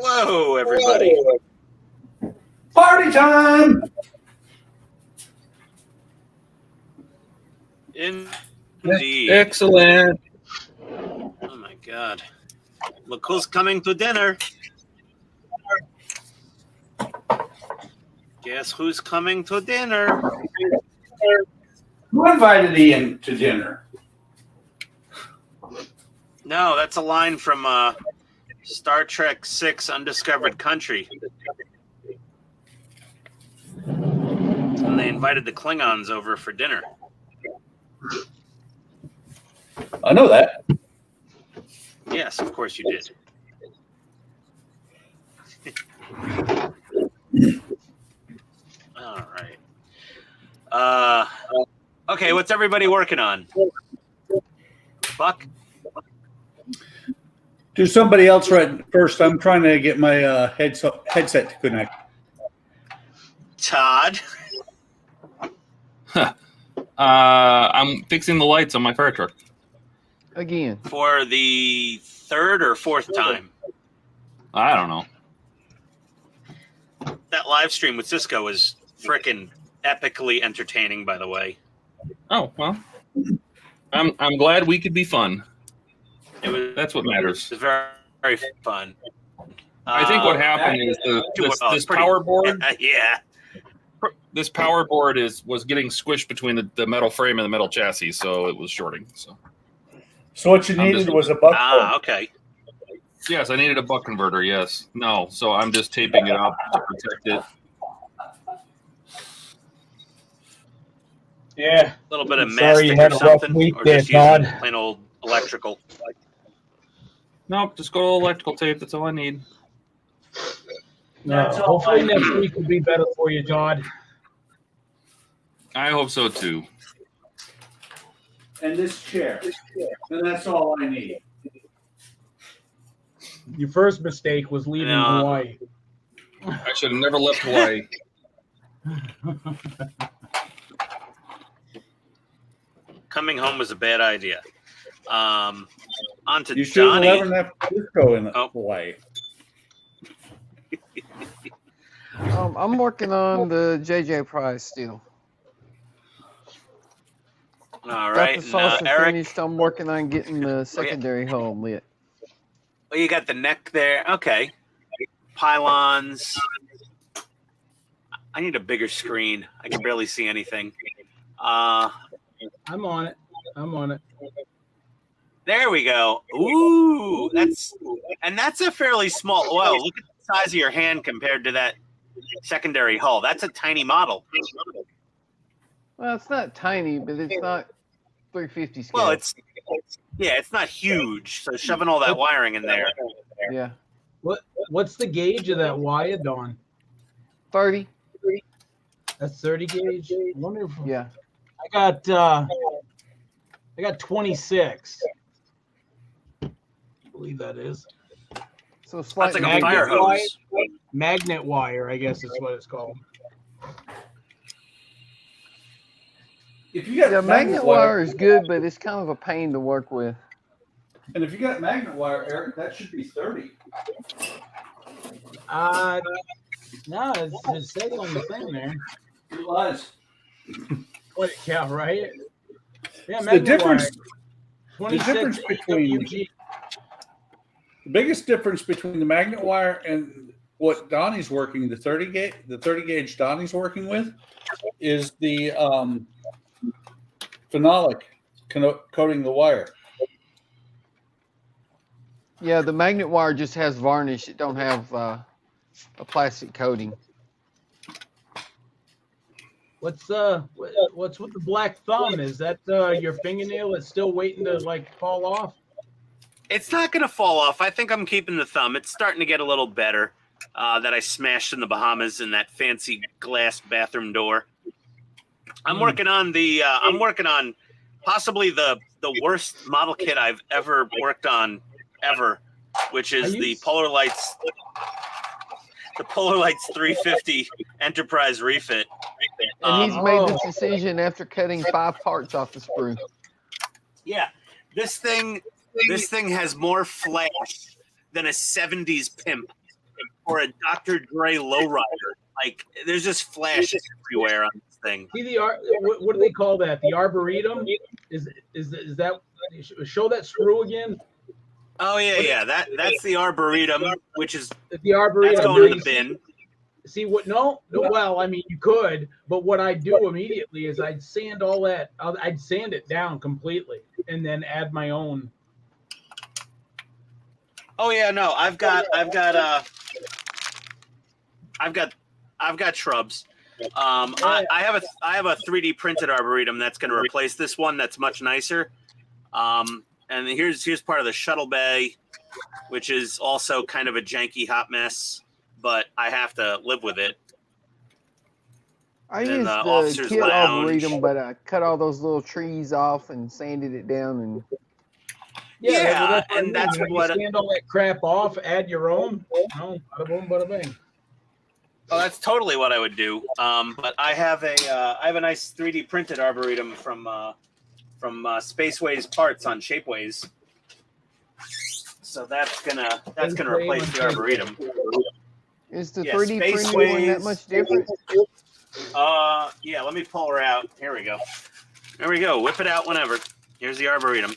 Hello, everybody. Party time! Indeed. Excellent. Oh my God. Look who's coming to dinner. Guess who's coming to dinner? Who invited Ian to dinner? No, that's a line from Star Trek VI Undiscovered Country. And they invited the Klingons over for dinner. I know that. Yes, of course you did. All right. Okay, what's everybody working on? Buck? Do somebody else right first. I'm trying to get my headset to connect. Todd? I'm fixing the lights on my fire truck. Again. For the third or fourth time? I don't know. That live stream with Cisco was frickin' epically entertaining, by the way. Oh, well. I'm glad we could be fun. That's what matters. It was very, very fun. I think what happened is this power board. Yeah. This power board was getting squished between the metal frame and the metal chassis, so it was shorting. So what you needed was a buck. Ah, okay. Yes, I needed a buck converter. Yes. No. So I'm just taping it up to protect it. Yeah. A little bit of Sorry you mastic had or a rough something, week or there, just using Todd. plain old electrical. Nope, just go to electrical tape. That's all I need. No, hopefully next week will be better for you, Todd. I hope so too. And this chair. And that's all I need. Your first mistake was leaving Hawaii. I should have never left Hawaii. Coming home was a bad idea. On to You should have Donnie. never left Cisco in Hawaii. I'm working on the JJ prize still. All right. Got the saucer Eric, finished. I'm working on getting the secondary home lit. well, you got the neck there. Okay. Pylons. I need a bigger screen. I can barely see anything. I'm on it. I'm on it. There we go. Ooh, that's a fairly small. Well, look at the size of your hand compared to that secondary hull. That's a tiny model. Well, it's not tiny, but it's not 350 scale. Well, it's not huge. So shoving all that wiring in there. Yeah. What's the gauge of that wire, Dawn? 30. That's 30 gauge. I wonder if Yeah. I got 26. I believe that is. So That's slightly like a fire hose. Magnet wire, I guess is what it's called. If you got Yeah, magnet wire is good, but it's kind of a pain to work with. And if you got magnet wire, Eric, that should be 30. No, it says on the thing there. It was. What? Yeah, right. Yeah, The difference. Wire. The difference between the biggest difference between the magnet wire and what Donnie's working, the 30 gauge Donnie's working with, is the phenolic coating the wire. Yeah, the magnet wire just has varnish. It don't have a plastic coating. What's with the black thumb? Is that your fingernail that's still waiting to like fall off? It's not going to fall off. I think I'm keeping the thumb. It's starting to get a little better. That I smashed in the Bahamas in that fancy glass bathroom door. I'm working on the. I'm working on possibly the worst model kit I've ever worked on ever, which is the Polar Lights. The Polar Lights 350 Enterprise refit. And he's made this decision after cutting 5 parts off the sprue. Yeah, this thing has more flash than a 70s pimp. or a Dr. Dre lowrider. Like, there's just flashes everywhere on this thing. See what do they call that? The arboretum? Is that show that screw again? Oh yeah. That's the arboretum, which is The arboretum. that's going in the bin. See what? No. Well, I mean, you could, but what I do immediately is I'd sand all that. I'd sand it down completely, and then add my own. Oh yeah, no, I've got shrubs. I have a 3D printed arboretum that's going to replace this one. That's much nicer. And here's part of the shuttle bay, which is also kind of a janky hot mess, but I have to live with it. I And used the the officer's kit lounge. arboretum, but I cut all those little trees off and sanded it down. And Yeah, what and that's you what. sand all that crap off. Add your own. No, bada boom, bada bing. Oh, that's totally what I would do. But I have a nice 3D printed arboretum from Spaceways Parts on Shapeways. So that's gonna replace the arboretum. is the Yeah, 3D printed one Spaceways. that much different? Yeah, let me pull her out. Here we go. There we go. Whip it out whenever. Here's the arboretum.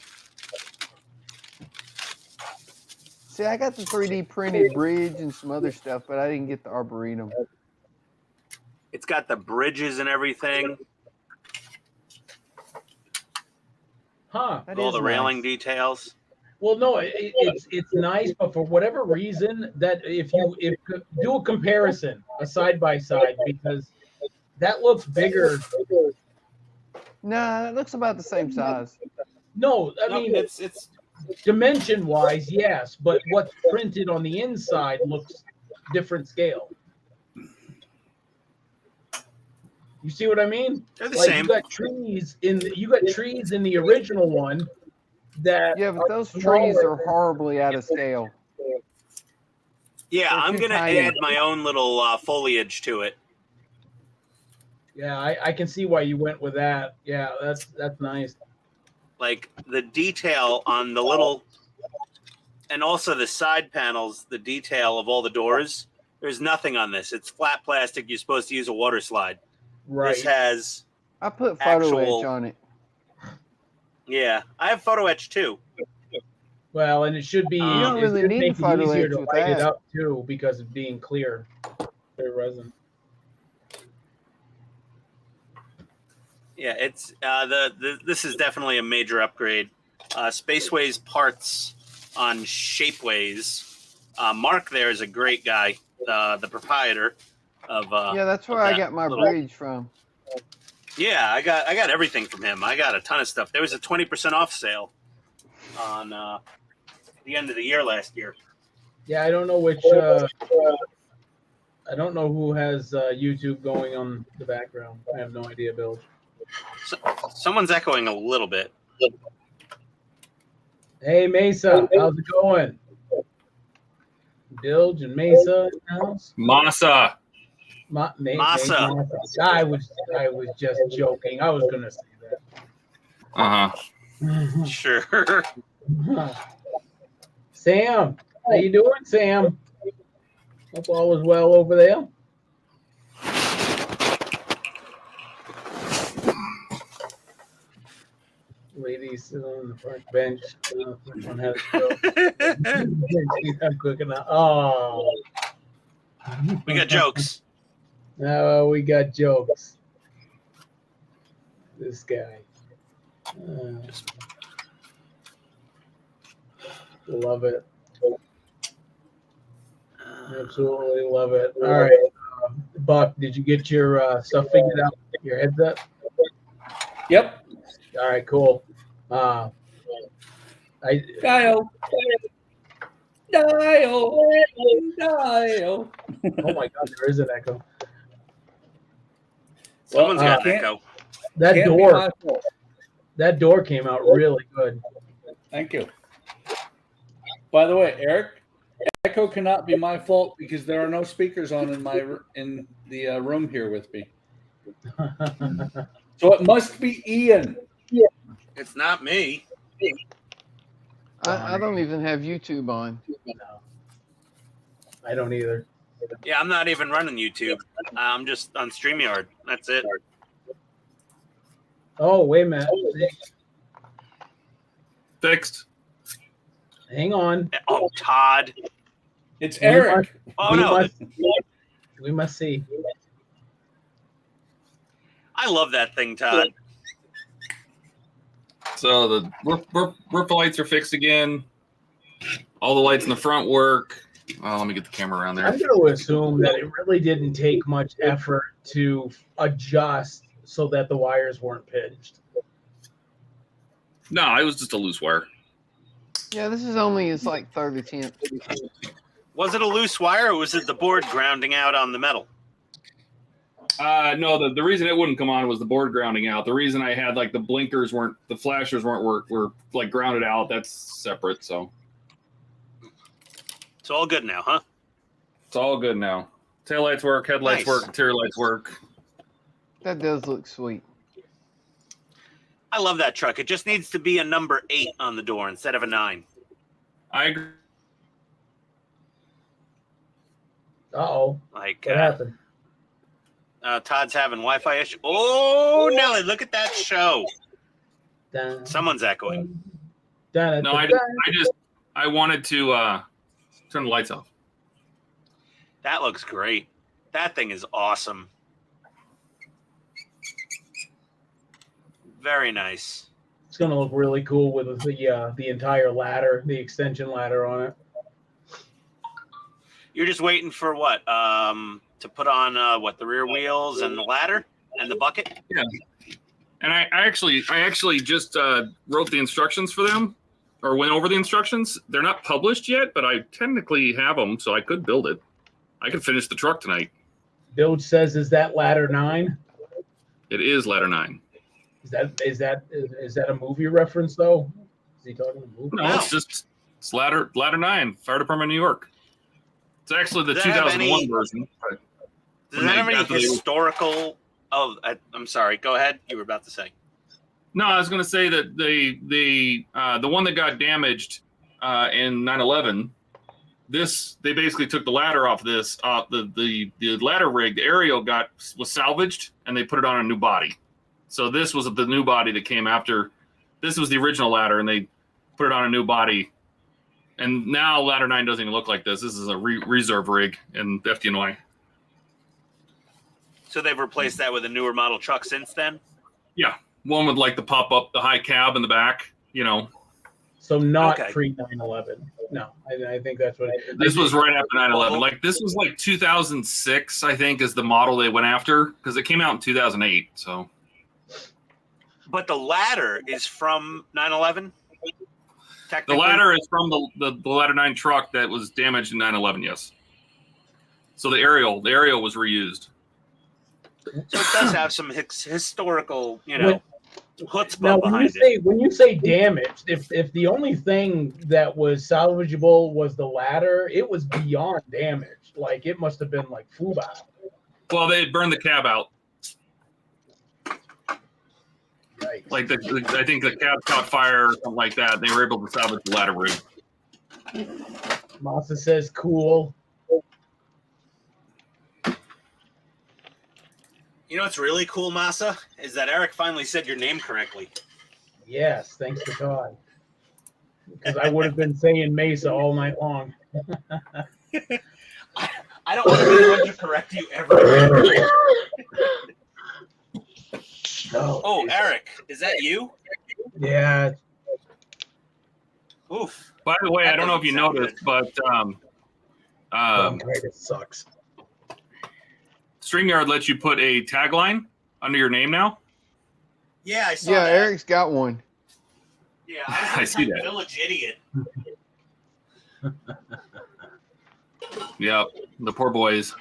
See, I got the 3D printed bridge and some other stuff, but I didn't get the arboretum. It's got the bridges and everything. Huh? That All is the railing nice. details. Well, no, it's nice, but for whatever reason, that if do a comparison, a side by side, because that looks bigger. Nah, it looks about the same size. No, I No, mean it's dimension wise, yes, but what's printed on the inside looks different scale. You see what I mean? they're the Like same. you got trees in the original one that Yeah, but those trees are horribly out of scale. Yeah, they're I'm too gonna tiny. add my own little foliage to it. Yeah, I can see why you went with that. Yeah, that's nice. Like the detail on the little, and also the side panels, the detail of all the doors. There's nothing on this. It's flat plastic. You're supposed to use a water slide. Right. This has, I put photo Actual- etch on it. yeah, I have photo etch too. Well, and it should be. You don't it really should need make a photo it easier etch to with light it that. up too because of being clear resin. Yeah, it's this is definitely a major upgrade. Spaceways Parts on Shapeways. Mark there is a great guy, the proprietor of. Yeah, that's where of I that got my little- bridge from. Yeah, I got everything from him. I got a ton of stuff. There was a 20% off sale on the end of the year last year. Yeah, I don't know which. I don't know who has YouTube going on the background. I have no idea, Bill. So, someone's echoing a little bit. Hey, Mesa, how's it going? Bilge and Mesa in the house? Masa. Masa. I was just joking. I was gonna say that. Sure. Sam, how you doing, Sam? Hope all is well over there. Ladies sit on the front bench. Which one has to go? I'm cooking up. Oh. We got jokes. No, we got jokes. This guy. Love it. Absolutely love it. All right. Buck, did you get your stuff figured out? Your headset? Yep. All right, cool. Dial. Oh my God, there is an echo. Someone's got an can't- echo. That Can't be door, my fault. that door came out really good. Thank you. By the way, Eric, echo cannot be my fault because there are no speakers on in the room here with me. So it must be Ian. It's not me. I don't even have YouTube on. I don't either. Yeah, I'm not even running YouTube. I'm just on StreamYard. That's it. Oh, wait a minute. Fixed. Hang on. Oh, Todd. It's Eric. Oh no, We must see. I love that thing, Todd. So the roof lights are fixed again. All the lights in the front work. Oh, let me get the camera around there. I'm going to assume that it really didn't take much effort to adjust so that the wires weren't pinched. No, it was just a loose wire. Yeah, this is only it's like third attempt. Was it a loose wire or was it the board grounding out on the metal? No, the reason it wouldn't come on was the board grounding out. The reason I had like the blinkers weren't, the flashers were like grounded out. That's separate. So It's all good now, huh? it's all good now. Taillights work, headlights Nice. work, interior lights work. That does look sweet. I love that truck. It just needs to be a number 8 on the door instead of a 9. I agree. Uh-oh. Like What happened? Todd's having Wi-Fi issue. Oh, Nelly, look at that show. Dun, Someone's echoing. dun, No, dun, I wanted to turn the lights off. That looks great. That thing is awesome. Very nice. It's going to look really cool with the entire ladder, the extension ladder on it. You're just waiting for what? To put on what, the rear wheels and the ladder and the bucket? Yeah. And I actually just wrote the instructions for them, or went over the instructions. They're not published yet, but I technically have them, so I could build it. I could finish the truck tonight. Bilge says, "Is that ladder 9?" It is ladder 9. Is that a movie reference though? Is he talking a movie? No, Wow. it's ladder 9, Fire Department of New York. It's actually the Does it have 2001 any- version. But Does it have any historical? Oh, I'm sorry. Go ahead. You were about to say. no, I was going to say that the one that got damaged in 9/11. They basically took the ladder off this. The ladder rig, the aerial was salvaged, and they put it on a new body. So this was the new body that came after. This was the original ladder, and they put it on a new body. And now ladder 9 doesn't even look like this. This is a reserve rig in FDNY. So they've replaced that with a newer model truck since then? Yeah, one with like the pop up, the high cab in the back. You know, So not Okay. pre 9/11. No, I think that's what. this was right after 9/11. Like this was like 2006, I think, is the model they went after because it came out in 2008. So. But the ladder is from 9/11? The Technically? ladder is from the ladder 9 truck that was damaged in 9/11. Yes. So the aerial was reused. So it does have some historical, chutzpah Now, behind it. when you say damaged, if the only thing that was salvageable was the ladder, it was beyond damaged. Like it must have been like fuba. Well, they burned the cab out. Right. Like I think the cab caught fire or something like that. They were able to salvage the ladder rig. Masa says cool. You know what's really cool, Masa? Is that Eric finally said your name correctly. Yes, thanks to Todd. Because I would have been saying Mesa all night long. I don't want to be the one to correct you ever. Oh, Eric, is that you? Yeah. Oof. By the way, That I don't know if you doesn't sound noticed, but It sucks. StreamYard lets you put a tagline under your name now. Yeah, I saw Yeah, that. Eric's got one. Yeah, I see that. Village idiot. Yep, the poor boys.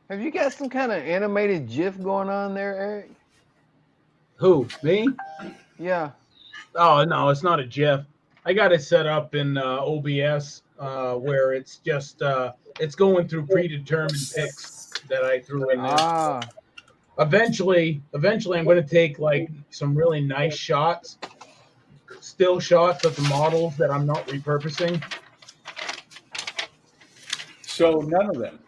Have you got some kind of animated GIF going on there, Eric? Who? Me? Yeah. Oh, no, it's not a GIF. I got it set up in OBS where it's just it's going through predetermined pics that I threw in there. Ah. Eventually I'm going to take like some really nice shots, still shots of the models that I'm not repurposing. So none of them.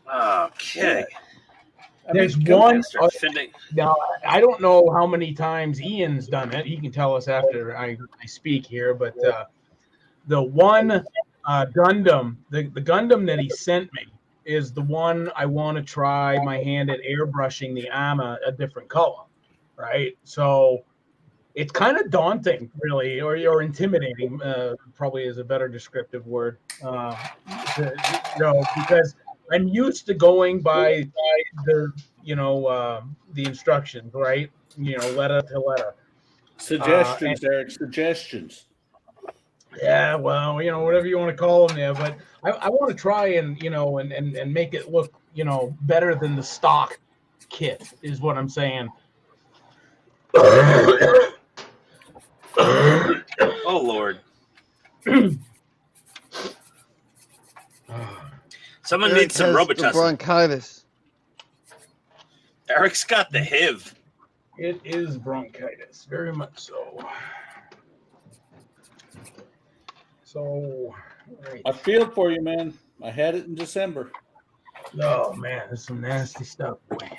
Okay. I There's mean, come one. Start finding. Now, I don't know how many times Ian's done it. He can tell us after I speak here. But the one Gundam, the Gundam that he sent me is the one I want to try my hand at airbrushing the armor a different color, right? So it's kind of daunting, really, or intimidating. Probably is a better descriptive word. Because I'm used to going by the the instructions, right? Letter to letter. Suggestions, Eric. Suggestions. Yeah, well, whatever you want to call them there, but I want to try and and make it look better than the stock kit is what I'm saying. Oh Lord. Someone Eric needs some has the Robitussin. bronchitis. Eric's got the HIV. It is bronchitis, very much so. So, right. I feel for you, man. I had it in December. Oh man, that's some nasty stuff, boy.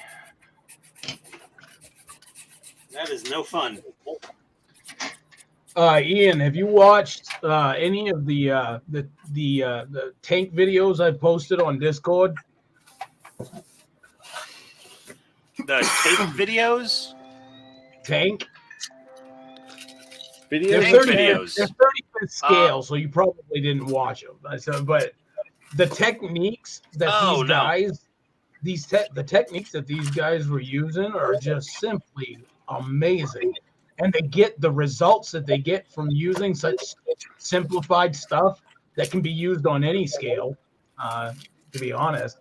That is no fun. Ian, have you watched any of the tank videos I posted on Discord? The tape videos? Tank? Videos. They're Tank 30 videos. They're 35th scale, so you probably didn't watch them. But the techniques that the techniques that these guys were using are just simply amazing. And they get the results that they get from using such simplified stuff that can be used on any scale, to be honest.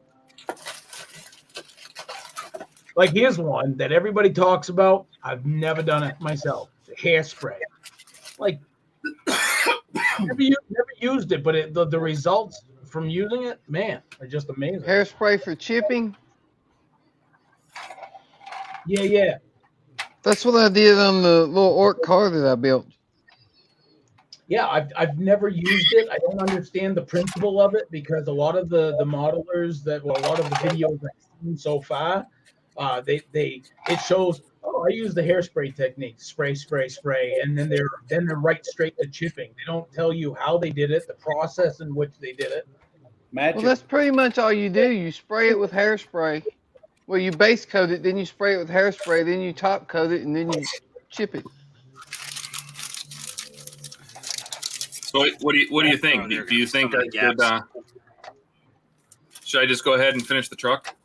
Like here's one that everybody talks about. I've never done it myself. Hairspray. Like, never used it, but the results from using it, man, are just amazing. Hairspray for chipping. Yeah. That's what I did on the little orc car that I built. Yeah, I've never used it. I don't understand the principle of it because a lot of the modelers a lot of the videos I've seen so far, it shows. Oh, I use the hairspray technique, spray, and then they're right straight to chipping. They don't tell you how they did it, the process in which they did it. Magic. Well, that's pretty much all you do. You spray it with hairspray. Well, you base coat it, then you spray it with hairspray, then you top coat it, and then you chip it. So what do you think? Do you think that should I just go ahead and finish the truck?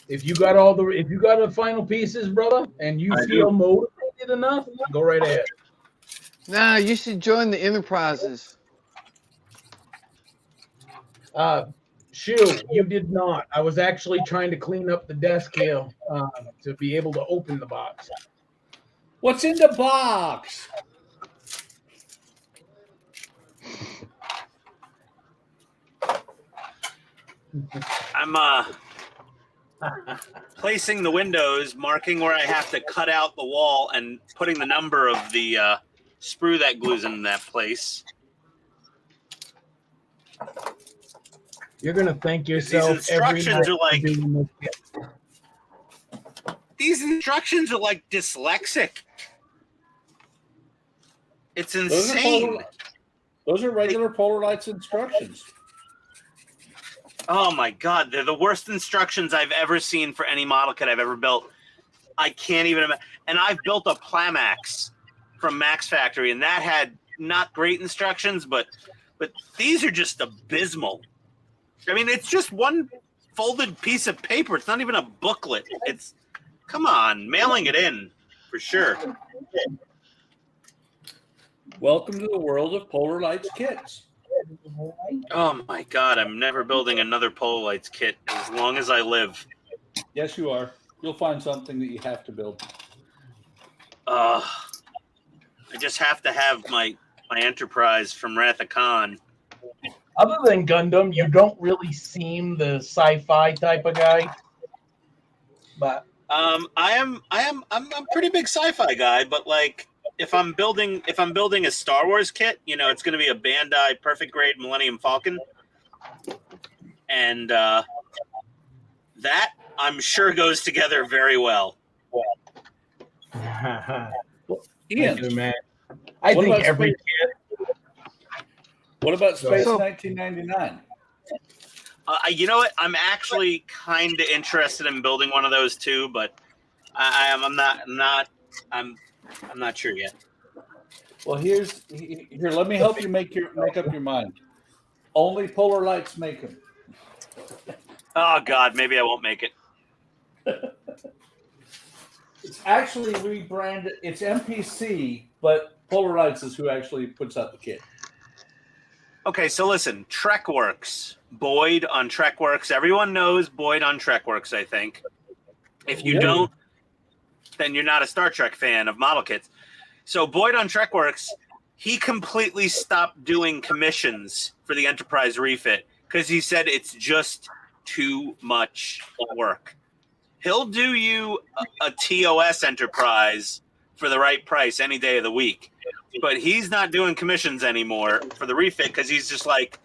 If you got the final pieces, brother, and you feel motivated enough, go right ahead. Nah, you should join the enterprises. Shu, you did not. I was actually trying to clean up the desk here to be able to open the box. What's in the box? I'm placing the windows, marking where I have to cut out the wall, and putting the number of the sprue that glues in that place. You're gonna thank yourself. These instructions are like this. these instructions are like dyslexic. It's insane. Those are regular Polar Lights instructions. Oh my God, they're the worst instructions I've ever seen for any model kit I've ever built. I can't even imagine. And I've built a Plamax from Max Factory, and that had not great instructions, but these are just abysmal. I mean, it's just one folded piece of paper. It's not even a booklet. It's, come on, mailing it in for sure. Welcome to the world of Polar Lights kits. Oh my God, I'm never building another Polar Lights kit as long as I live. Yes, you are. You'll find something that you have to build. I just have to have my Enterprise from Wrath of Khan. Other than Gundam, you don't really seem the sci-fi type of guy. but I'm a pretty big sci-fi guy, but like if I'm building a Star Wars kit, you know, it's going to be a Bandai Perfect Grade Millennium Falcon, and that I'm sure goes together very well. Ian, man, I What think about every Space- kid. what about Space So- 1999? You know what? I'm actually kind of interested in building one of those too, but I'm not sure yet. Well, here. Let me help you make up your mind. Only Polar Lights make them. Oh God, maybe I won't make it. It's actually rebranded. It's MPC, but Polar Lights is who actually puts out the kit. Okay, so listen, TrekWorks, Boyd on TrekWorks. Everyone knows Boyd on TrekWorks, I think. If you Yeah. don't, then you're not a Star Trek fan of model kits. So Boyd on TrekWorks, he completely stopped doing commissions for the Enterprise refit because he said it's just too much work. He'll do you a TOS Enterprise for the right price any day of the week. But he's not doing commissions anymore for the refit because he's just like,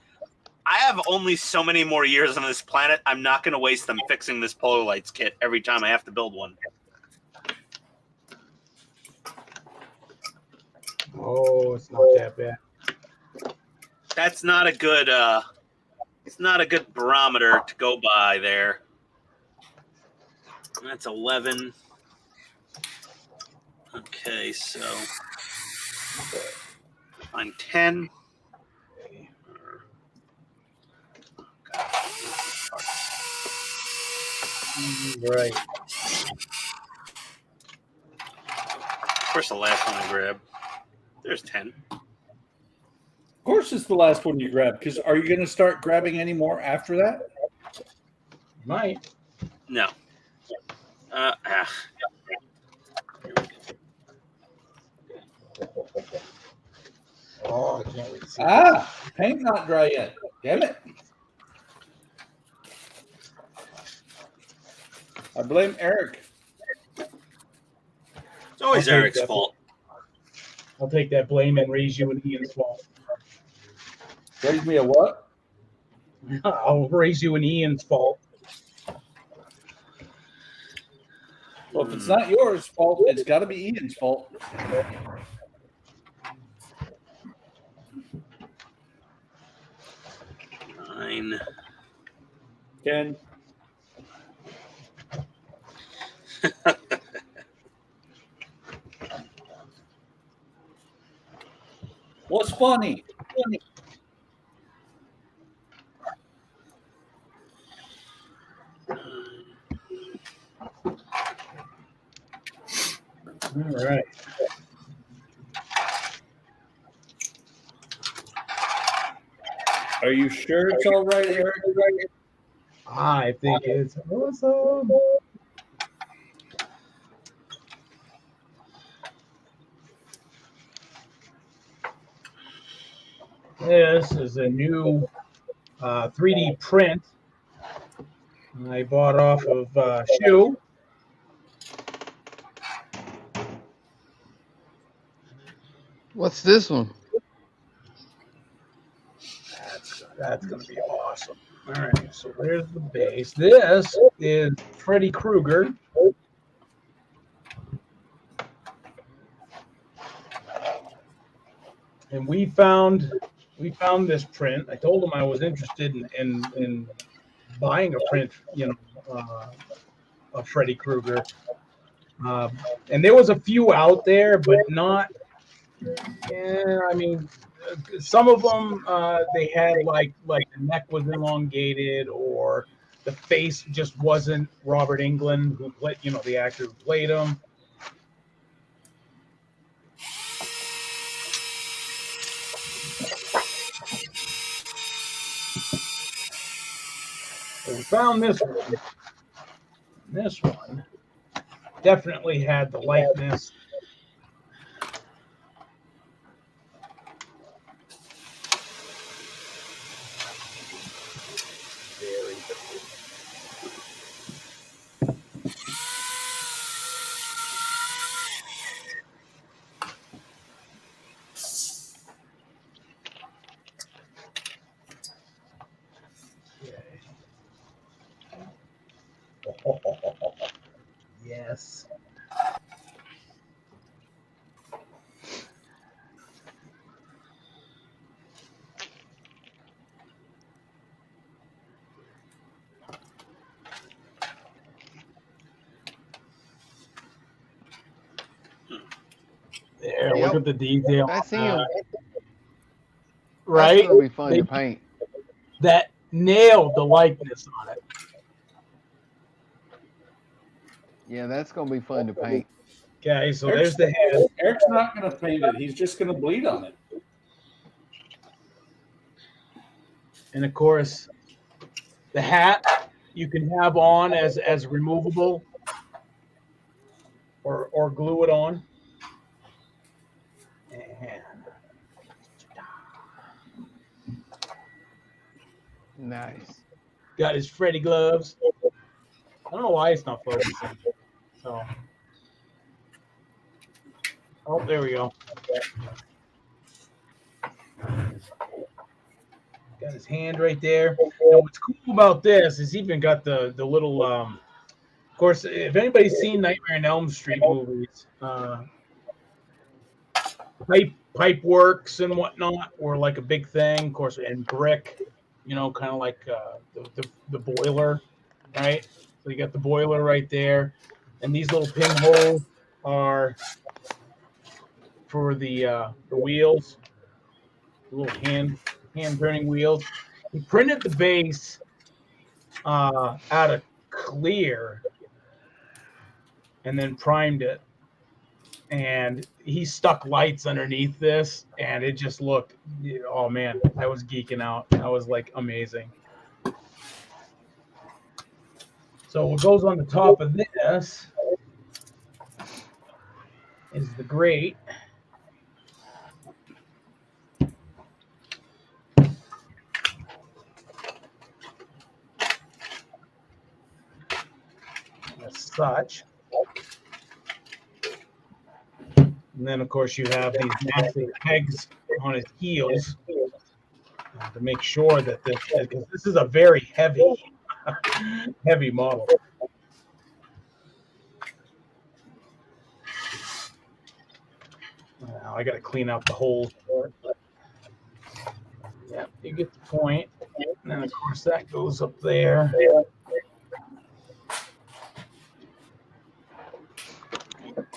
I have only so many more years on this planet. I'm not going to waste them fixing this Polar Lights kit every time I have to build one. Oh, it's not that bad. That's not a good. It's not a good barometer to go by there. That's 11. Okay, so find 10. Right. Of course, the last one I grabbed. There's 10. Of course, it's the last one you grab. Because are you going to start grabbing any more after that? Might. No. Oh, I can't wait to see it. Paint not dry yet. Damn it! I blame Eric. It's always I'll take Eric's that. fault. I'll take that blame and raise you and Ian's fault. Raise me a what? I'll raise you and Ian's fault. Well, if it's not yours fault, it's got to be Ian's fault. Nine. 10. What's funny? All right. Are you sure it's all right, Eric? I think it's awesome. This is a new 3D print I bought off of SCHUH. What's this one? That's going to be awesome. All right, so there's the base. This is Freddy Krueger. And we found this print. I told him I was interested in buying a print, of Freddy Krueger. And there was a few out there, but not. Yeah, I mean, some of them they had like the neck was elongated, or the face just wasn't Robert Englund, who played, the actor who played him. So we found this one. This one definitely had the likeness. look at the detail. That's on him. that. Right? That's gonna be fun They- to paint. That nailed the likeness on it. Yeah, that's gonna be fun to paint. Okay, so there's the head. Eric's not going to paint it. He's just going to bleed on it. And of course, the hat you can have on as removable or glue it on. And Nice. got his Freddy gloves. I don't know why it's not focusing. So, oh, there we go. Got his hand right there. And what's cool about this is even got the little. Of course, if anybody's seen Nightmare on Elm Street movies, pipe works and whatnot were like a big thing. Of course, and brick, you know, kind of like the boiler, right? So you got the boiler right there, and these little pinholes are for the wheels, the little hand turning wheels. He printed the base out of clear, and then primed it, and he stuck lights underneath this, and it just looked. Oh man, I was geeking out. I was like, amazing. So what goes on the top of this is the grate. As such. And then, of course, you have these massive pegs on his heels to make sure that because this is a very heavy model. Now I got to clean out the holes for it, but yeah, you get the point. And then, of course, that goes up there.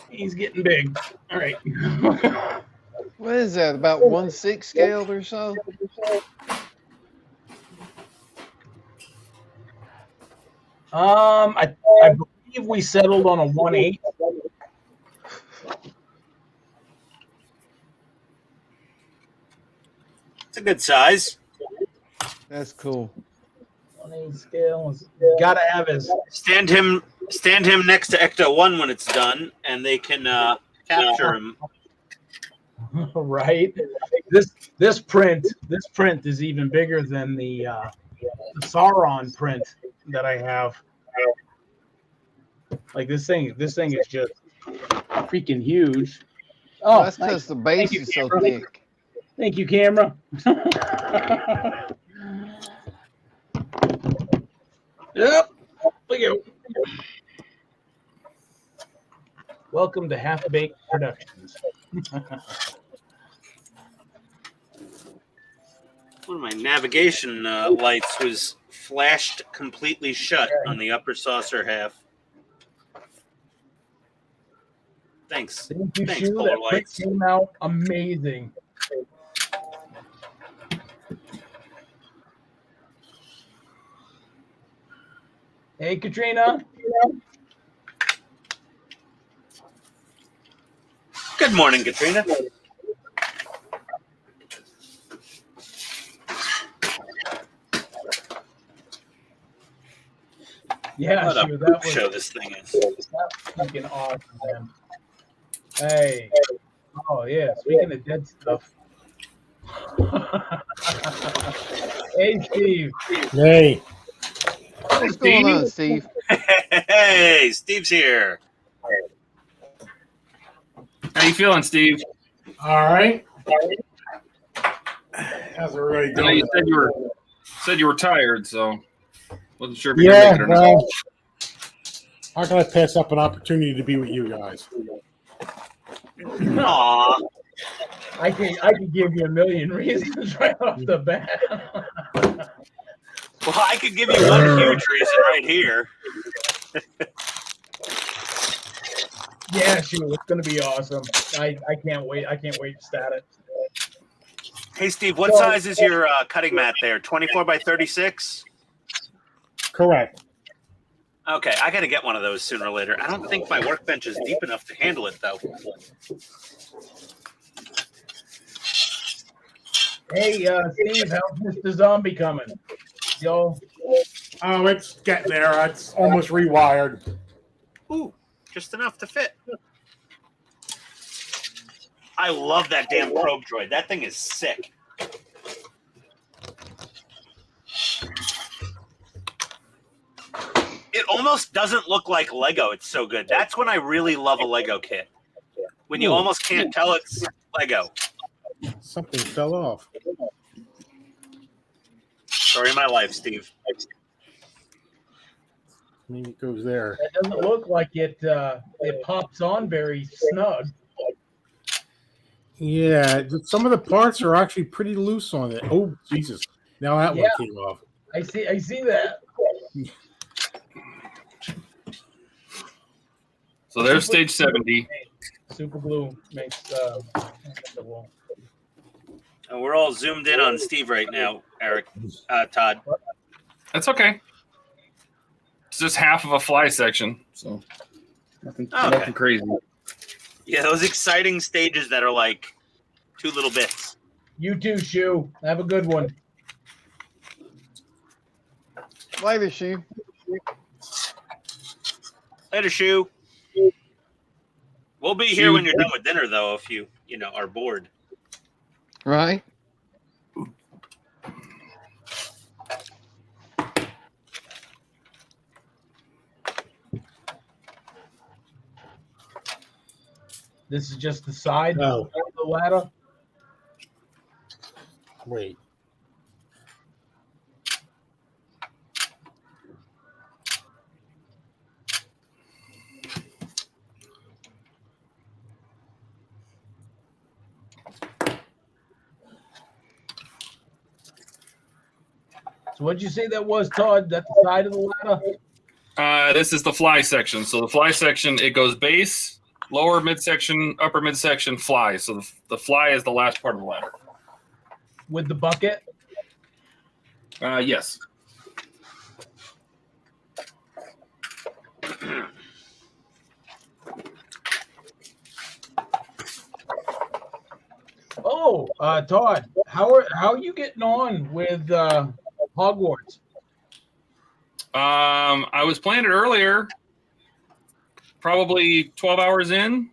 He's getting big. All right. What is that? About 1/6 scaled or so? I believe we settled on a 1/8. It's a good size. That's cool. 1/8 scale. Gotta have his. Stand him next to Ecto 1 when it's done, and they can capture him. Right. This print is even bigger than the Sauron print that I have. Like this thing is just freaking huge. Oh, That's because the base is so thick. Thank you, camera. Yep. Look at you. Welcome to Half Baked Productions. One of my navigation lights was flashed completely shut on the upper saucer half. Thanks. Thank you, Thanks, Shu. Polar That print Lights. came out amazing. Hey, Katrina. Good morning, Katrina. Yeah, What a Shu, poop that was show this thing is. freaking awesome, man. Hey. Oh, yeah. Speaking of dead stuff. Hey, Steve. Hey, What's going on, Steve? Hey, Steve's here. How you feeling, Steve? all right. How's everybody I know you doing? said you were tired, so wasn't sure if you Yeah, could make it or not. well, how can I pass up an opportunity to be with you guys? Aw. I could give you a million reasons right off the bat. Well, I could give you one huge reason right here. Yeah, shoot, it's gonna be awesome. I can't wait. I can't wait to start it. Hey, Steve, what size is your cutting mat there? 24 by 36? Correct. Okay, I got to get one of those sooner or later. I don't think my workbench is deep enough to handle it, though. Hey, Steve, how's Mr. Zombie coming? Yo, Oh, it's getting there. It's almost rewired. Ooh, just enough to fit. I love that damn probe droid. That thing is sick. It almost doesn't look like Lego. It's so good. That's when I really love a Lego kit. When you almost can't tell it's Lego. Something fell off. Story of my life, Steve. Maybe it goes there. that doesn't look like it. It pops on very snug. Yeah, some of the parts are actually pretty loose on it. Oh, Jesus. Now that one came off. I see that. So there's stage 70. Super glue makes the wall. And we're all zoomed in on Steve right now, Eric, Todd. That's okay. It's just half of a fly section, so nothing crazy. Yeah, those exciting stages that are like 2 little bits. You too, Shu. Have a good one. Later, Shoe. Later, Shoe. We'll be here when you're done with dinner, though, if you are bored. Right? This is just the side Oh. of the ladder. Wait. So what'd you say that was, Todd? That's the side of the ladder? This is the fly section. So the fly section, it goes base, lower midsection, upper midsection, fly. So the fly is the last part of the ladder. With the bucket? Yes. Oh, Todd, how are you getting on with Hogwarts? I was playing it earlier, probably 12 hours in.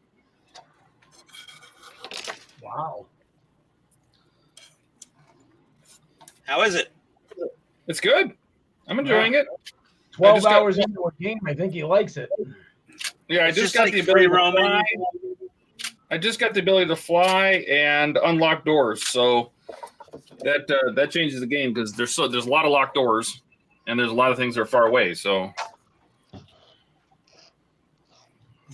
Wow. How is it? It's good. I'm enjoying it. 12 hours into a game, I think he likes it. Yeah, I It's just just got like the ability free to roaming. fly. I just got the ability to fly and unlock doors, so that changes the game because there's a lot of locked doors, and there's a lot of things that are far away. So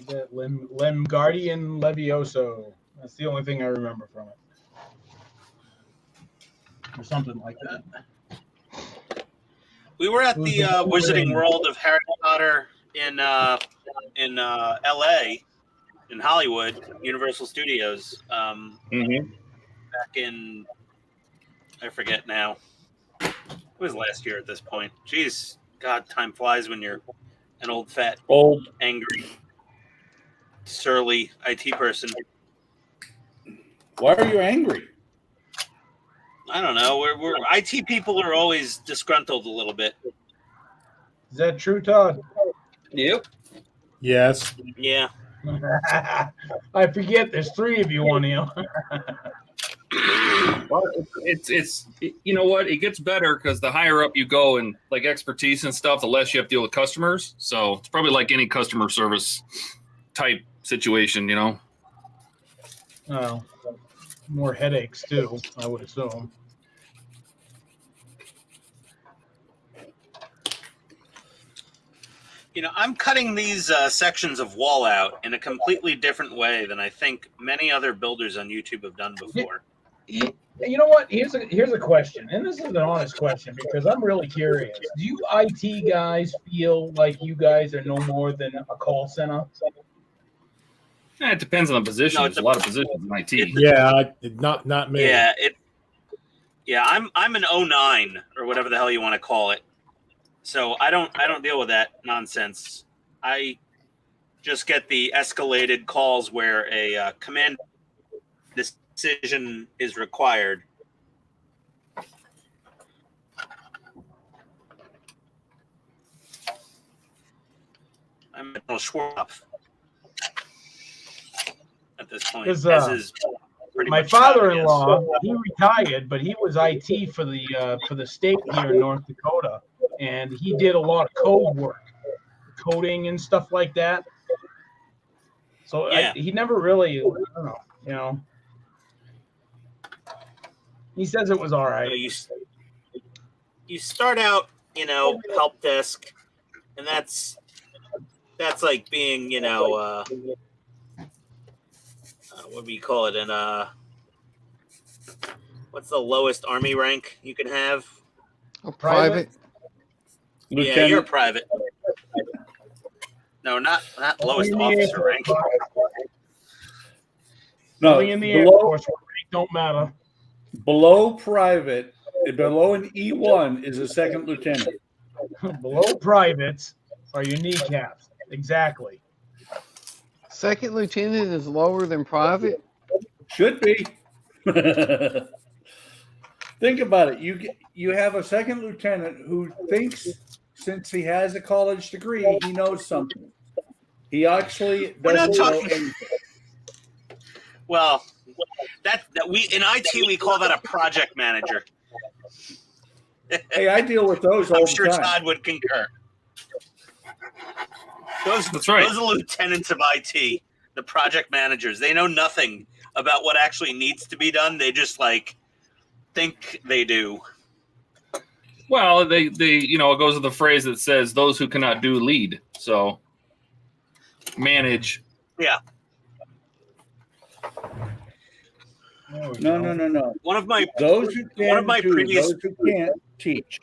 The Lemgardian Levioso. That's the only thing I remember from it. Or something like that. We were at the Wizarding World of Harry Potter in LA, in Hollywood, Universal Studios. Back in, I forget now. It was last year at this point. Jeez, God, time flies when you're an old, fat, angry, surly IT person. Why are you angry? I don't know. We're IT people are always disgruntled a little bit. Is that true, Todd? yep. Yes. Yeah. I forget there's 3 of you on here. Well, it's you know what? It gets better because the higher up you go in like expertise and stuff, the less you have to deal with customers. So it's probably like any customer service type situation, you know. Oh, more headaches too, I would assume. I'm cutting these sections of wall out in a completely different way than I think many other builders on YouTube have done before. You know what? Here's a question, and this is an honest question because I'm really curious. Do you IT guys feel like you guys are no more than a call center? It depends on the position. No, There's a lot of positions in IT. Yeah, not me. Yeah, I'm an 09 or whatever the hell you want to call it. So I don't deal with that nonsense. I just get the escalated calls where a command decision is required. I'm a Schwab at this point. Because, as is pretty my much how it father-in-law, is. he retired, but he was IT for the state here in North Dakota, and he did a lot of code work, coding and stuff like that. So Yeah. he never really, I don't know, you know. He says it was all right. You start out, you know, help desk, and that's like being, you know, what do you call it? What's the lowest army rank you can have? A private. Yeah, you're a private. No, not lowest officer rank. No, Only in the Air below, Force, rank don't matter. below private, below an E1 is a second lieutenant. Below privates are your kneecaps. Exactly. Second lieutenant is lower than private. Should be. Think about it. You have a second lieutenant who thinks, since he has a college degree, he knows something. He actually We're not doesn't know talking- anything. Well, that we in IT we call that a project manager. Hey, I deal with those all I'm the sure time. Todd would concur. That's right. Those are lieutenants of IT, the project managers. They know nothing about what actually needs to be done. They just like think they do. Well, they you know, it goes with the phrase that says those who cannot do lead. So manage. Yeah. No. One of my Those who can One of my do, previous- those who can't teach.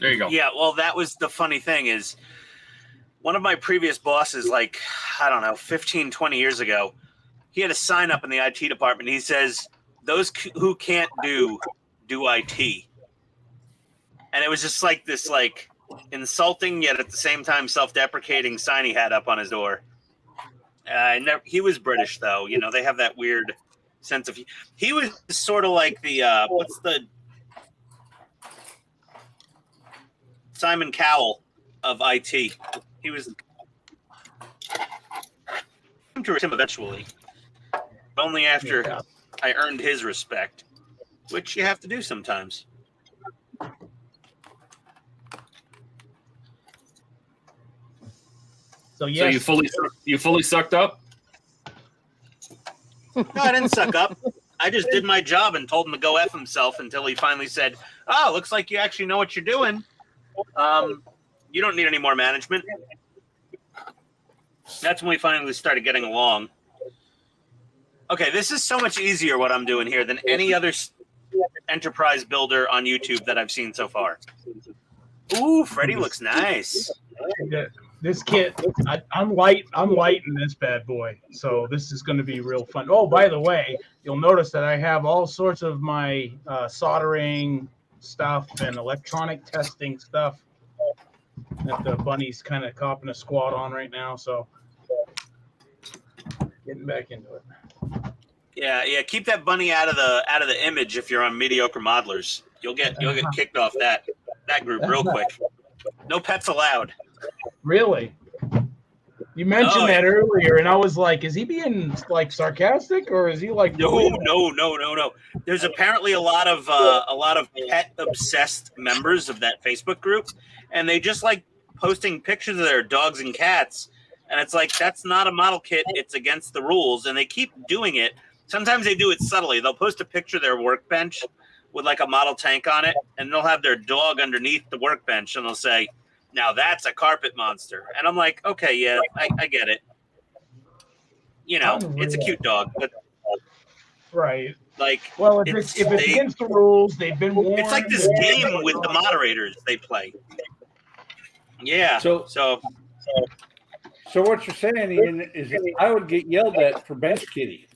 There you go. Yeah, well, that was the funny thing is one of my previous bosses, like, I don't know, 15, 20 years ago, he had a sign up in the IT department. He says, those who can't do IT. And it was just like this, like, insulting, yet at the same time self-deprecating sign he had up on his door. He was British, though. You know, they have that weird sense of... He was sort of like the, what's the... Simon Cowell of IT. He was to him eventually, only after I earned his respect, which you have to do sometimes. So yes, So you fully sucked up? No, I didn't suck up. I just did my job and told him to go F himself until he finally said, "Oh, looks like you actually know what you're doing. You don't need any more management." That's when we finally started getting along. Okay, this is so much easier what I'm doing here than any other enterprise builder on YouTube that I've seen so far. Ooh, Freddy looks nice. this kit, I'm lighting this bad boy, so this is going to be real fun. Oh, by the way, you'll notice that I have all sorts of my soldering stuff and electronic testing stuff that the bunny's kind of copping a squat on right now, so getting back into it. Yeah. Keep that bunny out of the image if you're on mediocre modelers. You'll get kicked off that group real quick. No pets allowed. Really? You mentioned Oh, that earlier, and I was like, is he being like sarcastic, or is he like No. There's apparently a lot of pet obsessed members of that Facebook group, and they just like posting pictures of their dogs and cats, and it's like, that's not a model kit. It's against the rules, and they keep doing it. Sometimes they do it subtly. They'll post a picture of their workbench with like a model tank on it, and they'll have their dog underneath the workbench, and they'll say, "Now that's a carpet monster." And I'm like, okay, yeah, I get it. You know, it's a cute dog, but right? like, Well, if it's against the rules, they've been warned. it's like this game with the moderators they play. Yeah. So So what you're saying, Ian, is that I would get yelled at for bench kitty.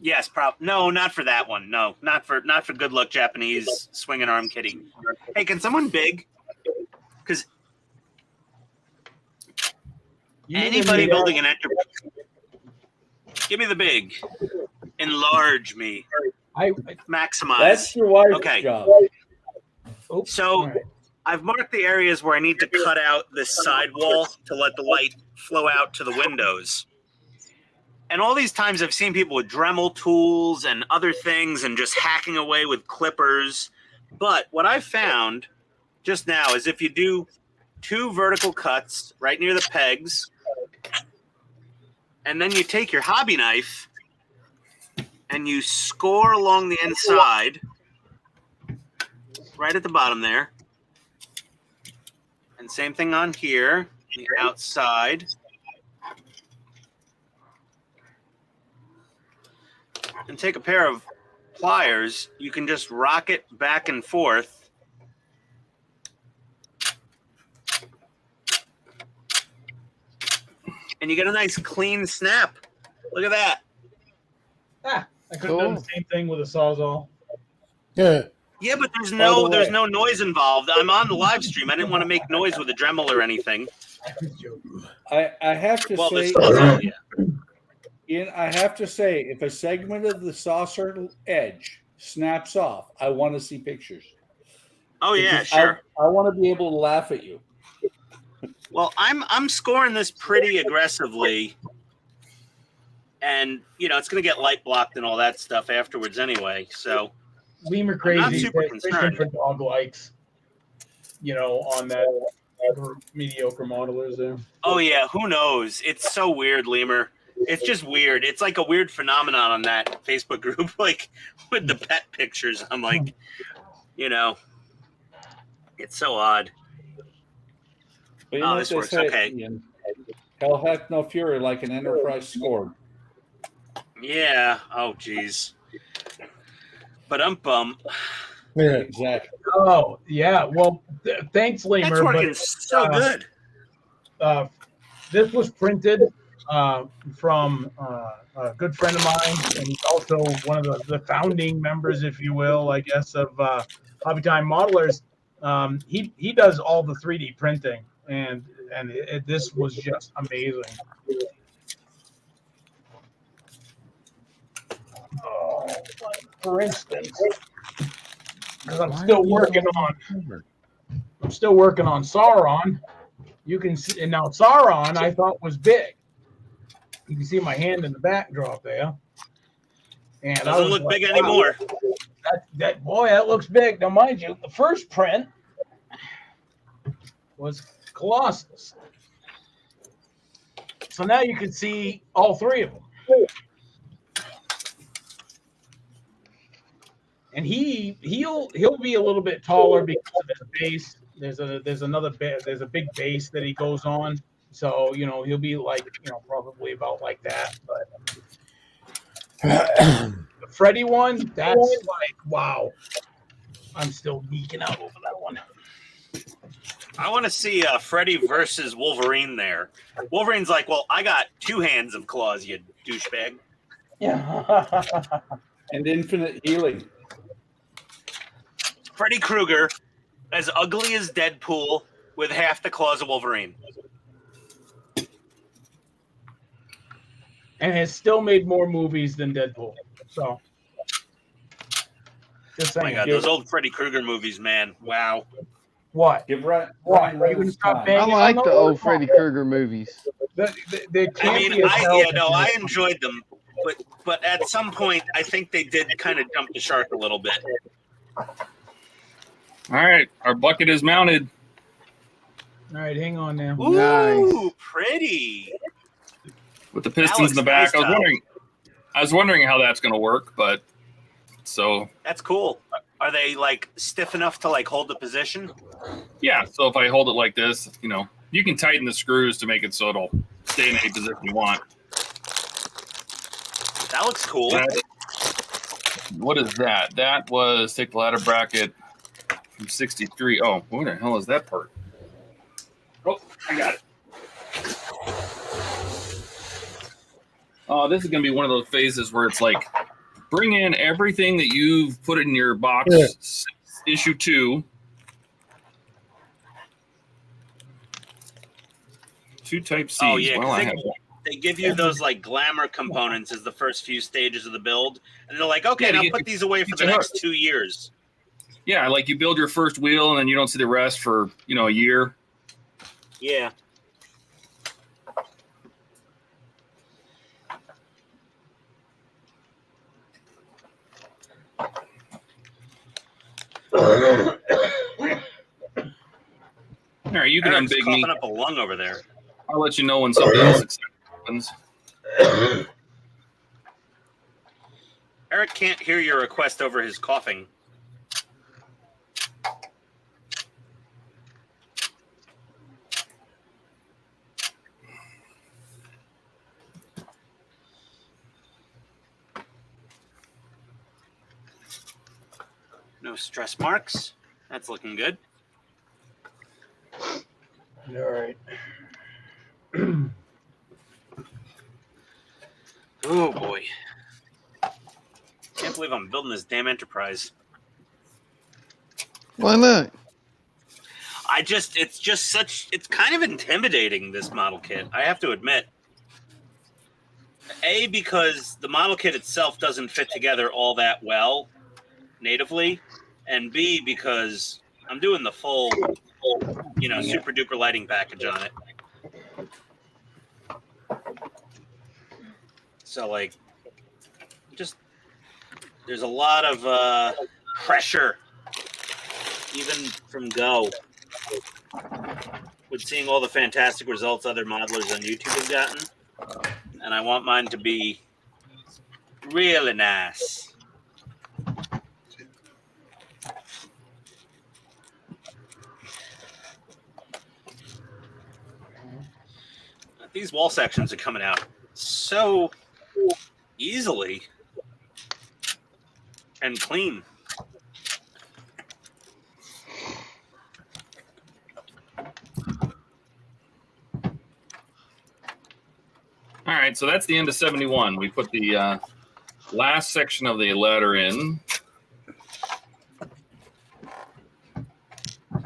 Yes, no, not for that one. No, not for good luck Japanese swinging arm kitty. Hey, can someone big? Because anybody building an enterprise, give me the big, enlarge me, maximize. That's your wife's Okay. job. Oops. So All right. I've marked the areas where I need to cut out this side wall to let the light flow out to the windows. And all these times I've seen people with Dremel tools and other things and just hacking away with clippers. But what I found just now is if you do 2 vertical cuts right near the pegs, and then you take your hobby knife and you score along the inside, right at the bottom there. And same thing on here, the outside. And take a pair of pliers, you can just rock it back and forth. And you get a nice clean snap. Look at that. I could have done the same thing with a Sawzall. Yeah. Yeah, but there's By no the way- no noise involved. I'm on the live stream. I didn't want to make noise with a Dremel or anything. I have to Well, say, there's Ian, I have to say, if a segment of the saucer edge snaps off, I want to see pictures. Oh yeah, Because sure. I want to be able to laugh at you. Well, I'm scoring this pretty aggressively, and you know it's going to get light blocked and all that stuff afterwards anyway. So Lemur not crazy super fishing concerned. for dog likes. You know, on that mediocre modelers there. Oh yeah, who knows? It's so weird, Lemur. It's just weird. It's like a weird phenomenon on that Facebook group, like with the pet pictures. I'm like, you know, it's so odd. But you Oh, know what this they works, say, okay. Ian? Hell hath no fury like an enterprise scorn. Yeah. Oh, geez. But Yeah. Exactly. Oh yeah, well, thanks, Lemur. that's working but so good. this was printed from a good friend of mine, and he's also one of the founding members, if you will, I guess, of Hobby Time Modelers. He does all the 3D printing, and this was just amazing. Oh, for instance, because I'm still working on Sauron. You can see, and now Sauron I thought was big. You can see my hand in the backdrop there. And I Doesn't was look like, big wow, anymore. that looks big. Now, mind you, the first print was Colossus. So now you can see all 3 of them. And he'll be a little bit taller because of his base. There's a big base that he goes on. So, you know, he'll be like, you know, probably about like that. But the Freddy one, that's like, wow. I'm still geeking out over that one. I want to see Freddy versus Wolverine there. Wolverine's like, well, I got 2 hands of claws, you douchebag. Yeah. And infinite healing. Freddy Krueger, as ugly as Deadpool, with half the claws of Wolverine. And has still made more movies than Deadpool. So, just Oh my saying. God, those old Freddy Krueger movies, man. Wow. What? Give Ryan What? You Reynolds can stop time. banging I like on the those? old Freddy Krueger movies. They I can't mean, be as hell I enjoyed them, but at some point, I think they did kind of jump the shark a little bit. All right, our bucket is mounted. All right, hang on now. Ooh, Nice. pretty. With the pistons in the looks back. nice, Tom. I was wondering how that's going to work, but so That's cool. Are they like stiff enough to like hold the position? yeah. So if I hold it like this, you know, you can tighten the screws to make it so it'll stay in any position you want. That looks cool. What is that? That was take the ladder bracket from 63. Oh, where the hell is that part? Oh, I got it. Oh, this is going to be one of those phases where it's like, bring in everything that you've put in your box, Yeah. issue 2. 2 type C's. Oh, yeah, 'cause Well, I have they give you those like glamour components as the first few stages of the build, and they're like, okay, Yeah, to now get put you- these away for get the you next hooked. 2 years. Yeah, like you build your first wheel and then you don't see the rest for, a year. Yeah. All right, you can Eric's unbig me. coughing up a lung over there. I'll let you know when something else happens. Eric can't hear your request over his coughing. No stress marks. That's looking good. All right. Oh boy. Can't believe I'm building this damn Enterprise. Why not? It's kind of intimidating, this model kit, I have to admit. A, because the model kit itself doesn't fit together all that well natively, and B, because I'm doing the full, super duper lighting package on it. So, like, there's a lot of pressure, even from Go, with seeing all the fantastic results other modelers on YouTube have gotten. And I want mine to be really nice. These wall sections are coming out so easily and clean. All right, so that's the end of 71. We put the last section of the ladder in.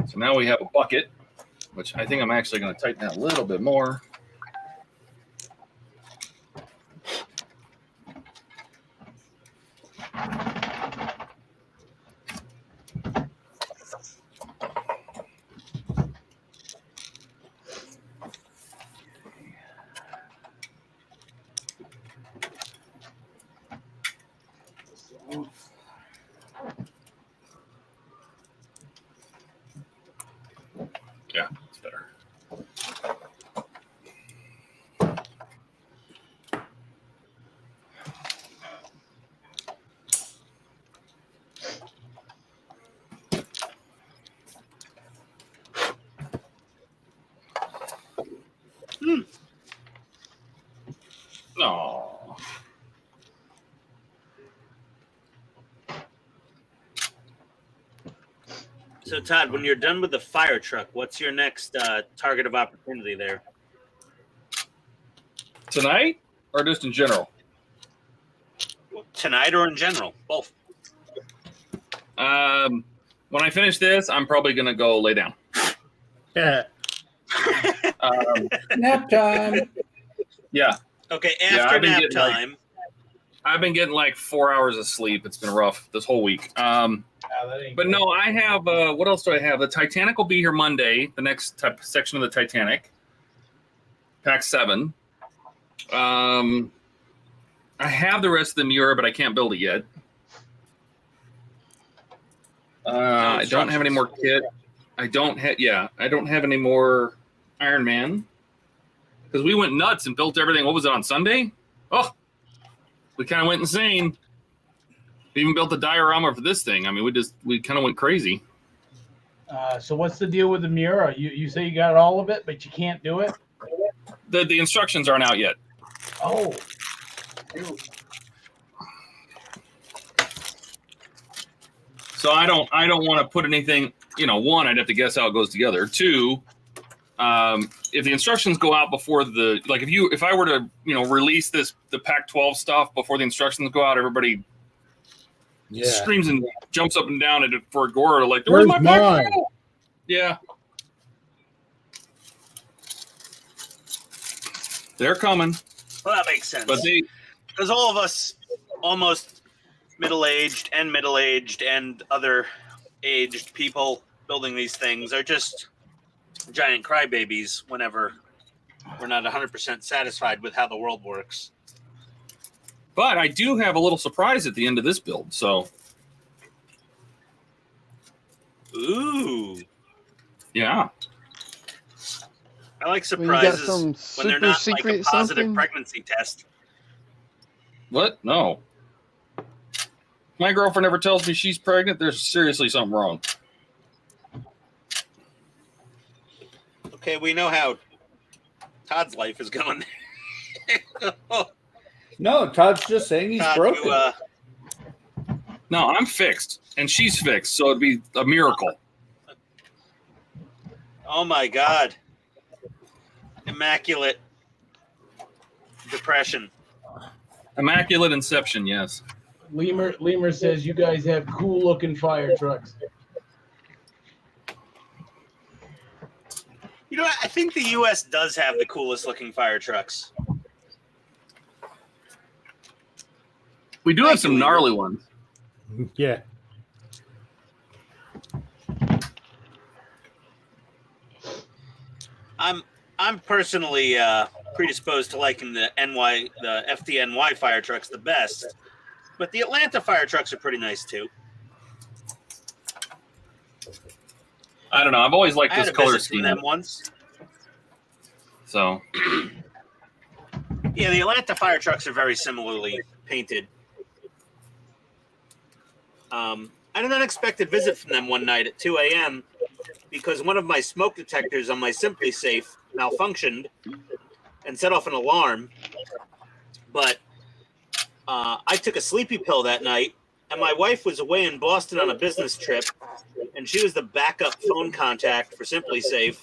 So now we have a bucket, which I think I'm actually going to tighten that a little bit more. Yeah, it's better. Oh. So, Todd, when you're done with the fire truck, what's your next target of opportunity there? Tonight or just in general? Tonight or in general? Both. When I finish this, I'm probably going to go lay down. Yeah. Nap time. Yeah. Okay, Yeah, after I've been nap getting, like, time. I've been getting like 4 hours of sleep. It's been rough this whole week. But no, I have, what else do I have? The Titanic will be here Monday, the next section of the Titanic. Pack 7. I have the rest of the Miura, but I can't build it yet. I don't have any more kit. I don't have any more Iron Man. Because we went nuts and built everything. What was it, on Sunday? Oh, we kind of went insane. We even built the diorama for this thing. I mean, we kind of went crazy. So what's the deal with the Miura? You say you got all of it, but you can't do it? The instructions aren't out yet. Oh. So I don't want to put anything, one, I'd have to guess how it goes together. Two, if the instructions go out before the if I were to release the Pac-12 stuff before the instructions go out, everybody screams and jumps up and down at it for Agora like, where's my Pac-12? Yeah, they're coming. Well, that makes sense. But because all of us, almost middle-aged and other aged people building these things are just giant crybabies whenever we're not 100% satisfied with how the world works. But I do have a little surprise at the end of this build, so. Ooh. Yeah. I like surprises when they're not like a positive something? pregnancy test. What? No. My girlfriend never tells me she's pregnant. There's seriously something wrong. Okay, we know how Todd's life is going. No, Todd's just saying he's Todd, broken. No, I'm fixed, and she's fixed, so it'd be a miracle. Oh my God. Immaculate depression. Immaculate inception, yes. Lemur says you guys have cool looking fire trucks. You know, I think the U.S. does have the coolest looking fire trucks. We do have some gnarly ones. Yeah. I'm personally predisposed to liking the FDNY fire trucks the best, but the Atlanta fire trucks are pretty nice too. I don't know. I've always liked I had this a color visit from scheme. them once. So, yeah, the Atlanta fire trucks are very similarly painted. I had an unexpected visit from them one night at 2 a.m. because one of my smoke detectors on my Simply Safe malfunctioned and set off an alarm. But I took a sleepy pill that night, and my wife was away in Boston on a business trip, and she was the backup phone contact for Simply Safe.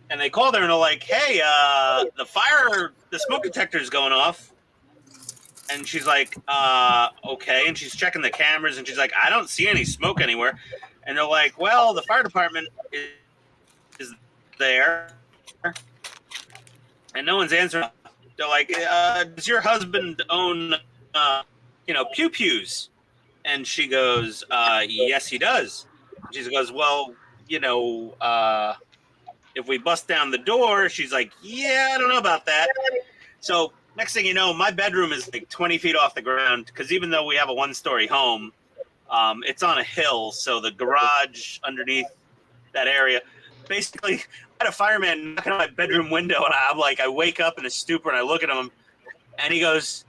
And they called her and they're like, "Hey, the smoke detector is going off." And she's like, okay. And she's checking the cameras and she's like, "I don't see any smoke anywhere." And they're like, "Well, the fire department is there." And no one's answering. They're like, "Does your husband own, pew-pews?" And she goes, "Yes, he does." She goes, "Well, if we bust down the door," she's like, "Yeah, I don't know about that." So next thing you know, my bedroom is like 20 feet off the ground because even though we have a one-story home, it's on a hill. So the garage underneath that area, basically, I had a fireman knocking on my bedroom window, and I wake up in a stupor and I look at him, and he goes,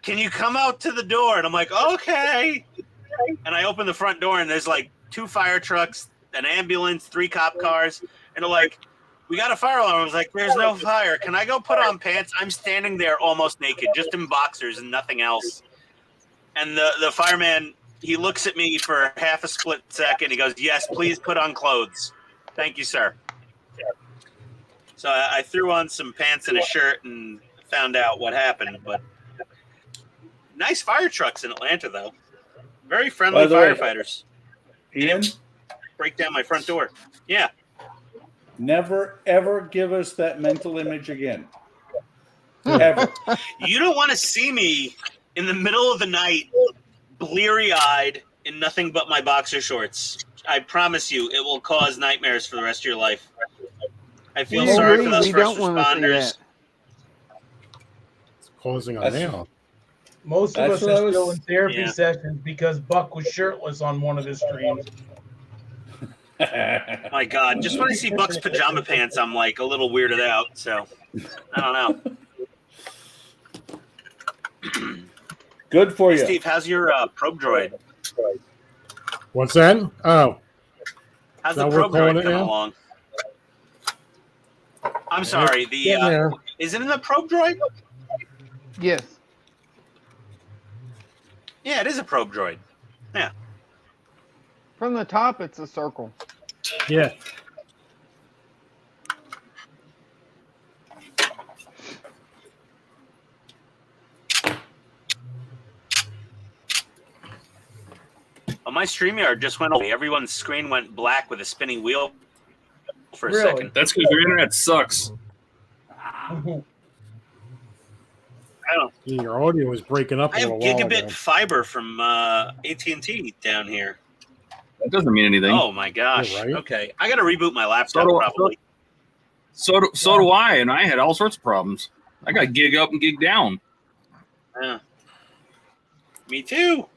"Can you come out to the door?" And I'm like, "Okay." And I open the front door, and there's like 2 fire trucks, an ambulance, 3 cop cars, and they're like, "We got a fire alarm." I was like, "There's no fire. Can I go put on pants?" I'm standing there almost naked, just in boxers and nothing else. And the fireman, he looks at me for half a split second. He goes, "Yes, please put on clothes. Thank you, sir." So I threw on some pants and a shirt and found out what happened. But nice fire trucks in Atlanta, though. Very friendly firefighters. Ian, Break down my front door. Yeah. never, ever give us that mental image again. Ever. You don't want to see me in the middle of the night, bleary-eyed, in nothing but my boxer shorts. I promise you, it will cause nightmares for the rest of your life. I feel sorry for those first responders. It's causing a nail. Most of us That's what are I still was- in therapy Yeah. sessions because Buck was shirtless on one of his streams. My God, just when I see Buck's pajama pants, I'm like a little weirded out. So I don't know. Good for Hey, you. Steve, how's your probe droid? What's that? Oh, How's Now the we're probe calling droid it coming now? along? I'm sorry. getting there. Is it in the probe droid? Yes. Yeah, it is a probe droid. Yeah. From the top, it's a circle. Yeah. Oh, my StreamYard just went away. Everyone's screen went black with a spinning wheel for a Really? second. That's because your internet sucks. I don't. Your audio was breaking up a I have little while gigabit ago. fiber from AT&T down here. That doesn't mean anything. Oh my gosh. Yeah, right? Okay, I got to reboot my laptop So do- probably. So do I, and I had all sorts of problems. I got gig up and gig down. Yeah. Me too.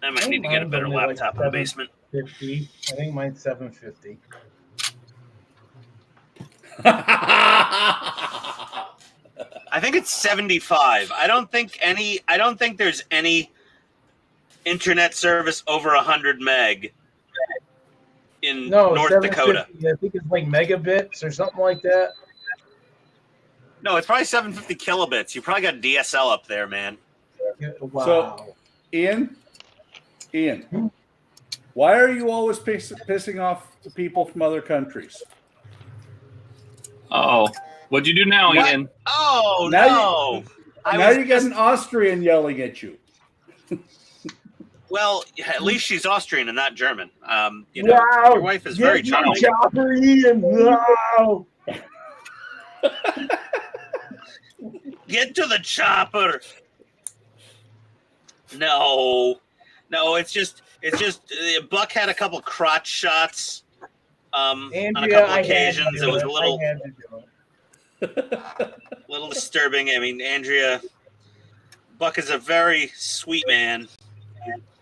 I might need to get a better laptop in the basement. 50. I think mine's 750. I think it's 75. I don't think there's any internet service over 100 meg in No, North 750. Dakota. I think it's like megabits or something like that. No, it's probably 750 kilobits. You probably got DSL up there, man. Wow. So, Ian, why are you always pissing off the people from other countries? Oh, what'd you do now, What? Ian? Oh Now no! Now you get an Austrian yelling at you. Well, at least she's Austrian and not German. You know, Wow. your wife is very Get my charming. chopper, Ian. Wow. Get to the chopper. No, it's just Buck had a couple crotch shots on a Andrea, couple I had to occasions. do It was a I little had to do it. disturbing. I mean, Andrea, Buck is a very sweet man.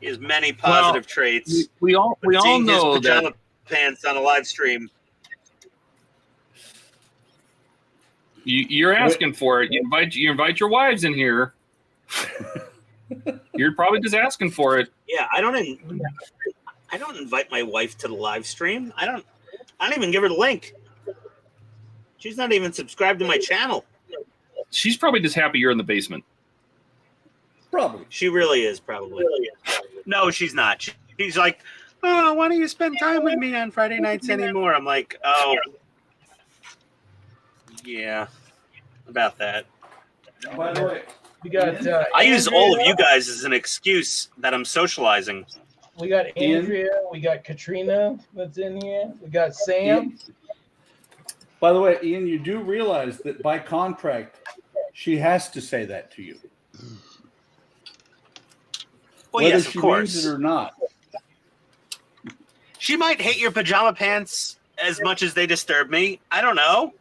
He has many positive traits. We all Seeing his know pajama that pants on a live stream. you're asking for it. You invite your wives in here. You're probably just asking for it. Yeah, I don't invite my wife to the live stream. I don't even give her the link. She's not even subscribed to my channel. She's probably just happy you're in the basement. Probably. She really is, probably. No, she's not. She's like, oh, why don't you spend time with me on Friday nights anymore? I'm like, oh, yeah, about that. By the way, We got. I use all of Andrea, you guys as an excuse that I'm socializing. We got Andrea. We got Katrina that's in here. We got Sam. by the way, Ian, you do realize that by contract, she has to say that to you. Well, whether yes, of she course. means it or not. She might hate your pajama pants as much as they disturb me. I don't know.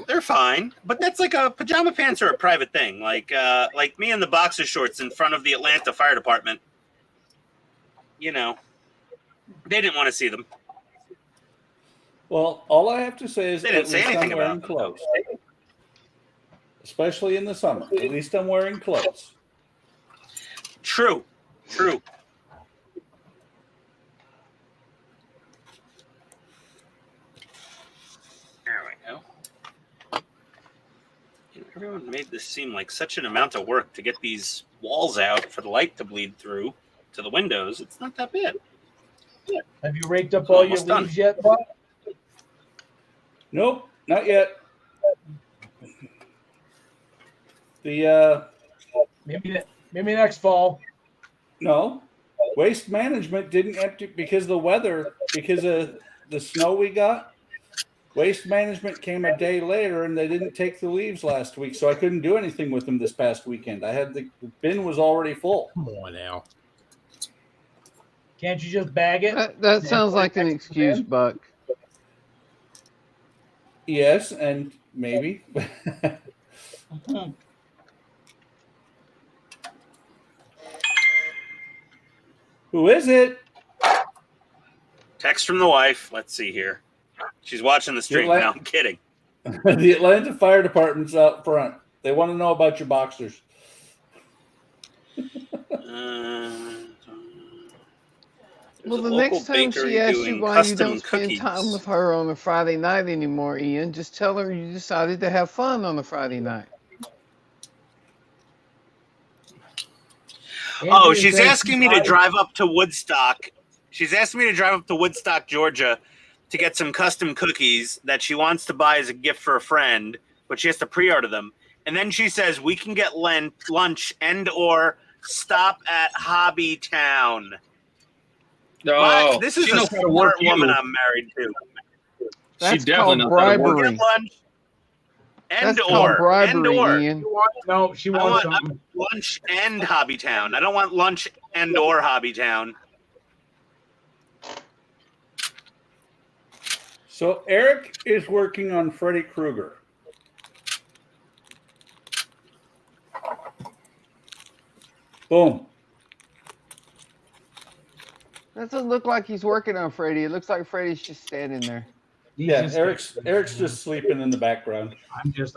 They're fine, but that's like a pajama pants are a private thing. Like me in the boxer shorts in front of the Atlanta Fire Department. You know, they didn't want to see them. Well, all I have to say is They didn't at say least anything I'm wearing about clothes. Especially in the summer. At least I'm wearing clothes. True. There we go. Everyone made this seem like such an amount of work to get these walls out for the light to bleed through to the windows. It's not that bad. Have you raked up all your Almost done. leaves yet, Buck? Nope, not yet. The Maybe next fall. no, waste management didn't empty because of the weather, because of the snow we got. Waste management came a day later, and they didn't take the leaves last week, so I couldn't do anything with them this past weekend. I had the bin was already full. Come on now. Can't you just bag it? That sounds like an excuse, Buck. Yes, and maybe. Who is it? Text from the wife. Let's see here. She's watching the stream. You're No, like- I'm kidding. The Atlanta Fire Department's out front. They want to know about your boxers. Well, the There's a local next time bakery she asks you doing why you custom don't spend cookies. time with her on a Friday night anymore, Ian, just tell her you decided to have fun on a Friday night. Oh, Andrea she's says asking me to drive up to Woodstock. She's asking me to drive up to Woodstock, Georgia, to get some custom cookies that she wants to buy as a gift for a friend. but she has to pre-order them. And then she says we can get lunch and or stop at Hobby Town. Oh, This is she a knows how to work smart woman you. I'm married to. That's She definitely called knows how to work. We'll bribery. get lunch and That's called or bribery, Ian. No, she I wants want something. lunch and Hobby Town. I don't want lunch and or Hobby Town. So Eric is working on Freddy Krueger. Boom. Doesn't look like he's working on Freddy. It looks like Freddy's just standing there. He's Yeah, just- Eric's just sleeping in the background.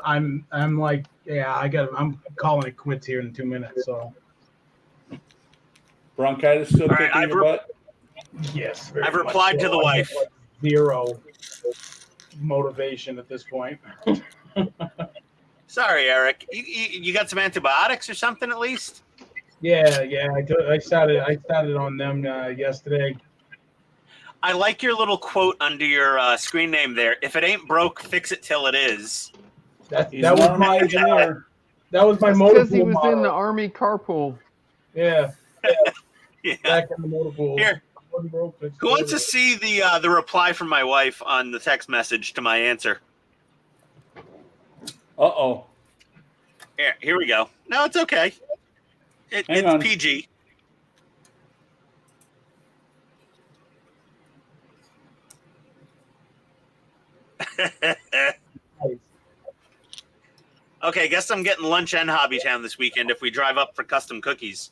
I'm like, yeah, I'm calling it quits here in 2 minutes. So Bronchitis still All right, kicking your butt. yes, very I've much replied so. to the I wife. have, like, zero motivation at this point. Sorry, Eric. You got some antibiotics or something at least? Yeah. I started on them yesterday. I like your little quote under your screen name there. If it ain't broke, fix it till it is. He's That an was army my engineer. Because he motorpool was motto. in the Army carpool. Yeah, Yeah. back in the motorpool. Here. Who wants to see the reply from my wife on the text message to my answer? Uh-oh. Here we go. No, it's okay. Hang It's on. PG. Okay, guess I'm getting lunch and Hobby Town this weekend if we drive up for custom cookies.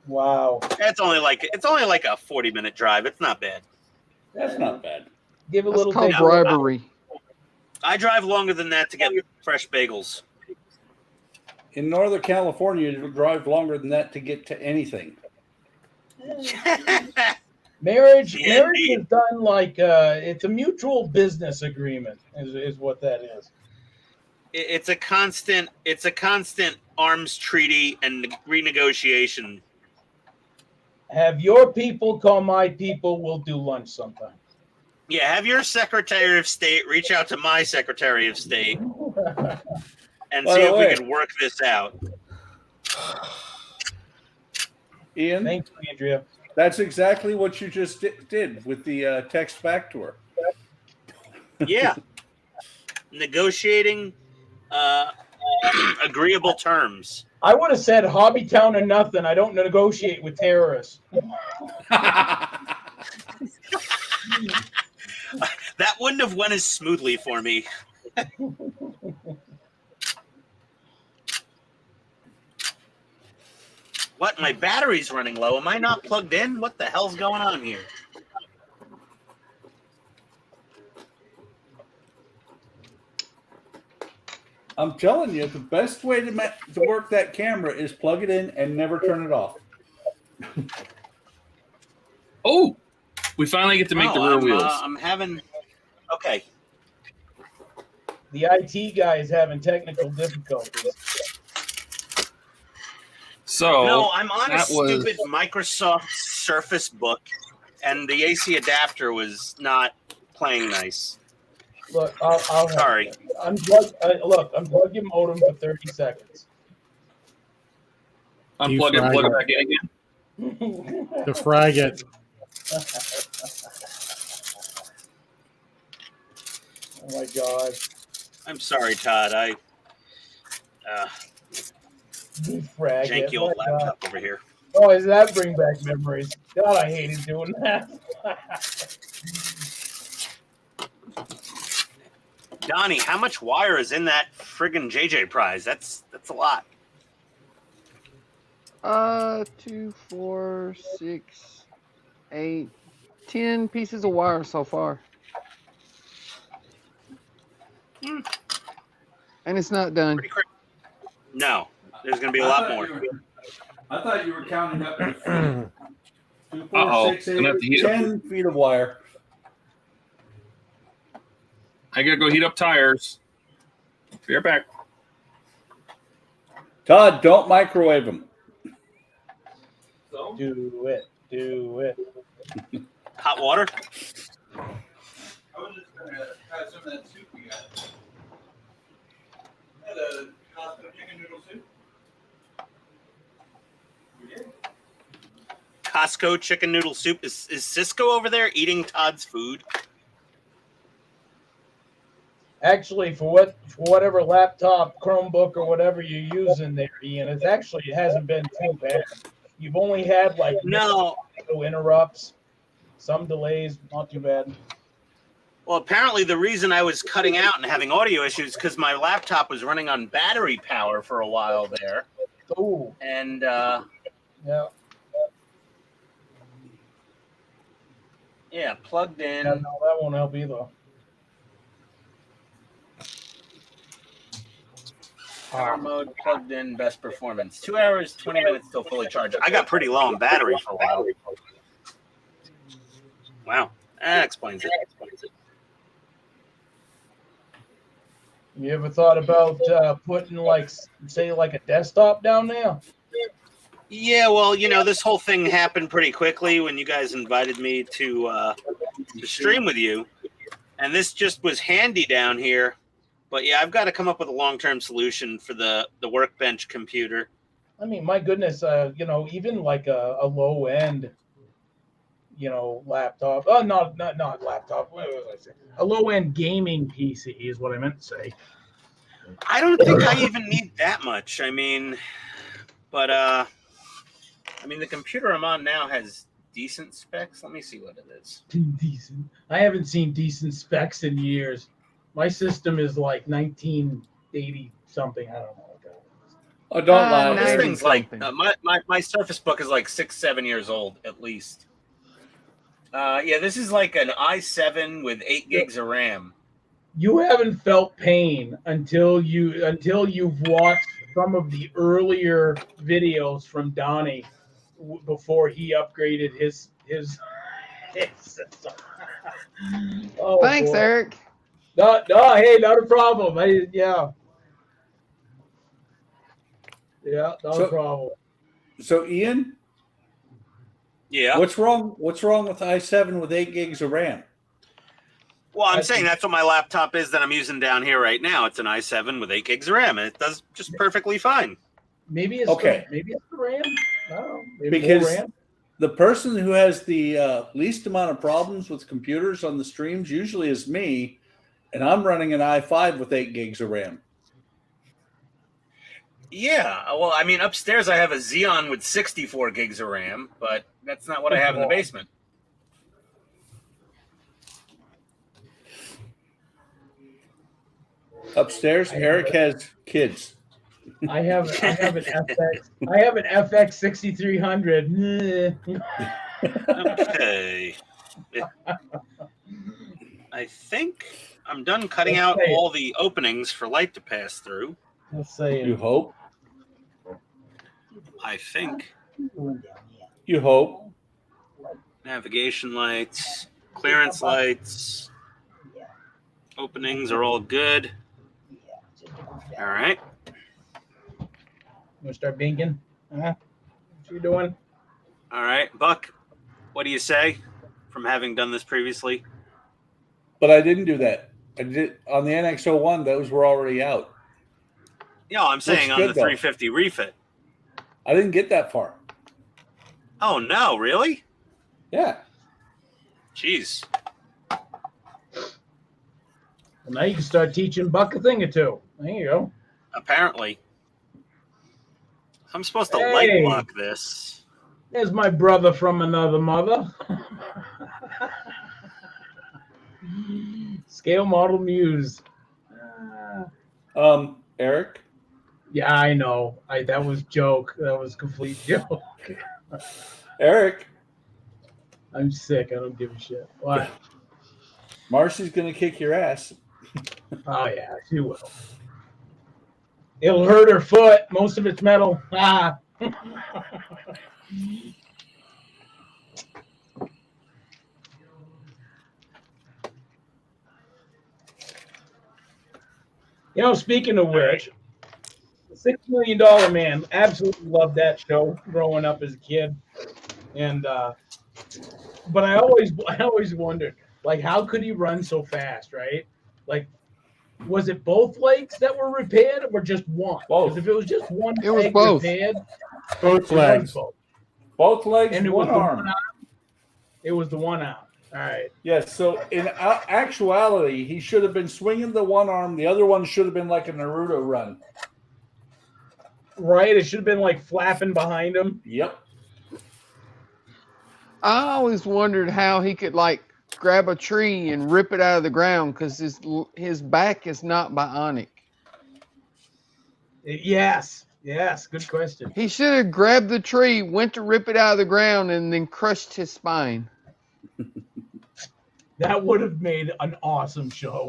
Wow. It's only like a 40-minute drive. It's not bad. That's not bad. Give a That's little called take. bribery. I drive longer than that to get fresh bagels. In Northern California, you'll drive longer than that to get to anything. Marriage Yeah, is indeed. done like it's a mutual business agreement is what that is. It's a constant arms treaty and renegotiation. Have your people call my people, we'll do lunch sometime. Yeah, have your Secretary of State reach out to my Secretary of State and By see the if way- we can work this out. Ian, Thanks, Andrea. that's exactly what you just did with the text back to her. Yeah. Negotiating agreeable terms. I would have said Hobby Town or nothing. I don't negotiate with terrorists. That wouldn't have went as smoothly for me. What? My battery's running low. Am I not plugged in? What the hell's going on here? I'm telling you, the best way to work that camera is plug it in and never turn it off. Oh, we finally get to make the rear wheels. I'm having. Okay. The IT guy is having technical difficulties. So No, I'm on a that was- stupid Microsoft Surface Book, and the AC adapter was not playing nice. Look, I'll Sorry. unplug your modem for 30 seconds. unplug it, plug it back in again. The frag it. Oh my God. I'm sorry, Todd. I Defrag it. janky old My God. laptop over here. Oh, does that bring back memories? God, I hated doing that. Donnie, how much wire is in that friggin' JJ prize? That's a lot. 2, 4, 6, 8, 10 pieces of wire so far. And it's not done. Pretty quick. No, there's gonna be a lot more. I thought you were counting up to 2, 4, Uh-oh. 6, Gonna have 8, to heat 10 feet of wire. I gotta go heat up tires. Be right back. Todd, don't microwave them. Do it. Do it. Hot water? Roscoe chicken noodle soup. Is Cisco over there eating Todd's food? Actually, for whatever laptop, Chromebook, or whatever you're using there, Ian, it hasn't been too bad. You've only had like No. interrupts, some delays, not too bad. Well, apparently the reason I was cutting out and having audio issues because my laptop was running on battery power for a while there. Oh. And Yeah. yeah, plugged in. Yeah, no, that won't help either. Power mode, plugged in, best performance. 2 hours, 20 minutes till fully charged. I got pretty low on battery for a while. Wow, that explains it. You ever thought about putting say a desktop down there? Yeah, well, you know, this whole thing happened pretty quickly when you guys invited me to stream with you. And this just was handy down here. But yeah, I've got to come up with a long-term solution for the workbench computer. I mean, my goodness, you know, even like a low-end, you know, laptop. Oh, not laptop. What was I saying? A low-end gaming PC is what I meant to say. I don't think I even need that much. I mean, but I mean, the computer I'm on now has decent specs. Let me see what it is. Decent. I haven't seen decent specs in years. My system is like 1980 something. I don't know. Oh, don't lie. This Maybe thing's like something. my Surface Book is like 6-7 years old at least. Yeah, this is like an i7 with 8 gigs of RAM. You haven't felt pain until you've watched some of the earlier videos from Donnie before he upgraded his system. Oh, Thanks, boy. Eric. No, hey, not a problem. Yeah, not a problem. So Ian, Yeah. what's wrong? What's wrong with i7 with 8 gigs of RAM? Well, I'm saying that's what my laptop is that I'm using down here right now. It's an i7 with 8 gigs of RAM, and it does just perfectly fine. Maybe it's Okay. maybe it's the RAM. I don't know. Maybe Because more RAM. the person who has the least amount of problems with computers on the streams usually is me, and I'm running an i5 with 8 gigs of RAM. Yeah. Well, I mean, upstairs I have a Xeon with 64 gigs of RAM, but that's not what I have in the basement. Upstairs, Eric has kids. I have an FX 6300. Okay. I think I'm done cutting out all the openings for light to pass through. Let's say You hope. I think. You hope. Navigation lights, clearance lights, openings are all good. All right. You want to start binking? What you doing? All right. Buck, what do you say from having done this previously? But I didn't do that. I did on the NX01. Those were already out. Yeah, I'm saying Looks on good, the though. 350 refit. I didn't get that far. Oh, no, really? Yeah. Jeez. Well, now you can start teaching Buck a thing or two. There you go. Apparently. I'm supposed to Hey. light block this. There's my brother from another mother. Scale model muse. Eric. Yeah, I know. That was joke. That was complete joke. Eric. I'm sick. I don't give a shit. What? Marcy's gonna kick your ass. Oh yeah, she will. It'll hurt her foot. Most of it's metal. Ah. You know, speaking of which, $6 Million Man, absolutely loved that show growing up as a kid, and but I always wondered, like, how could he run so fast, right? Like, was it both legs that were repaired, or just one? Both. Because if it was just one It was leg both. repaired, Both it was legs. both. Both legs, And it one was the arm. one arm. It was the one arm. All right. Yes. So in actuality, he should have been swinging the one arm. The other one should have been like a Naruto run. Right. It should have been like flapping behind him. Yep. I always wondered how he could like grab a tree and rip it out of the ground because his back is not bionic. Yes. Yes. Good question. He should have grabbed the tree, went to rip it out of the ground, and then crushed his spine. That would have made an awesome show.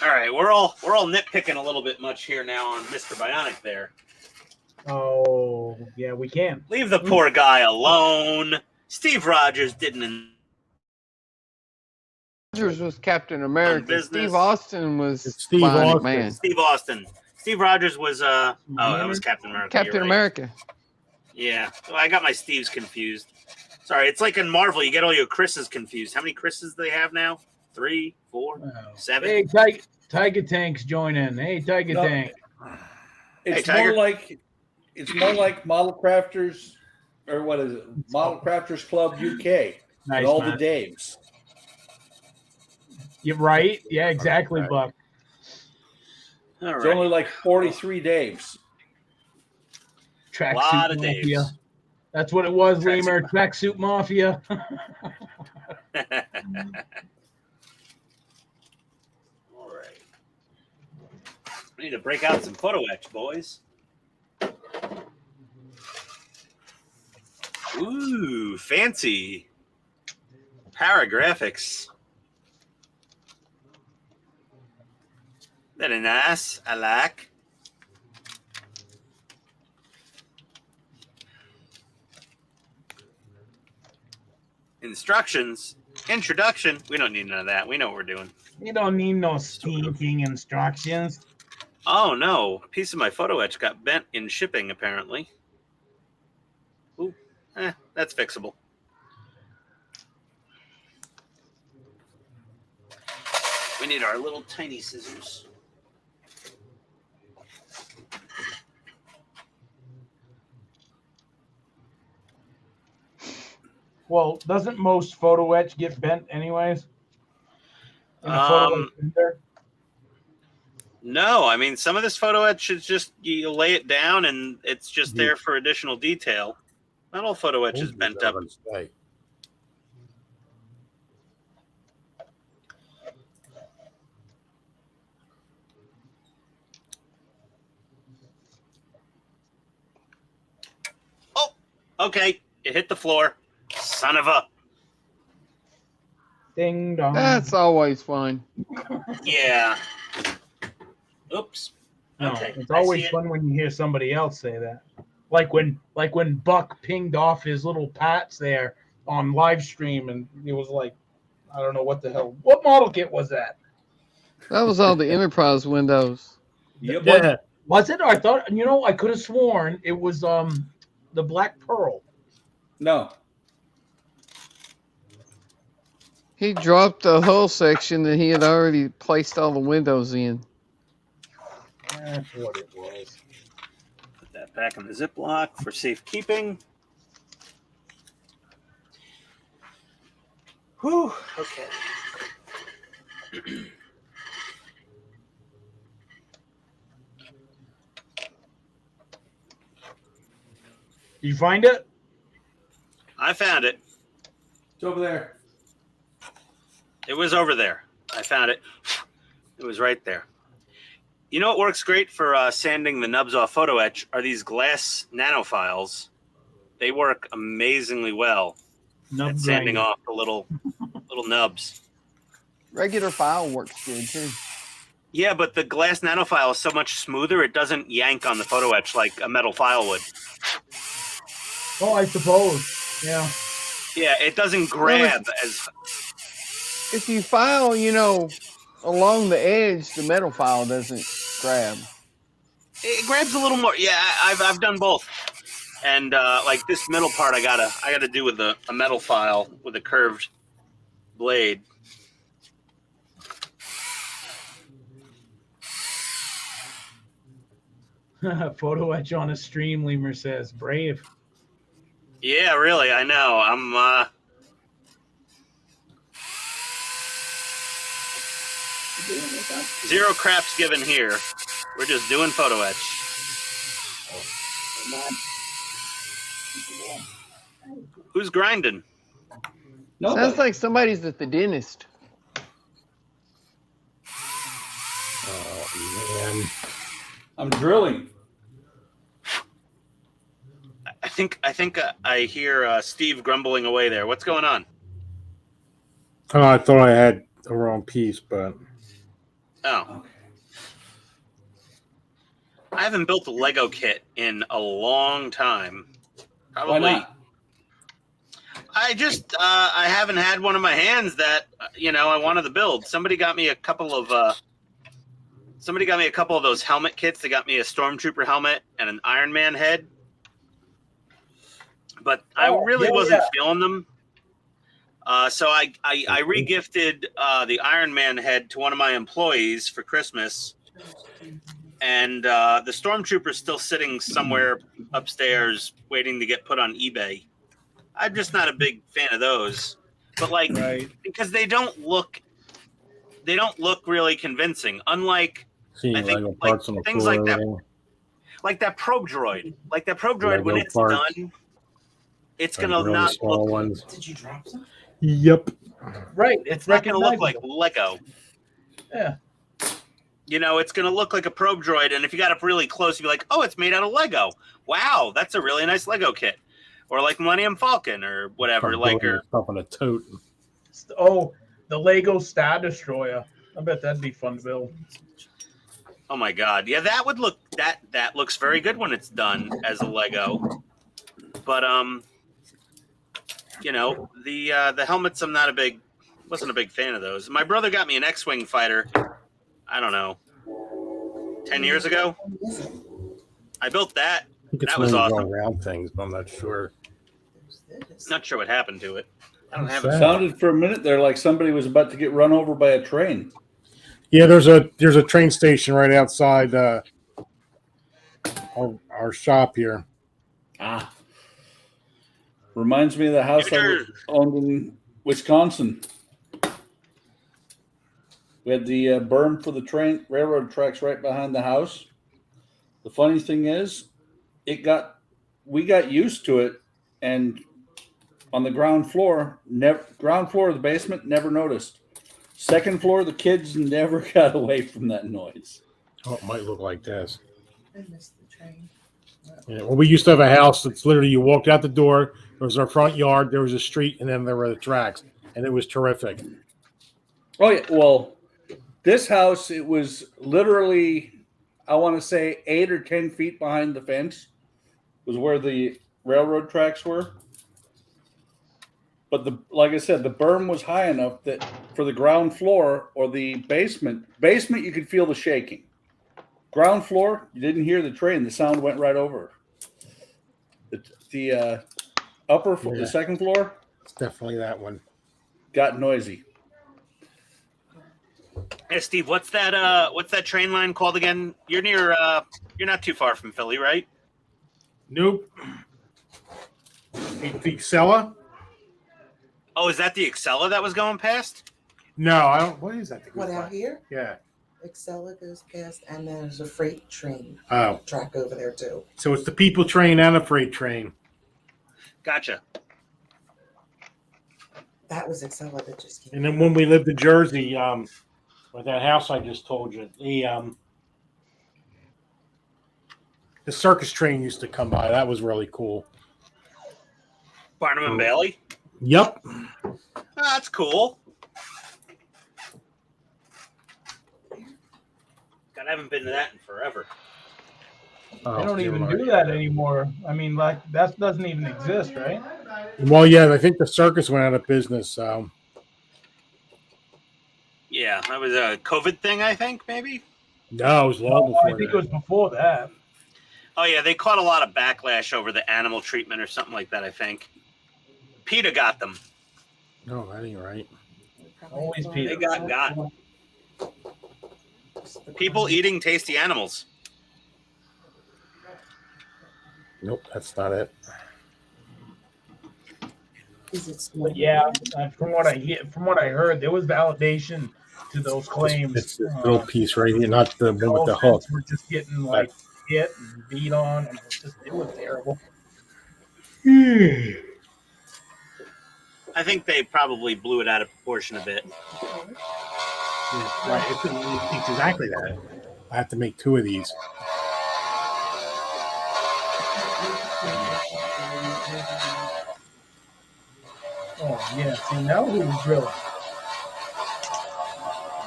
All right, we're all nitpicking a little bit much here now on Mr. Bionic there. Oh, yeah, we can. Leave the poor guy alone. Steve Rogers didn't. Rogers was Captain America. business. Steve Austin was It's Steve Bionic Austin. Man. Steve Austin. Steve Rogers was that was Captain America. Captain you're right. America. Yeah, well, I got my Steves confused. Sorry, it's like in Marvel, you get all your Chris's confused. How many Chris's do they have now? 3, 4, 7? Hey, Tiger Tank's joining. Hey, Tiger No. Tank. It's Hey, Tiger. more like Model Crafters, or what is it? Model Crafters Club UK. Nice, and all man. the Daves. You're right. Yeah, exactly, Right. Buck. All It's right. only like 43 Daves. Tracksuit Lot of Mafia. Daves. That's what it was, Tracksuit Lemur. Tracksuit Mafia. All right. We need to break out some photo etch, boys. Ooh, fancy. Paragraphics. Very nice. I like. Instructions. Introduction. We don't need none of that. We know what we're doing. You don't need no stinking instructions. Oh no, a piece of my photo etch got bent in shipping apparently. Ooh, that's fixable. We need our little tiny scissors. Well, doesn't most photo etch get bent anyways? In a photo etch printer? No, I mean some of this photo etch is just you lay it down and it's just there for additional detail. Not all photo etch is bent up. Right. Oh, okay, it hit the floor. Son of a. Ding dong. That's always fun. Yeah. Oops. No, Okay, it's I always see it. fun when you hear somebody else say that. Like when Buck pinged off his little pats there on Livestream, and it was like, I don't know what the hell. What model kit was that? That was all the Enterprise windows. Yep. Yeah. Was it? I thought, I could have sworn it was the Black Pearl. No. He dropped the hull section that he had already placed all the windows in. That's what it was. Put that back in the Ziploc for safekeeping. Whew. Okay. Did you find it? I found it. It's over there. It was over there. I found it. It was right there. You know what works great for sanding the nubs off photo etch are these glass nanofiles. They work amazingly well Nub at sanding grinder. off the little nubs. Regular file works good too. Yeah, but the glass nanofile is so much smoother, it doesn't yank on the photo etch like a metal file would. Oh, I suppose. Yeah. Yeah, it doesn't grab as... If you file, along the edge, the metal file doesn't grab. It grabs a little more. Yeah, I've done both. And like this middle part, I gotta do with a metal file with a curved blade. Photo etch on a stream, Lemur says. Brave. Yeah, really. I know. I'm. Zero craps given here. We're just doing photo etch. Who's grinding? Sounds like somebody's at the dentist. Oh man. I'm drilling. I think I hear Steve grumbling away there. What's going on? Oh, I thought I had the wrong piece, but Oh. I haven't built a Lego kit in a long time. Probably. Why not? I haven't had one in my hands that I wanted to build. Somebody got me a couple of those helmet kits. They got me a Stormtrooper helmet and an Iron Man head. But I really wasn't feeling them. So I re-gifted the Iron Man head to one of my employees for Christmas. And the Stormtrooper's still sitting somewhere upstairs waiting to get put on eBay. I'm just not a big fan of those. But because they don't look really convincing. Unlike I think things like that. Like that probe droid. When it's done, it's gonna really not small look. ones. Did you drop some? Yep. Right. It's not gonna look like Lego. Yeah. It's gonna look like a probe droid, and if you got up really close, you'd be like, "Oh, it's made out of Lego. Wow, that's a really nice Lego kit." Or like Millennium Falcon or whatever. Stuff on a tote. Oh, the Lego Star Destroyer. I bet that'd be fun to build. Oh my God, yeah, that would look that looks very good when it's done as a Lego. But the helmets, wasn't a big fan of those. My brother got me an X-wing fighter. I don't know, 10 years ago. I built that. I think it's That was one of the awesome. round things, but I'm not sure. Not sure what happened to it. I don't have it. Sounded for a minute there like somebody was about to get run over by a train. Yeah, there's a train station right outside our shop here. Ah. Reminds me of the house I owned in Wisconsin. We had the berm for the railroad tracks right behind the house. The funny thing is, we got used to it, and on the ground floor of the basement, never noticed. Second floor, the kids never got away from that noise. Oh, it might look like this. I missed the train. Yeah, well, we used to have a house that's literally you walked out the door, there was our front yard, there was a street, and then there were the tracks, and it was terrific. Oh yeah, well, this house, it was literally, I want to say 8 or 10 feet behind the fence was where the railroad tracks were. But like I said, the berm was high enough that for the ground floor or the basement, you could feel the shaking. Ground floor, you didn't hear the train. The sound went right over. The upper floor, the second floor, It's definitely that one. got noisy. Hey Steve, what's that train line called again? You're you're not too far from Philly, right? Nope. The Excella? Oh, is that the Excella that was going past? No, I don't. What is that? What, out here? Yeah. Excella goes past, and then there's a freight train Oh, track over there too. so it's the people train and a freight train. Gotcha. That was Excella that just came. And then when we lived in Jersey, with that house I just told you, the circus train used to come by. That was really cool. Barnum and Bailey. Yep. Oh, that's cool. God, I haven't been to that in forever. Oh, They don't even do that anymore. I mean, like, that doesn't even exist, right? Well, yeah, I think the circus went out of business. So Yeah, that was a COVID thing, I think, maybe. no, it was long Oh, I before think that. it was before that. Oh yeah, they caught a lot of backlash over the animal treatment or something like that, I think. PETA got them. No, that ain't right. Always They Peter. got people eating tasty animals. Nope, that's not it. Is it small? But yeah, from what I heard, there was validation to those claims. It's this little piece right here, not the one with the hook. Elephants were just getting like hit and beat on, and it was terrible. I think they probably blew it out of proportion a bit. Right, it's exactly that. I have to make 2 of these. Oh yeah, see now who was drilling?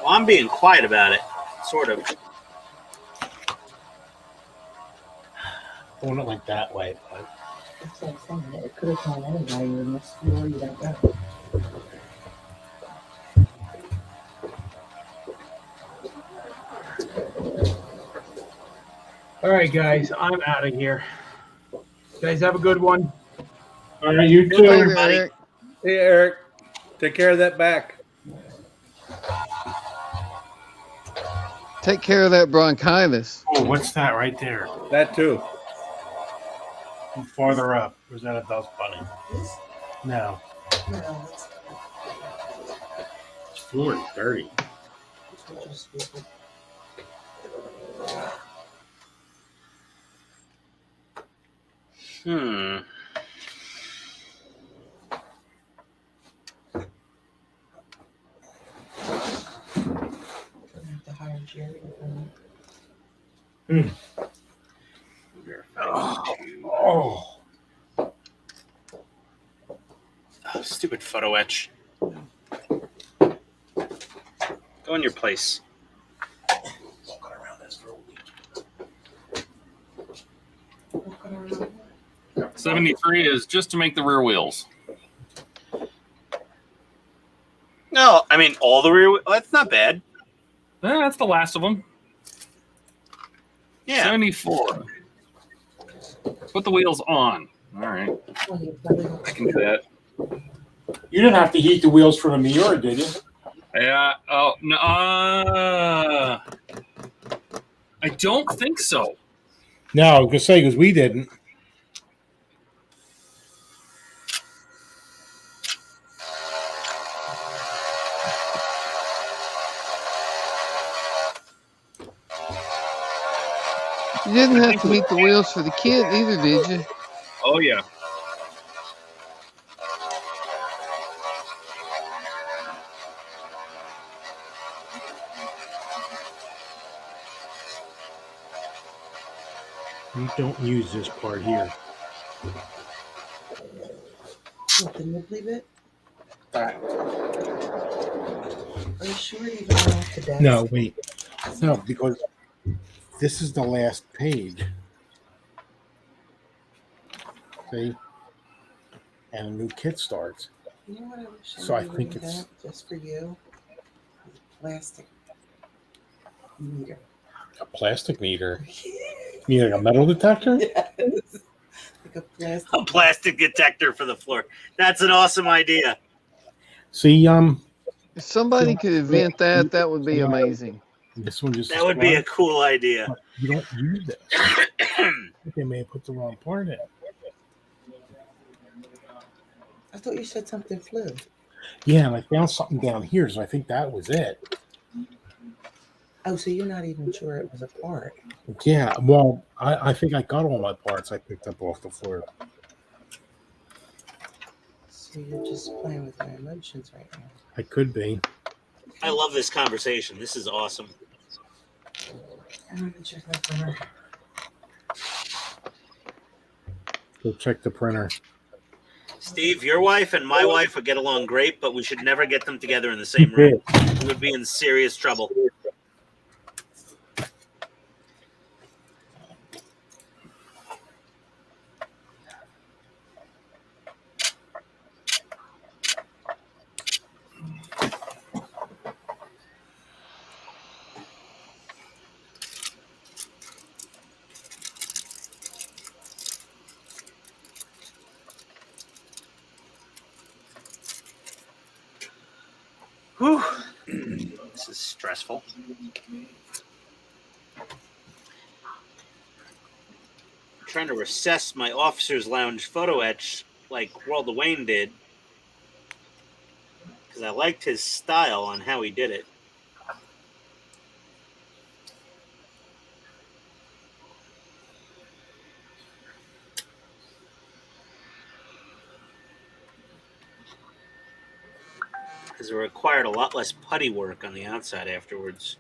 Well, I'm being quiet about it, sort of. Going it like that way. But That's what I'm saying. It could have gone anyway. You must know you don't know. All right, guys, I'm out of here. You guys have a good one. All right, you too. Later, buddy. Eric. Hey, Eric. Take care of that back. Take care of that bronchitis. oh, what's that right there? That too. Farther up. Or is that a dust bunny? No. No, it's This floor is dirty. just stupid. I have to hire Jerry to come in. Oh. Oh, stupid photo etch. Go in your place. 73 is just to make the rear wheels. No, I mean all the rear. That's not bad. That's the last of them. Yeah. 74. Put the wheels on. All right, Well, you probably don't- I can do that. You didn't have to heat the wheels for the Miura, did you? Yeah. Oh no. I don't think so. No, I was going to say, because we didn't. You didn't have to heat the wheels for the kid either, did you? Oh yeah. You don't use this part here. What, the nibbly bit? Right. Are you sure it even went off the desk? No, wait. No, because this is the last page. See? And a new kit starts. You know what I wish So I knew think we it's- had just for you? Plastic meter. A plastic meter. You mean like a metal detector? Yes. Like a plastic. A plastic detector for the floor. That's an awesome idea. See, If somebody could invent that, that would be amazing. this one just That would be a cool idea. You don't use this. I think they may have put the wrong part in. I thought you said something flew. Yeah, and I found something down here, so I think that was it. Oh, so you're not even sure it was a part. Yeah, well, I think I got all my parts I picked up off the floor. So you're just playing with my emotions right now. I could be. I love this conversation. This is awesome. I'm gonna check my printer. Go check the printer. Steve, your wife and my wife would get along great, but we should never get them together in the same room. We would be in serious trouble. Whew. This is stressful. trying to recess my officer's lounge photo etch like World of Wayne did, because I liked his style on how he did it. Because it required a lot less putty work on the outside afterwards.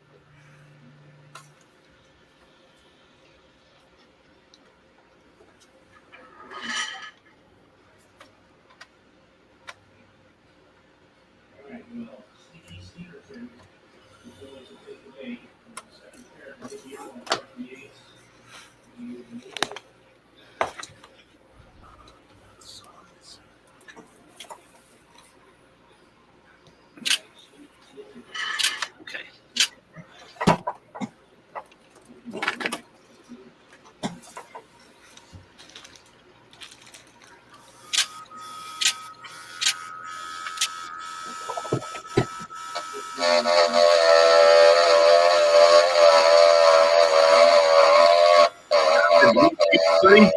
Okay.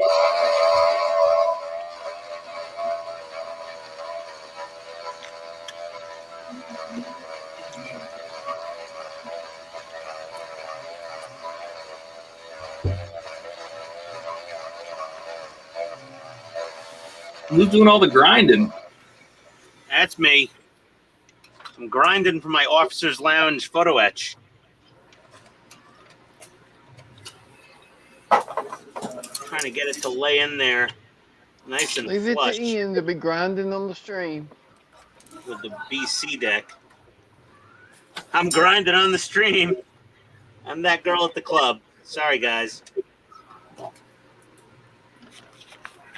Who's doing all the grinding? That's me. I'm grinding for my officer's lounge photo etch. Trying to get it to lay in there nice and Leave it flush to Ian to be grinding on the stream. with the BC deck. I'm grinding on the stream. I'm that girl at the club. Sorry, guys. Oh,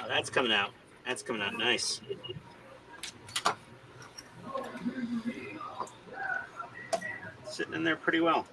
that's coming out. That's coming out nice. Sitting in there pretty well.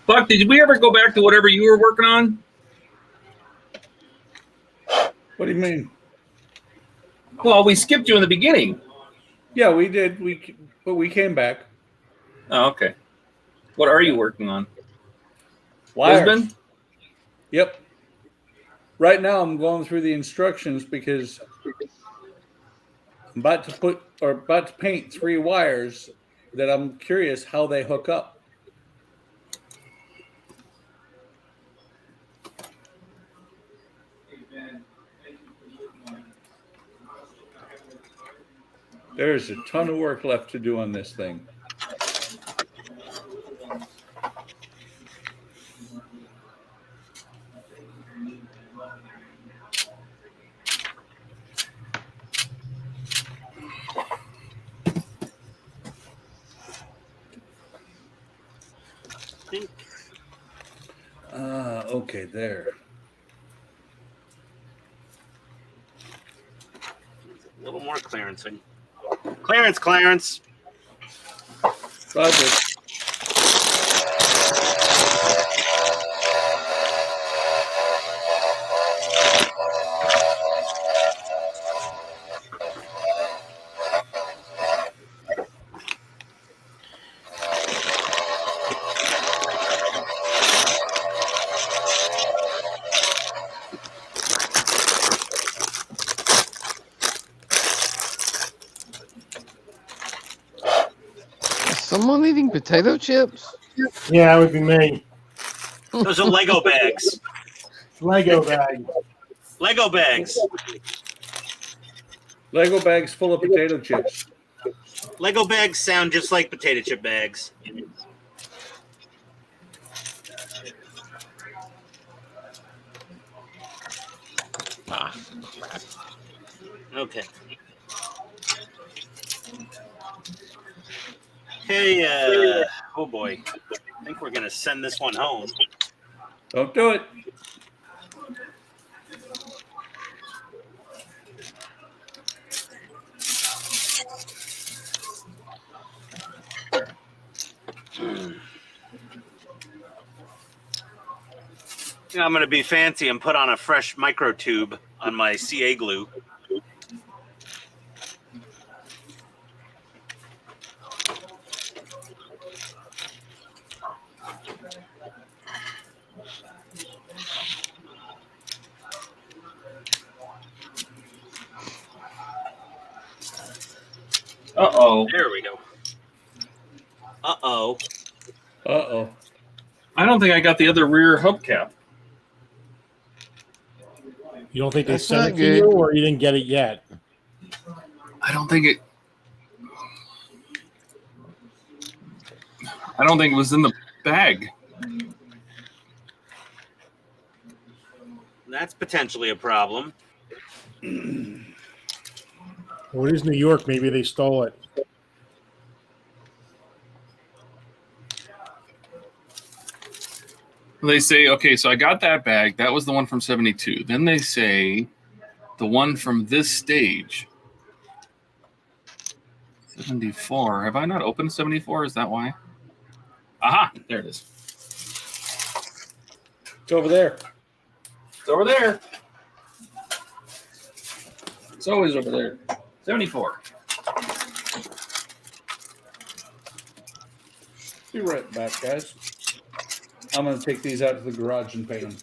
Buck, did we ever go back to whatever you were working on? What do you mean? Well, we skipped you in the beginning. Yeah, we did. But we came back. Oh, okay. What are you working on? Wires. Lisbon? Yep. Right now, I'm going through the instructions because I'm about to paint 3 wires that I'm curious how they hook up. There's a ton of work left to do on this thing. Okay, there. A little more clearancing. Clarence. Roger. Someone eating potato chips? Yeah, that would be me. Those are Lego bags. Lego bag. Lego bags. Lego bags full of potato chips. Lego bags sound just like potato chip bags. Ah, crap. Okay. Hey, oh boy. I think we're going to send this one home. Don't do it. I'm going to be fancy and put on a fresh micro tube on my CA glue. Uh-oh. There we go. Uh-oh. Uh-oh. I don't think I got the other rear hubcap. You don't think they That's sent not it to good. you, or you didn't get it yet? I don't think it was in the bag. That's potentially a problem. Well, it is New York. Maybe they stole it. They say, okay, so I got that bag. That was the one from 72. Then they say the one from this stage. 74. Have I not opened 74? Is that why? Aha, there it is. It's over there. It's over there. It's always over there. 74. Be right back, guys. I'm going to take these out to the garage and paint them.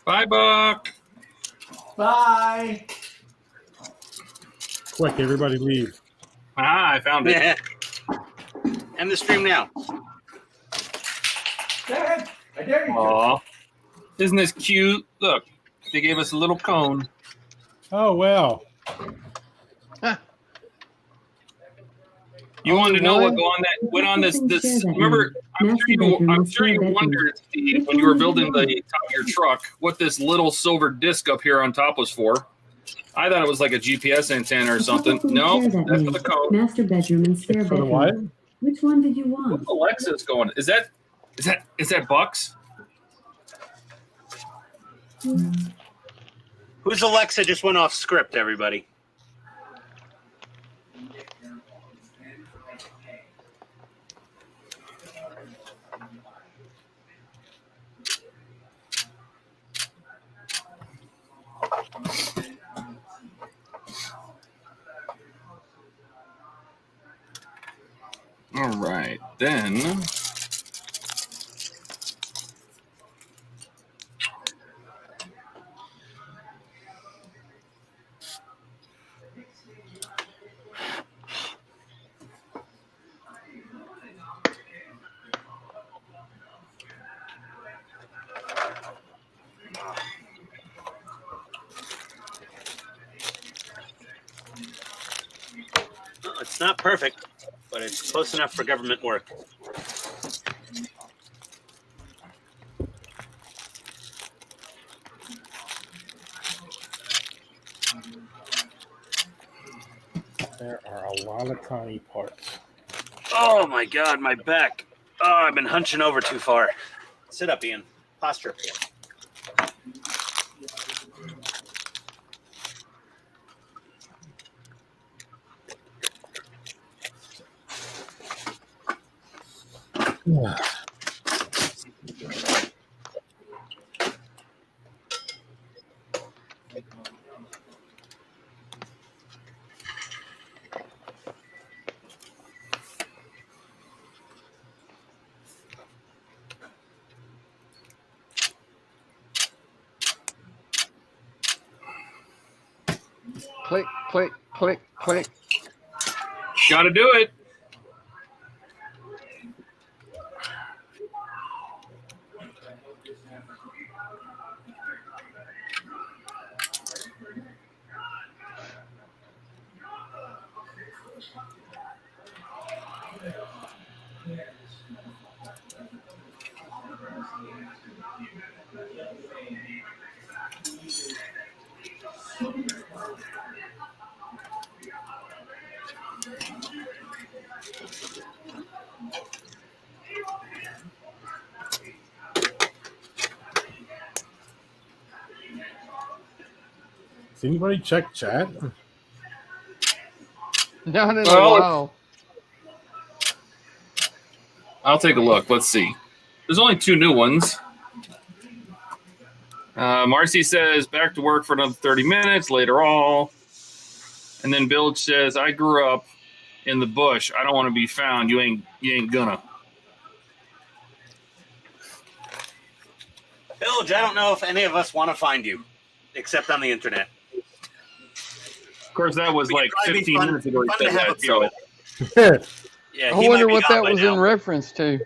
Bye, Buck. Bye. Quick, everybody leave. Ah, I found it. End the stream now. Dad, I dare you. Aw. Isn't this cute? Look, they gave us a little cone. Oh, well. You wanted to know what went on this. Remember, I'm sure you wondered, Steve, when you were building the top of your truck, what this little silver disc up here on top was for. I thought it was like a GPS antenna or something. No, that's for the cone. Master bedroom and spare For the bedroom. what? Which one did you want? What's Alexa's going? Is that Bucks? Who's Alexa just went off script, everybody? All right, then. Well, it's not perfect, but it's close enough for government work. There are a lot of tiny parts. Oh my God, my back. Oh, I've been hunching over too far. Sit up, Ian. Posture. Yeah. Click, click, click, click. Got to do it. Does anybody check chat? Not in a Well, while. I'll take a look. Let's see. There's only 2 new ones. Marcy says back to work for another 30 minutes later all. And then Bilge says, I grew up in the bush. I don't want to be found. You ain't gonna. Bilge, I don't know if any of us want to find you, except on the internet. Of course, that was like It'd probably be 15 minutes ago. fun He to said have a that, beer so. with. Yeah, I he wonder might be what gone that by was now. in reference to.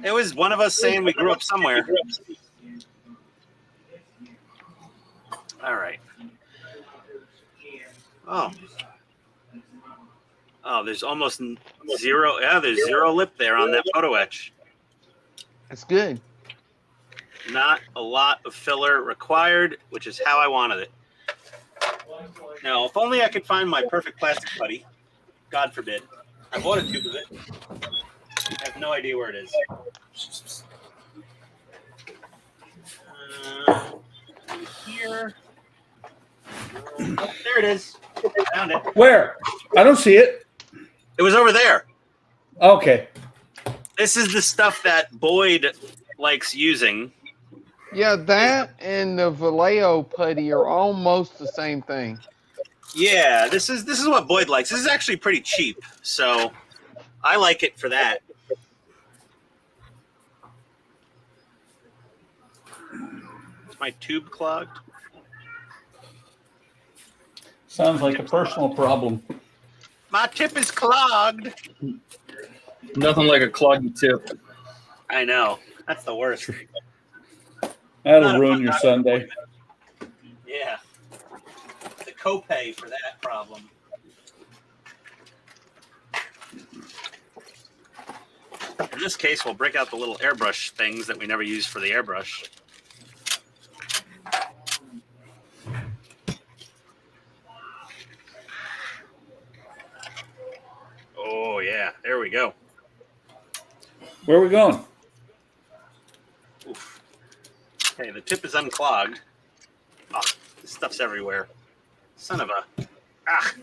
It was one of us saying we grew up somewhere. All right. Oh. Oh, there's almost zero. Yeah, there's zero lip there on that photo etch. That's good. Not a lot of filler required, which is how I wanted it. Now, if only I could find my perfect plastic putty. God forbid. I bought a tube of it. I have no idea where it is. Here. Oh, there it is. Found it. Where? I don't see it. It was over there. Okay. This is the stuff that Boyd likes using. Yeah, that and the Vallejo putty are almost the same thing. Yeah, this is what Boyd likes. This is actually pretty cheap, so I like it for that. Is my tube clogged? Sounds like a personal problem. My tip is clogged. Nothing like a cloggy tip. I know. That's the worst. That'll Not a ruin fun your doctor Sunday. appointment. Yeah. The copay for that problem. In this case, we'll break out the little airbrush things that we never use for the airbrush. Oh, yeah. There we go. Where are we going? Oof. Okay, the tip is unclogged. Oh, this stuff's everywhere. Son of a... Ah!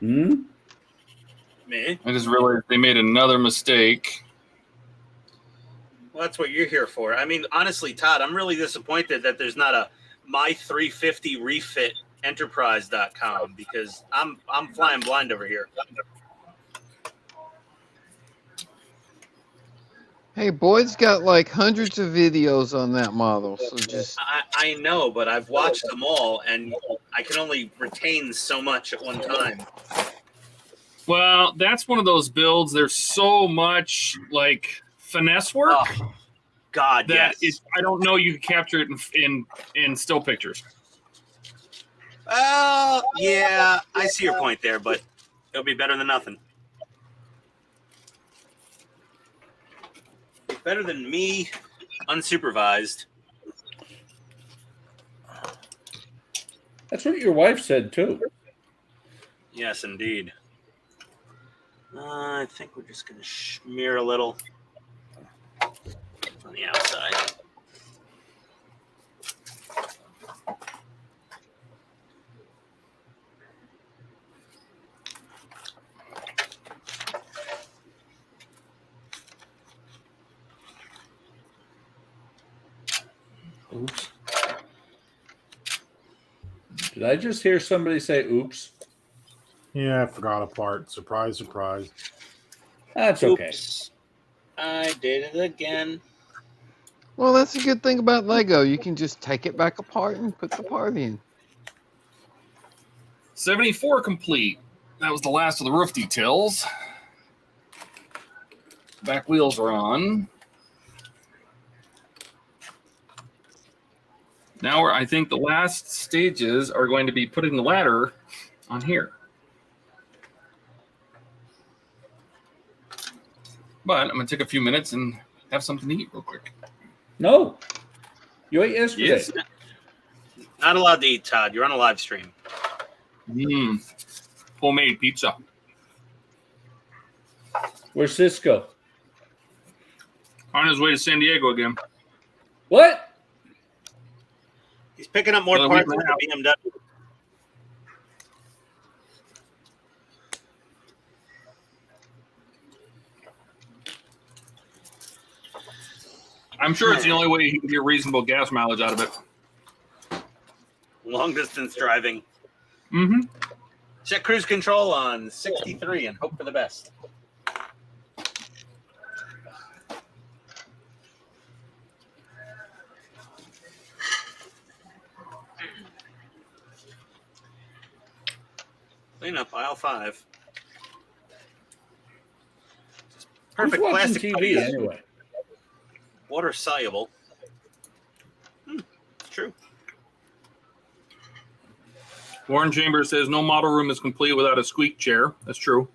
Hmm. Me? I just realized they made another mistake. Well, that's what you're here for. I mean, honestly, Todd, I'm really disappointed that there's not a my350 refit enterprise.com because I'm flying blind over here. Hey, Boyd's got like hundreds of videos on that model, so just I know, but I've watched them all, and I can only retain so much at one time. Well, that's one of those builds. There's so much like finesse work Oh, God, that yes. I don't know you can capture it in still pictures. Well, yeah, I see your point there, but it'll be better than nothing. Better than me, unsupervised. That's what your wife said, too. Yes, indeed. I think we're just going to smear a little on the outside. Oops. Did I just hear somebody say oops? Yeah, I forgot a part. Surprise, surprise. That's okay. Oops. I did it again. well, that's a good thing about Lego. You can just take it back apart and put the part in. 74 complete. That was the last of the roof details. Back wheels are on. Now I think the last stages are going to be putting the ladder on here. But I'm going to take a few minutes and have something to eat real quick. No. You ate yesterday. Yes. Not allowed to eat, Todd. You're on a live stream. Homemade pizza. Where's Cisco? On his way to San Diego again. What? He's picking up more Another parts week of and the BMW. I'm sure it's the only way he can get reasonable gas mileage out of it. Long distance driving. Mm-hmm. Check cruise control on 63 and hope for the best. Clean up aisle 5. Perfect Who's watching plastic TV putties. anyway? Water soluble. True. Warren Chambers says no model room is complete without a squeak chair. That's true.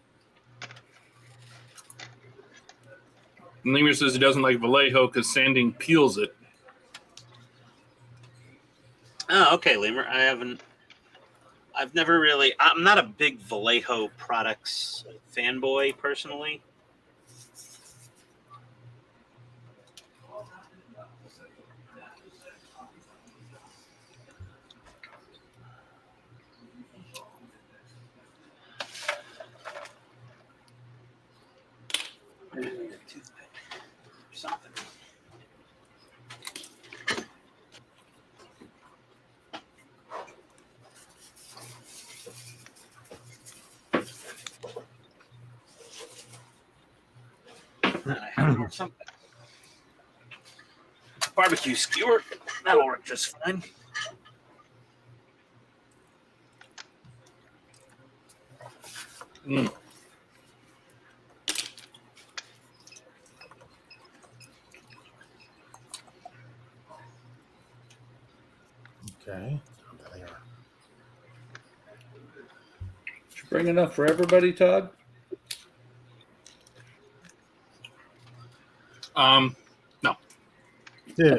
And Lemur says he doesn't like Vallejo because sanding peels it. Oh, okay, Lemur. I've never really. I'm not a big Vallejo products fanboy personally. Something. I have more something. Barbecue skewer. That'll work just fine. Okay. Did you bring enough for everybody, Todd? No. Yeah.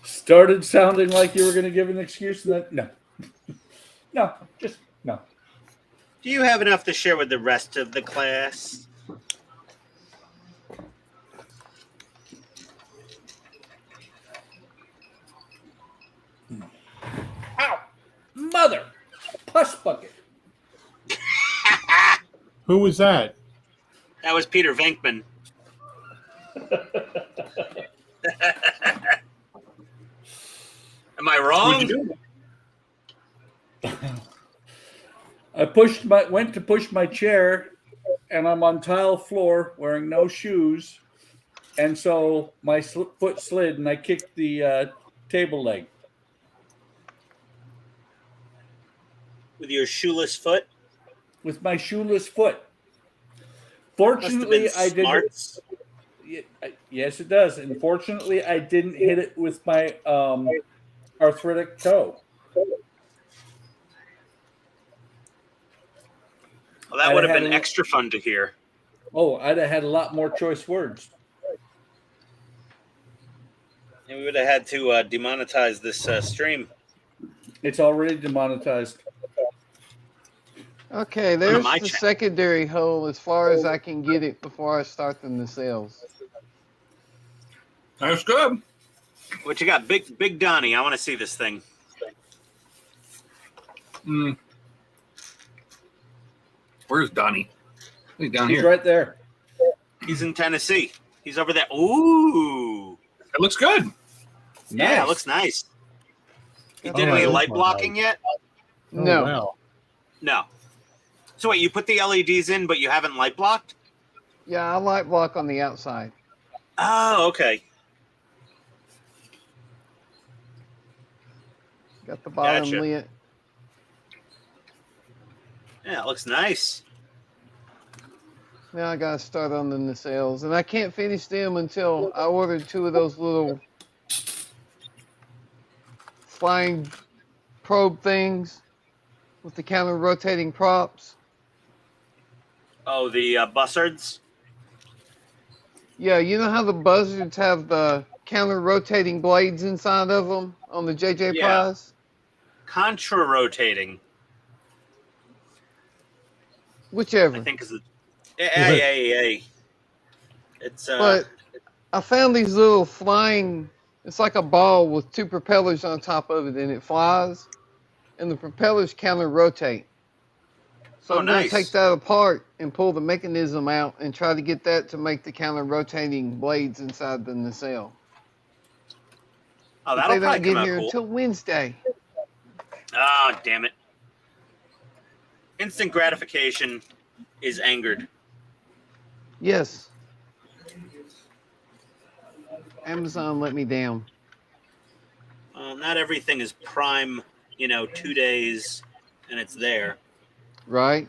Started sounding like you were going to give an excuse, and then no. No, just no. Do you have enough to share with the rest of the class? Ow! Mother! Push bucket. Who was that? That was Peter Venkman. Am I wrong? I went to push my chair, and I'm on tile floor wearing no shoes, and so my foot slid, and I kicked the table leg. With your shoeless foot? With my shoeless foot. Fortunately, I didn't. Smarts. Yes, it does. And fortunately, I didn't hit it with my arthritic toe. Well, that would have been extra fun to hear. Oh, I'd have had a lot more choice words. And we would have had to demonetize this stream. It's already demonetized. Okay, there's my the channel. secondary hole as far as I can get it before I start the nacelles. That's good. What you got? Big Donnie. I want to see this thing. Where's Donnie? He's down He's here. right there. He's in Tennessee. He's over there. Ooh. It looks good. Yeah, Nice. it looks nice. You Oh, did any that light is blocking yet? No. Oh, wow. No. So wait, you put the LEDs in, but you haven't light blocked? Yeah, I light block on the outside. Oh, okay. Got the bottom Gotcha. lit. Yeah, it looks nice. Now I gotta start on the nacelles, and I can't finish them until I ordered 2 of those little flying probe things with the counter rotating props. Oh, the buzzards. Yeah, you know how the buzzards have the counter rotating blades inside of them on the JJ Yeah. Prize? Contra rotating. Whichever. I think is it. Hey. It's But I found these little flying, it's like a ball with two propellers on top of it, and it flies, and the propellers counter rotate. So I'm going to take that apart and pull the mechanism out and try to get that to make the counter rotating blades inside the nacelle. Oh, But that'll they probably don't get come out here cool. until Wednesday. Ah, damn it. Instant gratification is angered. Yes. Amazon let me down. Not everything is prime, 2 days and it's there, Right?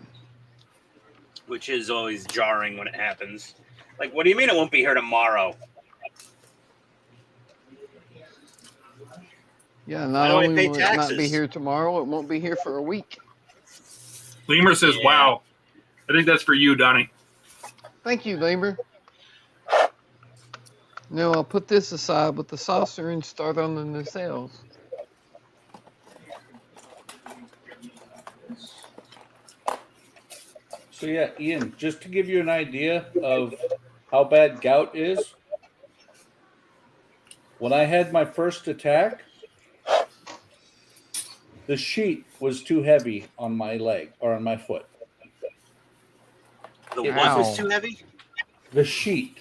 which is always jarring when it happens. Like, what do you mean it won't be here tomorrow? Yeah, Why not do I only pay will it not be taxes? here tomorrow, it won't be here for a week. Lemur says, Yeah. wow. I think that's for you, Donnie. Thank you, Lemur. Now I'll put this aside with the saucer and start on the nacelles. So yeah, Ian, just to give you an idea of how bad gout is, when I had my first attack, the sheet was too heavy on my leg or on my foot. The It what was Ow. too heavy? The sheet.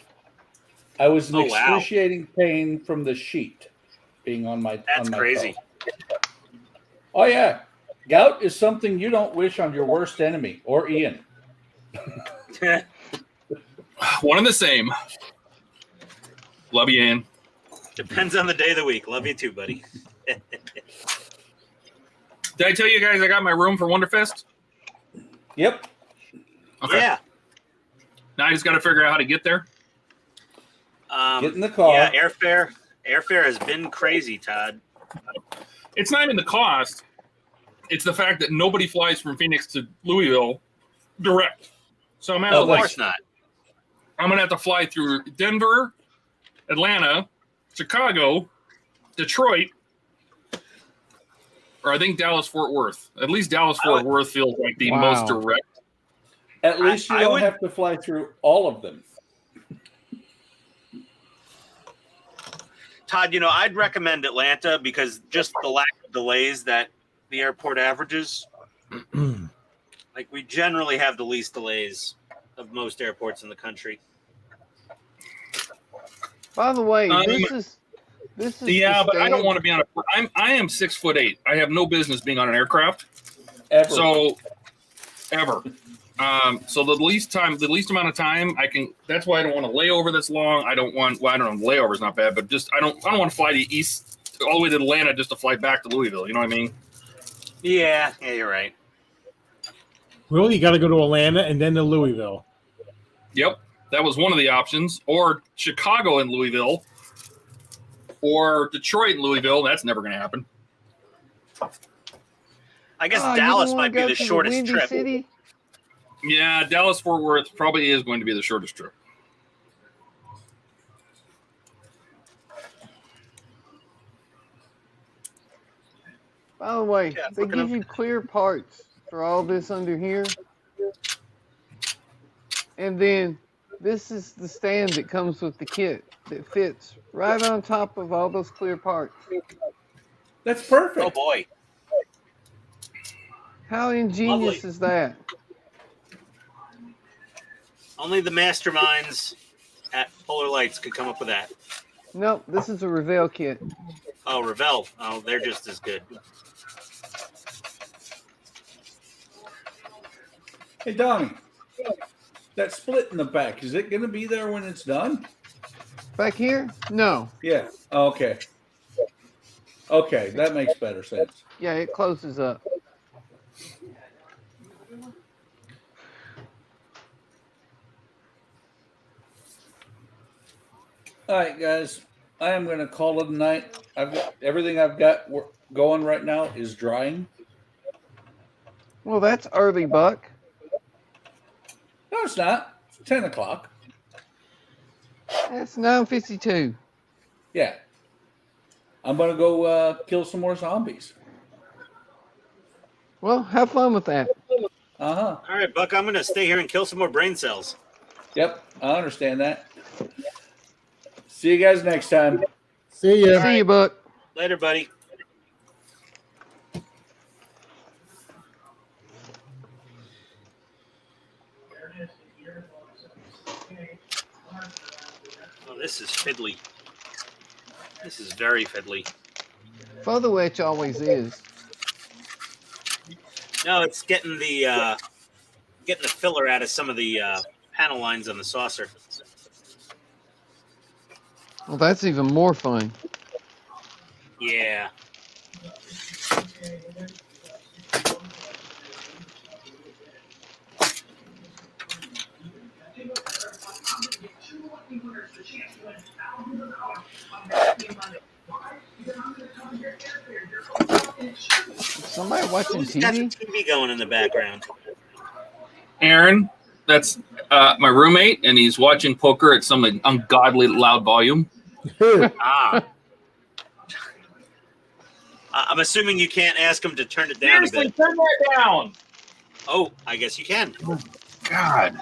I was in Oh, wow. excruciating pain from the sheet being on my That's on my crazy. toe. Oh yeah. Gout is something you don't wish on your worst enemy or Ian. One and the same. Love you, Ian. Depends on the day of the week. Love you too, buddy. Did I tell you guys I got my room for Wonderfest? Yep. Okay. Yeah. Now I just got to figure out how to get there. Get in the car. Yeah, airfare has been crazy, Todd. It's not even the cost. It's the fact that nobody flies from Phoenix to Louisville direct. So I'm Of course not. going to have to fly through Denver, Atlanta, Chicago, Detroit, or I think Dallas-Fort Worth. At least Dallas-Fort Worth feels like the Wow. most direct. At least you I don't would- have to fly through all of them. Todd, I'd recommend Atlanta because just the lack of delays that the airport averages. Like, we generally have the least delays of most airports in the country. By the way, Um, this is Yeah, the but I don't stand- want to be on a. I am 6'8". I have no business being on an aircraft. Ever. So, ever. So the least amount of time I can. That's why I don't want a layover that's long. I don't want. Well, I don't know. Layover's not bad, but just I don't want to fly to east all the way to Atlanta just to fly back to Louisville. You know what I mean? Yeah, you're right. Well, you got to go to Atlanta and then to Louisville. Yep, that was one of the options. Or Chicago and Louisville, or Detroit and Louisville. That's never going to happen. I guess Oh, you Dallas don't wanna might be go the to shortest Windy trip. City? Yeah, Dallas-Fort Worth probably is going to be the shortest trip. By the way, Yeah, they looking give up- you clear parts for all this under here. And then this is the stand that comes with the kit that fits right on top of all those clear parts. That's perfect. Oh boy. How ingenious Lovely. is that? Only the masterminds at Polar Lights could come up with that. Nope, this is a Revell kit. Oh, Revell. Oh, they're just as good. Hey, Donnie, that split in the back, is it going to be there when it's done? Back here? No. Yeah. Okay. Okay, that makes better sense. Yeah, it closes up. All right, guys, I am going to call it a night. I've got everything I've got going right now is drying. Well, that's early, Buck. No, it's not. It's 10 o'clock. It's 9:52. Yeah. I'm going to go kill some more zombies. Well, have fun with that. Uh-huh. All right, Buck, I'm going to stay here and kill some more brain cells. Yep, I understand that. See you guys next time. See ya. See you, Buck. Later, buddy. Oh, this is fiddly. This is very fiddly. Further Witch always is. No, it's getting the filler out of some of the panel lines on the saucer. Well, that's even more fun. Yeah. Somebody watching Who's got the TV? TV going in the background? Aaron, that's my roommate, and he's watching poker at some ungodly loud volume. Ah. I'm assuming you can't ask him to turn it down a Seriously, bit. turn that down. Oh, I guess you can. God.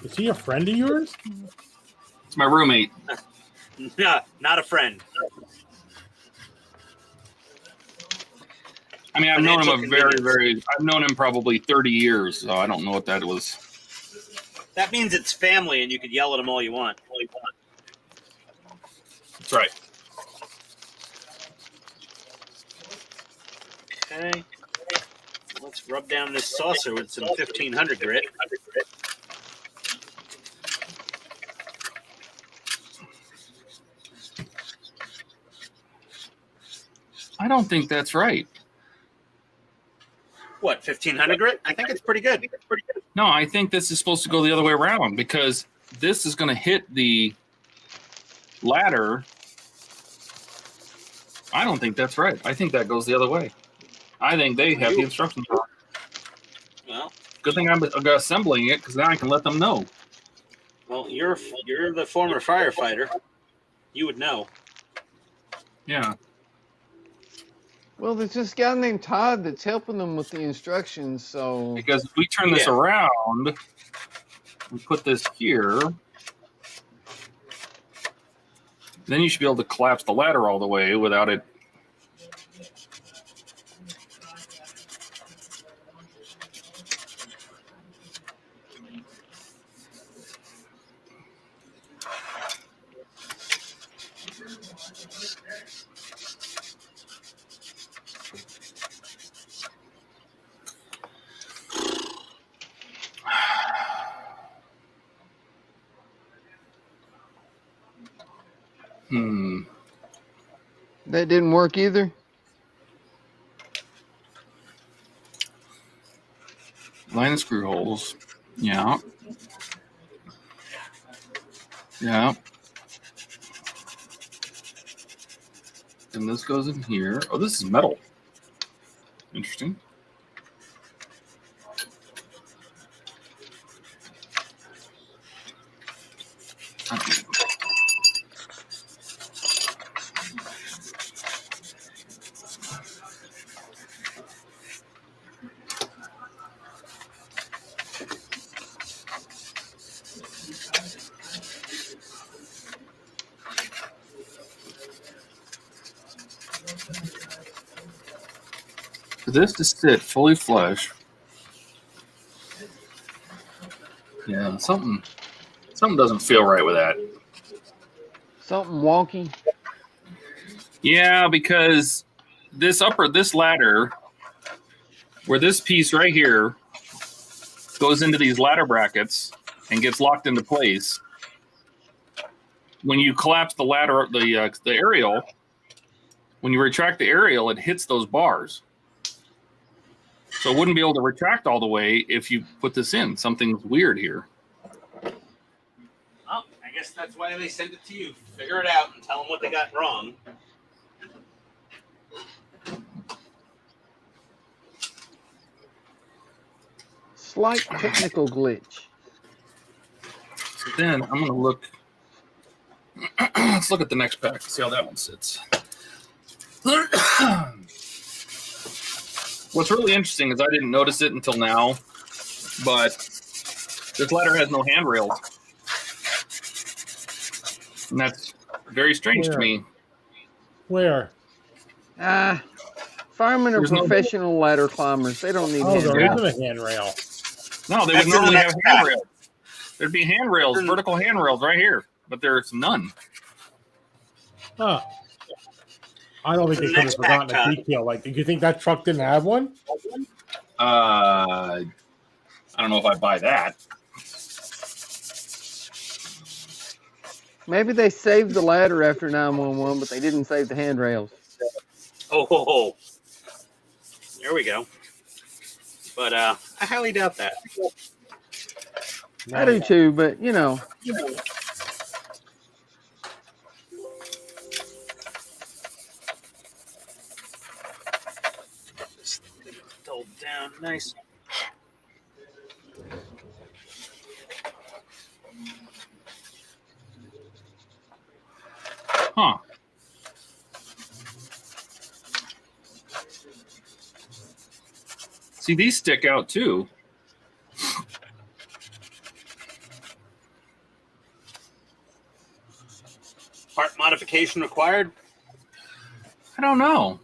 Is he a friend of yours? It's my roommate. No, not a friend. I mean, I've known him Financial I've known him probably 30 years, so I don't know what that was. That means it's family, and you could yell at them all you want. That's right. Okay. Let's rub down this saucer with some 1500 grit. I don't think that's right. What, 1500 grit? I think it's pretty good. No, I think this is supposed to go the other way around because this is going to hit the ladder. I don't think that's right. I think that goes the other way. I think they have the instructions wrong. Well, Good thing I'm assembling it because now I can let them know. well, you're the former firefighter. You would know. Yeah. Well, there's this guy named Todd that's helping them with the instructions, so... Because if we turn this around, we put this here, then you should be able to collapse the ladder all the way without it. That didn't work either? Line of screw holes. Yeah. Yeah. And this goes in here. Oh, this is metal. Interesting. For this to sit fully flush, yeah, something doesn't feel right with that. Something wonky? Yeah, because this ladder, where this piece right here goes into these ladder brackets and gets locked into place, when you collapse the ladder, the aerial, when you retract the aerial, it hits those bars. So it wouldn't be able to retract all the way if you put this in. Something's weird here. Well, I guess that's why they sent it to you. Figure it out and tell them what they got wrong. Slight technical glitch. So then I'm gonna look. Let's look at the next pack. See how that one sits. What's really interesting is I didn't notice it until now, but this ladder has no handrails, and that's very strange to me. Where? Firemen are There's no- professional ladder climbers. They don't need Oh, there handrails. isn't a handrail. No, they would That's in the normally have next pack. handrails. There'd be handrails, vertical handrails right here, but there's none. Huh. I don't think The they could have next forgotten pack, a detail. Like, did you think that truck didn't have one? I don't know if I buy that. Maybe they saved the ladder after 911, but they didn't save the handrails. Oh. There we go. But I highly doubt that. I do too, but you know. Just dulled down. Nice. Huh. See, these stick out too. Part modification required. I don't know.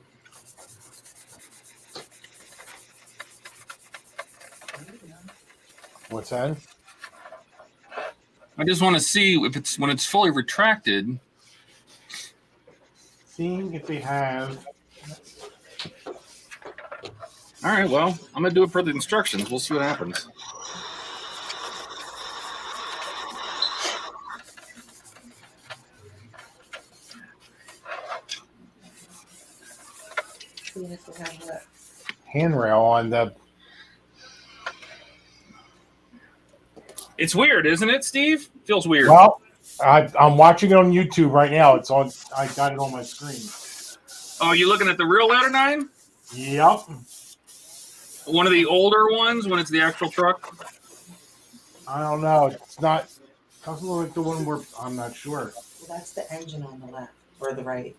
What's that? I just want to see if it's when it's fully retracted. Seeing if they have. All right, well, I'm gonna do it per the instructions. We'll see what happens. See if we have what? Handrail on the. It's weird, isn't it, Steve? Feels weird. Well, I'm watching it on YouTube right now. It's on. I got it on my screen. Oh, you looking at the real Ladder 9? Yep. One of the older ones when it's the actual truck? I don't know. It's not. Doesn't look like the one where I'm not sure. Well, that's the engine on the left or the right.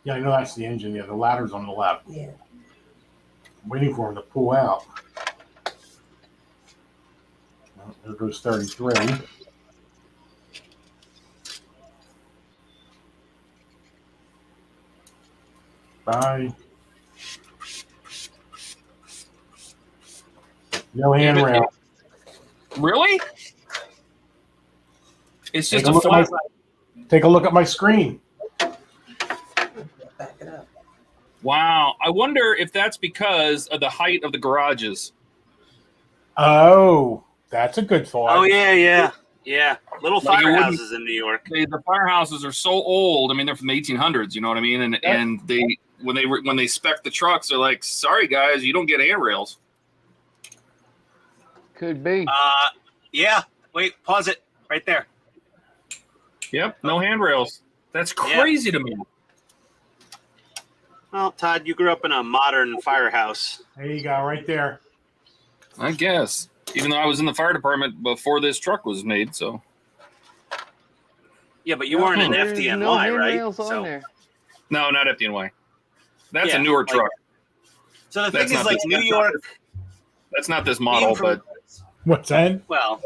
Yeah, I know that's the engine. Yeah, the ladder's on the left. Yeah. I'm waiting for him to pull out. Well, there goes 33. Bye. No handrail. Really? It's just Take a a look at flat. Take a look at my screen. Back it up. Wow. I wonder if that's because of the height of the garages. Oh, that's a good thought. Oh yeah. Little Like it wouldn't- firehouses in New York. The firehouses are so old. I mean, they're from the 1800s. You know what I mean? And they when they spec the trucks, they're like, "Sorry guys, you don't get handrails." Could be. Yeah. Wait, pause it right there. Yep, no handrails. That's crazy to me. Well, Todd, you grew up in a modern firehouse. There you go, right there. I guess. Even though I was in the fire department before this truck was made, so. Yeah, but you weren't an There's FDNY, no right? handrails on So, there. No, not FDNY. That's Yeah, a newer like- truck. so the That's thing is, not like this- New that's not York. That's not this model, Even from- but What's that? Well,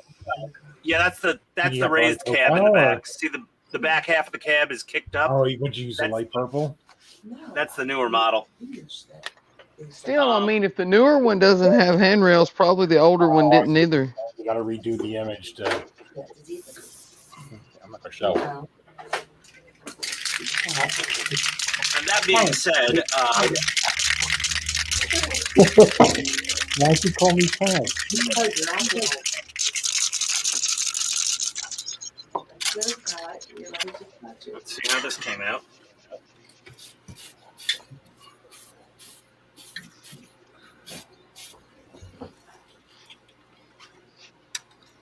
yeah, that's the Yeah, raised like- cab in the oh. back. See the back half of the cab is kicked up. Oh, would you use a light purple? No. That's the newer model. English that is Still, I mean, if the newer one doesn't have handrails, probably the older one didn't either. You got to redo the image to. I'm not gonna show. No. And that being said, Why'd you call me Tom? let's see how this came out.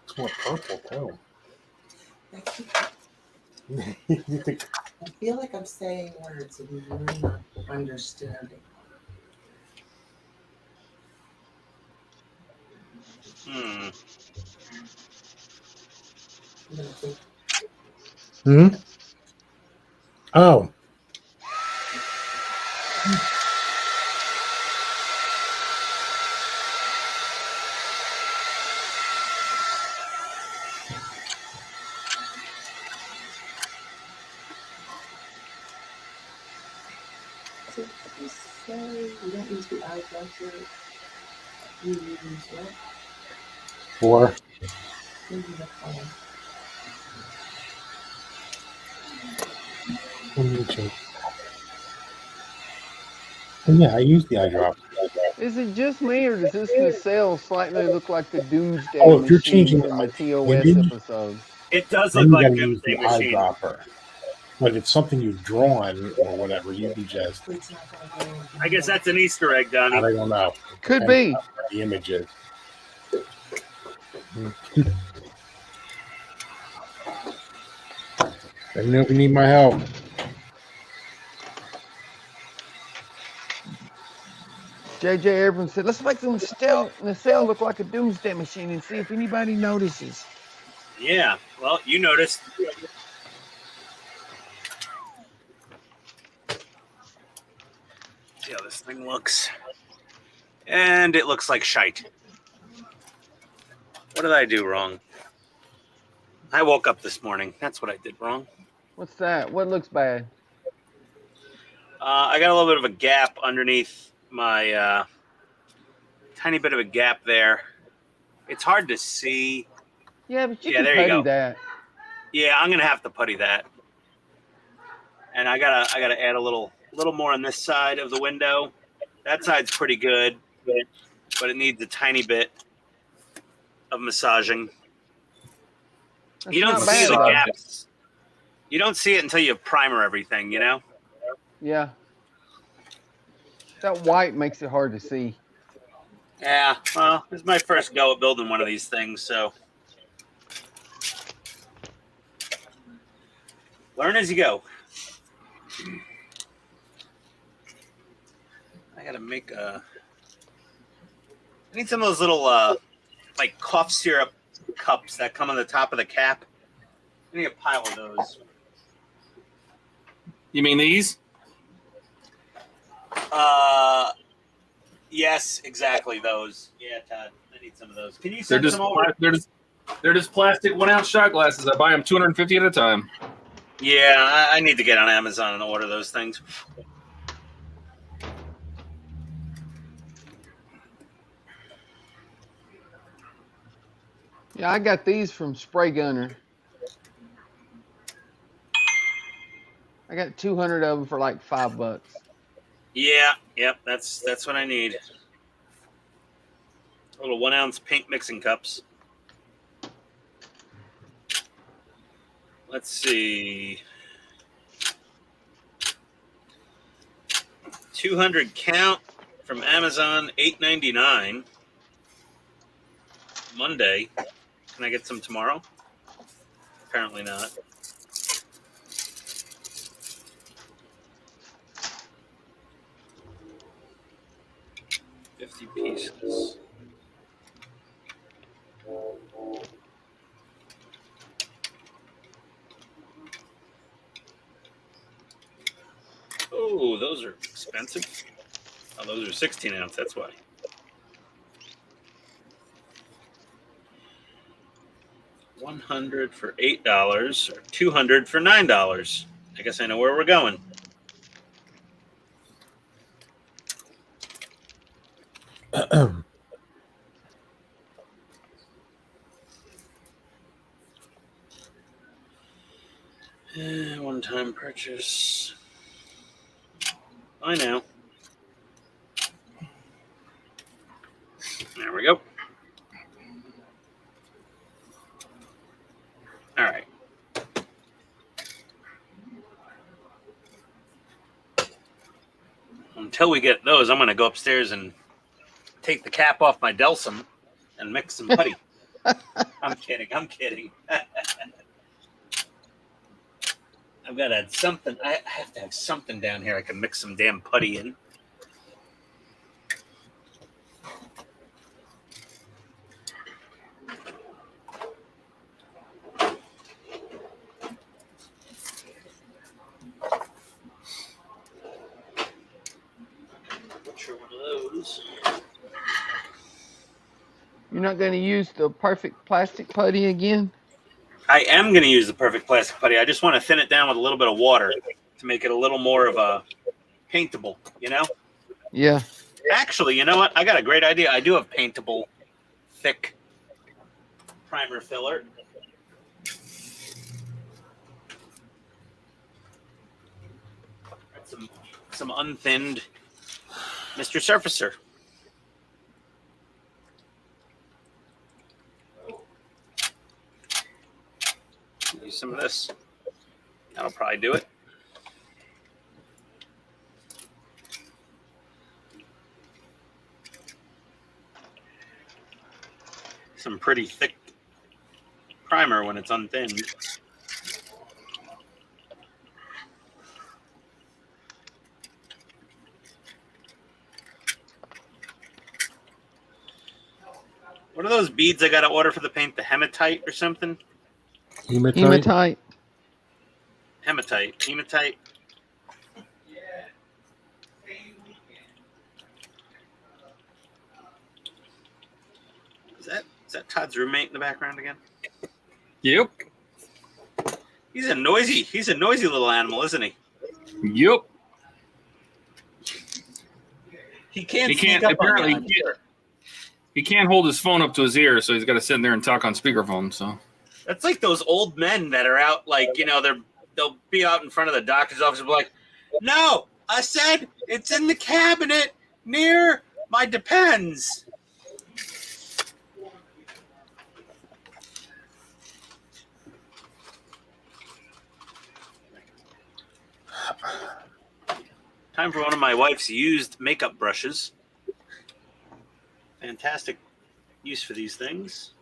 It's more purple too. You think I feel like I'm saying words and you're not understanding. Hmm. Hmm. Oh. So you say you don't use the eye dropper. You use what? Four. Maybe the color. Let me check. Oh, yeah, I use the eye drop. Is it just me, or does this nacelle slightly look like the Doomsday Oh, if you're Machine changing from the the TOS image, episode? It does then look you like got to use Doomsday the Machine. eyedropper. But if it's something you've drawn or whatever, you can just. It's not gonna go. I guess that's an Easter egg, Donnie. I don't know. It Could depends be. on what the image is. Let me know if you need my help. J.J. Abrams said, let's make the nacelle look like a Doomsday Machine and see if anybody notices. Yeah. Well, you noticed. See how this thing looks. And it looks like shite. What did I do wrong? I woke up this morning. That's what I did wrong. What's that? What looks bad? I got a little bit of a gap underneath my tiny bit of a gap there. It's hard to see. Yeah, but you Yeah, can there you putty go. that. Yeah, I'm gonna have to putty that. And I gotta add a little more on this side of the window. That side's pretty good, but it needs a tiny bit of massaging. That's You don't not see bad, the though. gaps. You don't see it until you primer everything, you know? Yeah. That white makes it hard to see. Yeah, well, this is my first go at building one of these things, so learn as you go. I gotta make I need some of those little like cough syrup cups that come on the top of the cap. I need a pile of those. You mean these? Yes, exactly those. Yeah, Todd, I need some of those. Can you They're send just some over? they're just plastic 1 ounce shot glasses. I buy them 250 at a time. Yeah, I need to get on Amazon and order those things. Yeah, I got these from Spray Gunner. I got 200 of them for like $5. Yeah, yep, that's what I need. Little 1 ounce paint mixing cups. Let's see. 200 count from Amazon, $8.99. Monday. Can I get some tomorrow? Apparently not. $50 pieces. Oh, those are expensive. Oh, those are 16 ounce, that's why. $100 for $8 or $200 for $9. I guess I know where we're going. One-time purchase. I know. There we go. All right. Until we get those, I'm going to go upstairs and take the cap off my Delsum and mix some putty. I'm kidding. I'm kidding. I've got to add something. I have to have something down here I can mix some damn putty in. brusher one of those. You're not going to use the perfect plastic putty again? I am going to use the perfect plastic putty. I just want to thin it down with a little bit of water to make it a little more of a paintable, you know? Yeah. Actually, you know what? I got a great idea. I do have paintable, thick primer filler. Some unthinned Mr. Surfacer. Use some of this. That'll probably do it. Some pretty thick primer when it's unthinned. What are those beads I got to order for the paint? The hematite or something? Hematite. Hematite. Is that Todd's roommate in the background again? Yep. He's a noisy little animal, isn't he? Yep. He can't apparently he can't hold his phone up to his ear, so he's got to sit in there and talk on speakerphone. So that's like those old men that are out, like, you know, they'll be out in front of the doctor's office and be like, "No, I said it's in the cabinet near my Depends." Time for one of my wife's used makeup brushes. Fantastic use for these things.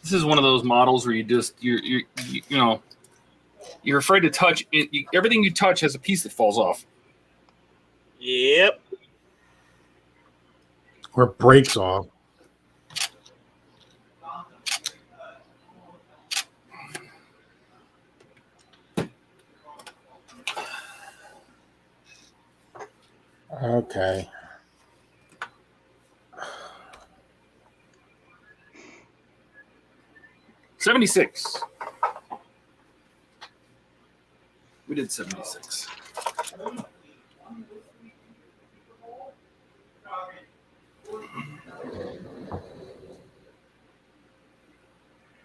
this is one of those models where you're afraid to touch it. Everything you touch has a piece that falls off. Yep. Or breaks off. Okay. $76. We did 76.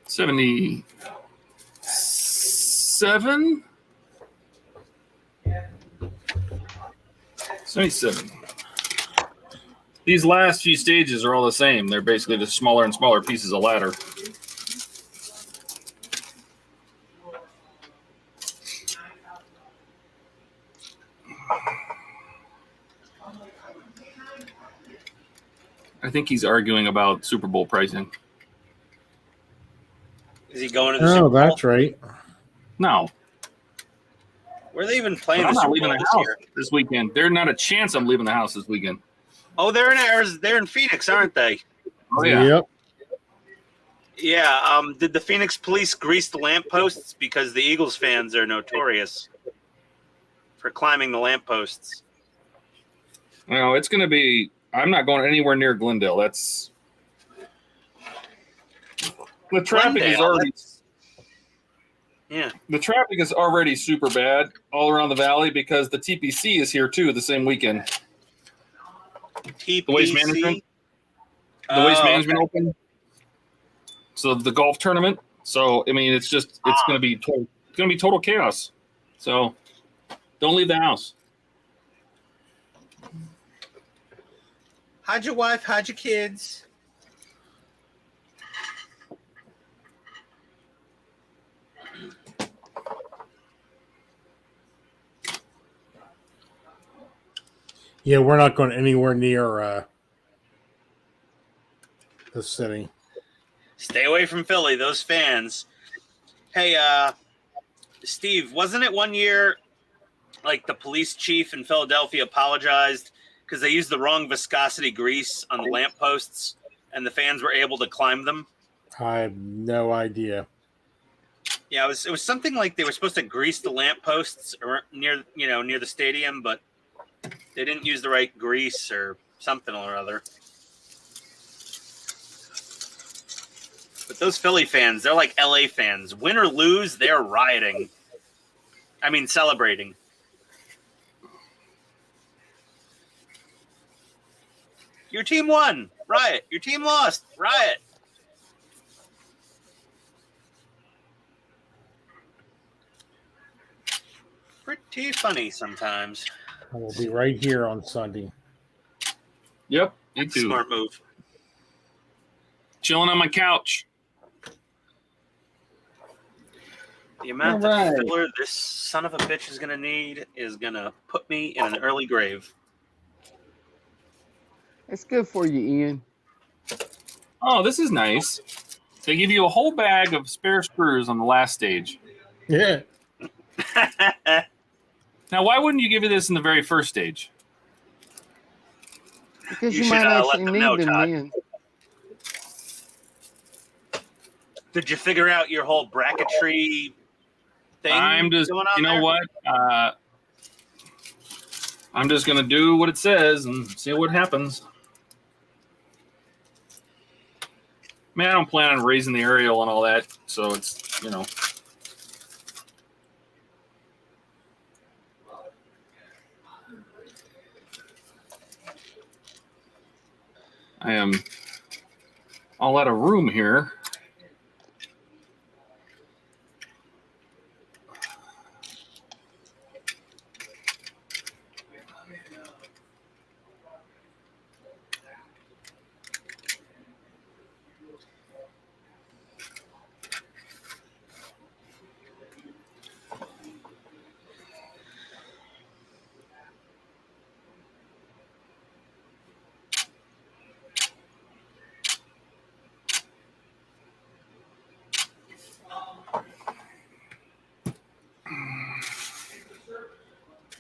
$77. $77. These last few stages are all the same. They're basically just smaller and smaller pieces of ladder. I think he's arguing about Super Bowl pricing. Is he going to the Super Bowl? That's right. No. Where are they even playing I'm the not Super leaving Bowl the this house year? this weekend. There's not a chance I'm leaving the house this weekend. Oh, they're in Arizona. They're in Phoenix, aren't they? Oh, yeah. Yep. Yeah. Did the Phoenix police grease the lampposts? Because the Eagles fans are notorious for climbing the lampposts. No, it's going to be. I'm not going anywhere near Glendale. That's the traffic is already. Yeah. The traffic is already super bad all around the valley because the TPC is here too the same weekend. TPC? The Waste Management. The Waste Management Open. So the golf tournament. So I mean, it's going to be total chaos. So don't leave the house. Hide your wife, hide your kids. Yeah, we're not going anywhere near the city. Stay away from Philly, those fans. Hey, Steve, wasn't it one year like the police chief in Philadelphia apologized because they used the wrong viscosity grease on the lampposts, and the fans were able to climb them. I have no idea. Yeah, it was something like they were supposed to grease the lampposts near the stadium, but they didn't use the right grease or something or other. But those Philly fans, they're like LA fans. Win or lose, they're rioting. I mean, celebrating. Your team won. Riot. Your team lost. Riot. Pretty funny sometimes. I will be right here on Sunday. Yep, me too. Smart move. Chilling on my couch. The amount of filler this son of a bitch is going to need is going to put me in an early grave. It's good for you, Ian. Oh, this is nice. They give you a whole bag of spare screws on the last stage. Yeah. Now, why wouldn't you give you this in the very first stage? Because You you might should, let actually them need know, them Todd. then. Did you figure out your whole bracketry thing? I'm just, going on you know there? what? I'm just going to do what it says and see what happens. Man, I don't plan on raising the aerial and all that, so it's, you know. I am all out of room here.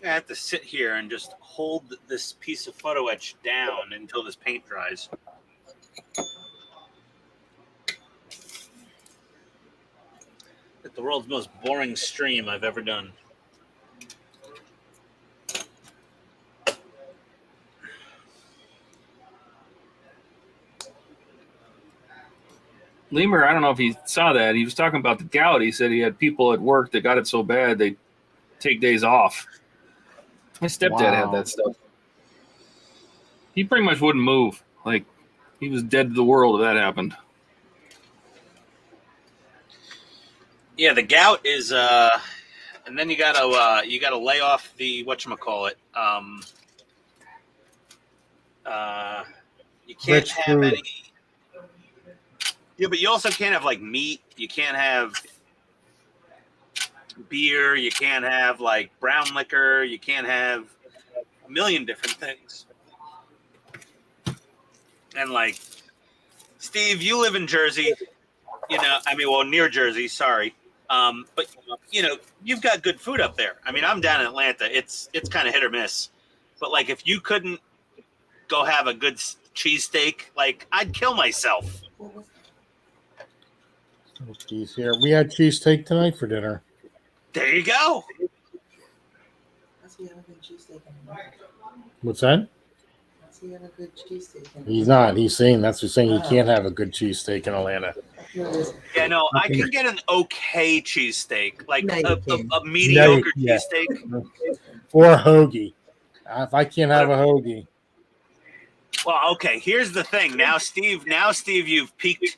I have to sit here and just hold this piece of photo etch down until this paint dries. It's the world's most boring stream I've ever done. Lemur, I don't know if he saw that. He was talking about the gout. He said he had people at work that got it so bad they take days off. My stepdad had that stuff. He pretty much wouldn't move. Like, he was dead to the world if that happened. Yeah, the gout is and then you gotta lay off the whatchamacallit. You can't Rich have food. any. Yeah, but you also can't have like meat. You can't have beer. You can't have like brown liquor. You can't have a million different things. And like, Steve, you live in Jersey. You know, I mean, well, near Jersey. Sorry, but you know, you've got good food up there. I mean, I'm down in Atlanta. It's kind of hit or miss. But like, if you couldn't go have a good cheesesteak, like I'd kill myself. Cheese here. We had cheesesteak tonight for dinner. There you go. What's that? He's not. He's saying that's what saying he can't have a good cheesesteak in Atlanta. Yeah, no, I can get an okay cheesesteak, like No, you a can't. mediocre No, yeah. cheesesteak. Or a hoagie. If I can't have a hoagie. Well, okay, here's the thing. Now, Steve, you've piqued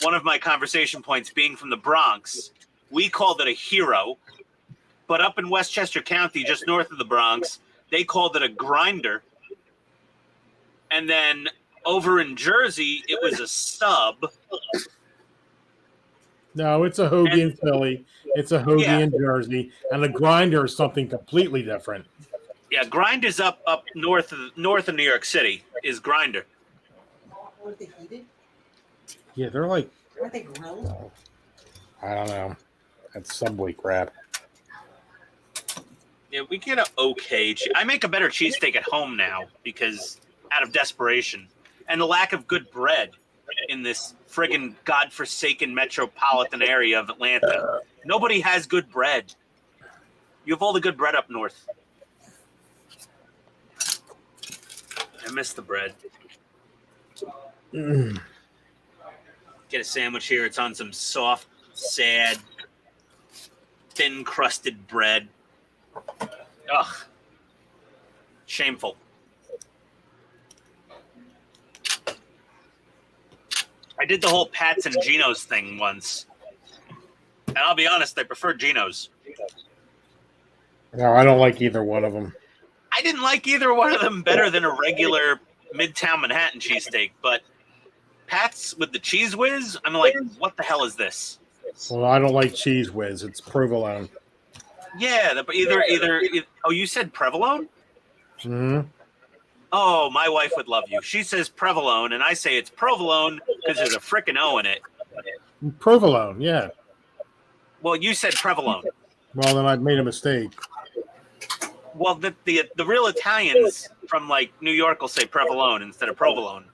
one of my conversation points being from the Bronx. We called it a hero, but up in Westchester County, just north of the Bronx, they called it a grinder. And then over in Jersey, it was a sub. No, it's a hoagie in Philly. It's a hoagie Yeah. in Jersey. And a grinder is something completely different. Yeah, Grinder's up north of New York City is Grinder. Aren't they heated? Yeah, they're like, Aren't they grilled? I don't know. That's Subway crap. Yeah, we get a okay. I make a better cheesesteak at home now because out of desperation and the lack of good bread in this friggin' godforsaken metropolitan area of Atlanta. Nobody has good bread. You have all the good bread up north. I miss the bread. Get a sandwich here. It's on some soft, sad, thin crusted bread. Ugh. Shameful. I did the whole Pats and Geno's thing once. And I'll be honest, I prefer Geno's. No, I don't like either one of them. I didn't like either one of them better than a regular Midtown Manhattan cheesesteak, but Pat's with the cheese whiz, I'm like, what the hell is this? Well, I don't like cheese whiz. It's provolone. Yeah, either. Oh, you said provolone? Hmm. Oh, my wife would love you. She says provolone, and I say it's provolone because there's a frickin' O in it. Provolone, yeah. Well, you said provolone. Well, then I've made a mistake. Well, the real Italians from like New York will say provolone instead of provolone.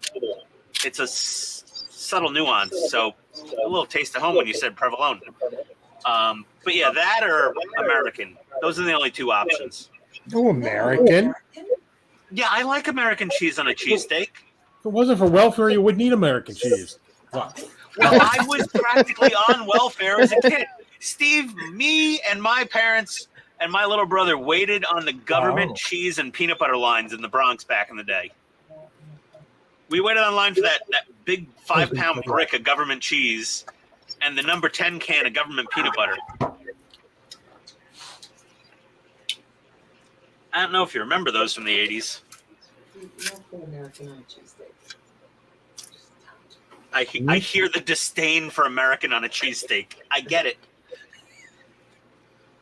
It's a subtle nuance. So a little taste of home when you said provolone. But yeah, that or American. Those are the only two options. Oh, American. Yeah, I like American cheese on a cheesesteak. If it wasn't for welfare, you wouldn't eat American cheese. Well, I was practically on welfare as a kid. Steve, me and my parents and my little brother waited on the government cheese and peanut butter lines in the Bronx back in the day. We waited online for that big 5-pound brick of government cheese and the number 10 can of government peanut butter. I don't know if you remember those from the 80s. American on cheesesteak. I hear the disdain for American on a cheesesteak. I get it.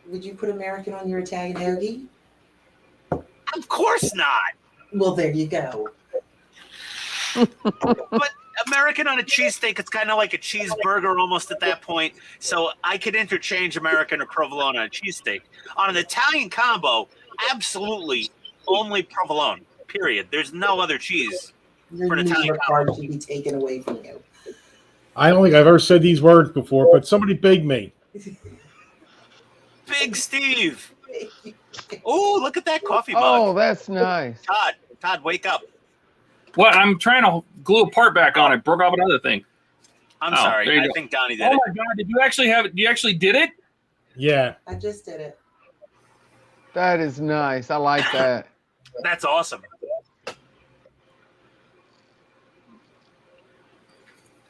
Would you put American on your Italian hoagie? Of course not. Well, there you go. But American on a cheesesteak, it's kind of like a cheeseburger almost at that point. So I could interchange American or provolone on a cheesesteak. On an Italian combo, absolutely only provolone, period. There's no other cheese Your for an Italian card combo. should be taken away from you. I don't think I've ever said these words before, but somebody big me. Big Steve. Oh, look at that coffee mug. Oh, that's nice. Todd, wake up. What? I'm trying to glue a part back on. It broke off another thing. I'm Oh, there sorry. you I go. think Donnie did Oh it. my god! Did you actually have it? You actually did it? Yeah. I just did it. That is nice. I like that. That's awesome.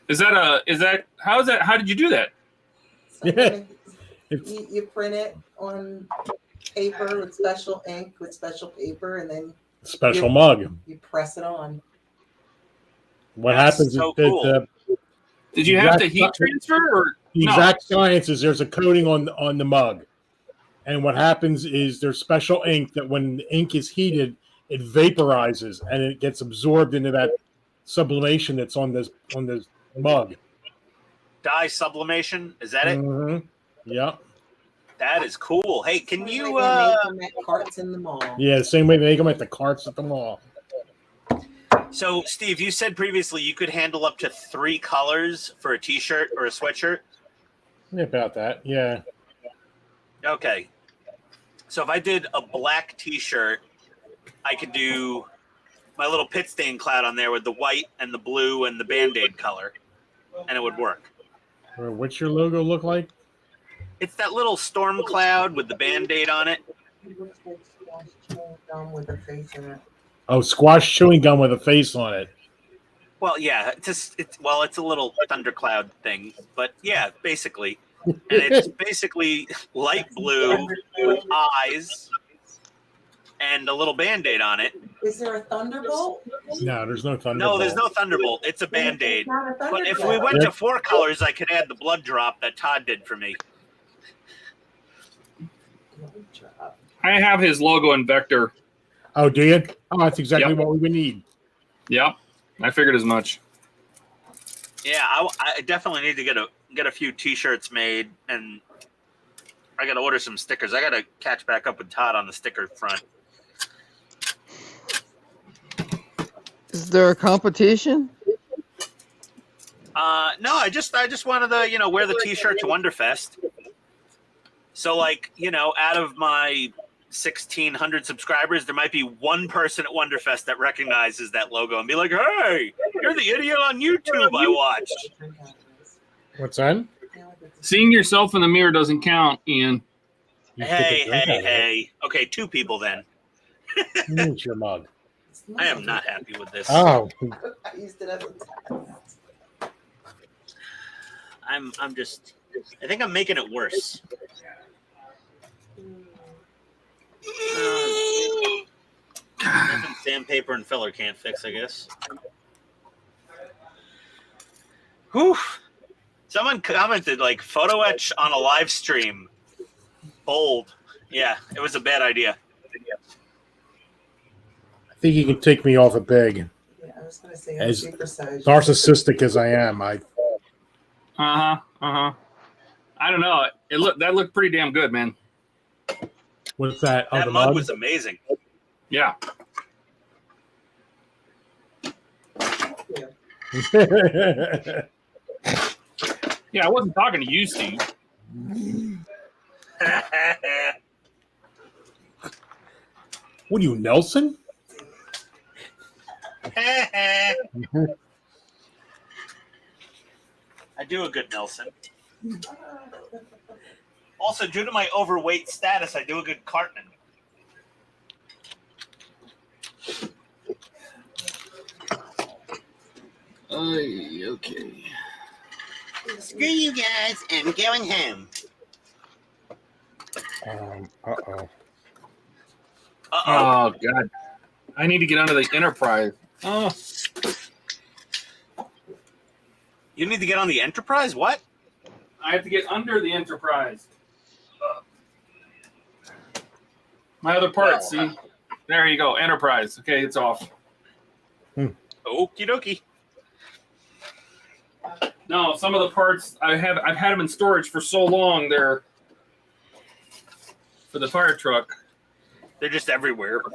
How did you do that? So you print it on paper with special ink, with special paper, and then Special mug. you press it on. What That's happens so is that cool. Did you have to heat transfer or the no? exact science is there's a coating on the mug. And what happens is there's special ink that when the ink is heated, it vaporizes and it gets absorbed into that sublimation that's on this mug. Dye sublimation, is that it? Mm-hmm. Yeah. That is cool. Hey, can Same you way they make them at carts in the mall. Yeah, the same way they make them at the carts at the mall. So Steve, you said previously you could handle up to 3 colors for a t-shirt or a sweatshirt. Yeah, about that. Yeah. Okay. So if I did a black t-shirt, I could do my little pit stain cloud on there with the white and the blue and the Band-Aid color, and it would work. What's your logo look like? It's that little storm cloud with the Band-Aid on it. It looks like squash chewing gum with a face in it. Oh, squash chewing gum with a face on it. Well, yeah, it's a little thundercloud thing, but yeah, basically. And it's basically light blue with eyes and a little Band-Aid on it. Is there a thunderbolt? No, there's no thunderbolt. No, there's no Thunderbolt. It's a Band-Aid. It's not a But if we thunderbolt. went to 4 colors, I could add the blood drop that Todd did for me. I have his logo and vector. Oh, do you? Oh, that's exactly Yep. what we would need. Yep, I figured as much. Yeah, I definitely need to get a few T-shirts made and I got to order some stickers. I got to catch back up with Todd on the sticker front. Is there a competition? No, I just wanted to, wear the T-shirt to Wonderfest. So, like, out of my 1,600 subscribers, there might be one person at Wonderfest that recognizes that logo and be like, "Hey, you're the idiot on YouTube I watched." What's that? Seeing yourself in the mirror doesn't count, Ian. You took a drink out of it. Hey. Okay, 2 people then. Use your mug. I am not happy with this. Oh, I used it as a test. I'm just. I think I'm making it worse. Nothing sandpaper and filler can't fix, I guess. Whew. Someone commented like photo etch on a live stream. Bold. Yeah, it was a bad idea. I think you can take me off a big. Yeah, I was gonna say As supersize. narcissistic as I am, I don't know. That looked pretty damn good, man. What's that? Oh, That the mug mug? was amazing. Yeah. Yeah, I wasn't talking to you, Steve. What are you, Nelson? I do a good Nelson. Also, due to my overweight status, I do a good Cartman. Okay. Screw you guys, I'm going home. Uh-oh. Oh, God. I need to get under the Enterprise. Oh. You need to get on the Enterprise? What? I have to get under the Enterprise. My other parts, see? There you go, Enterprise. Okay, it's off. Okie dokie. No, some of the parts I've had them in storage for so long. They're for the fire truck. They're just everywhere. Got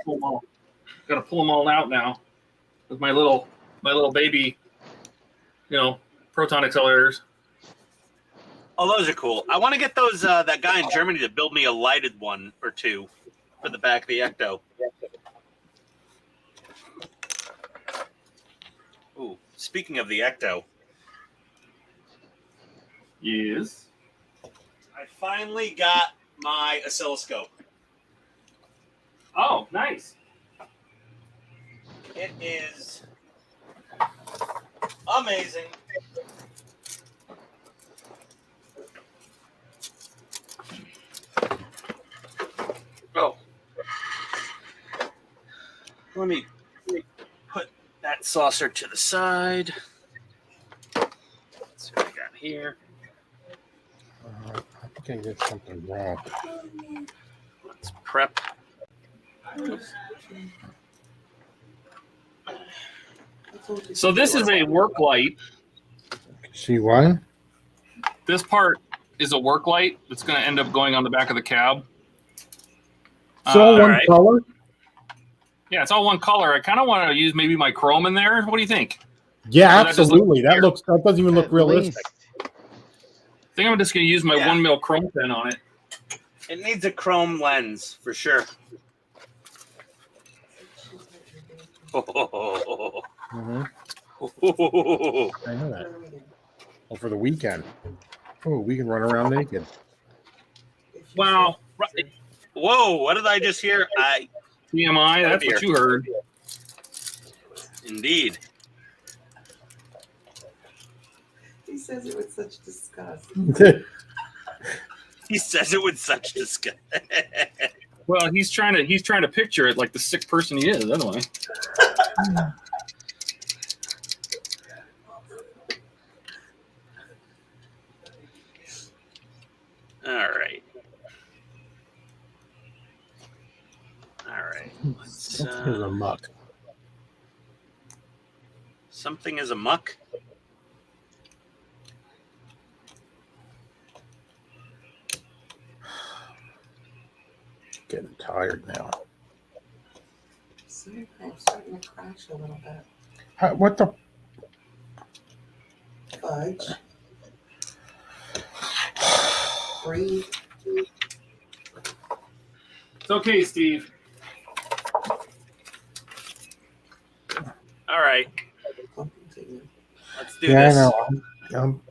to pull them all out now with my little baby, proton accelerators. Oh, those are cool. I want to get those that guy in Germany to build me a lighted one or two for the back of the Ecto. Ooh, speaking of the Ecto, Yes. I finally got my oscilloscope. Oh, nice. It is amazing. Oh. Let me put that saucer to the side. Let's see what I got here. I think I did something wrong. Let's prep. So this is a work light. See what? This part is a work light that's going to end up going on the back of the cab. It's all one right. color? Yeah, it's all one color. I kind of want to use maybe my chrome in there. What do you think? Yeah, Or that just absolutely. looks That doesn't even look At realistic. least. I think I'm just going to use my 1 mil chrome pen on it. It needs a chrome lens for sure. Mhm. I know that. Oh, for the weekend. Oh, we can run around naked. Wow. Whoa, what did I just hear? TMI, that's what you heard. Indeed. He says it with such disgust. He says it with such disgust. Well, he's trying to picture it like the sick person he is, anyway. All right. Let's, Here's a muck. something is a muck. Getting tired now. See, I'm starting to crash a little bit. What the? Fudge. Breathe. It's okay, Steve. All right, Continue. let's do Yeah, this. I know. I'm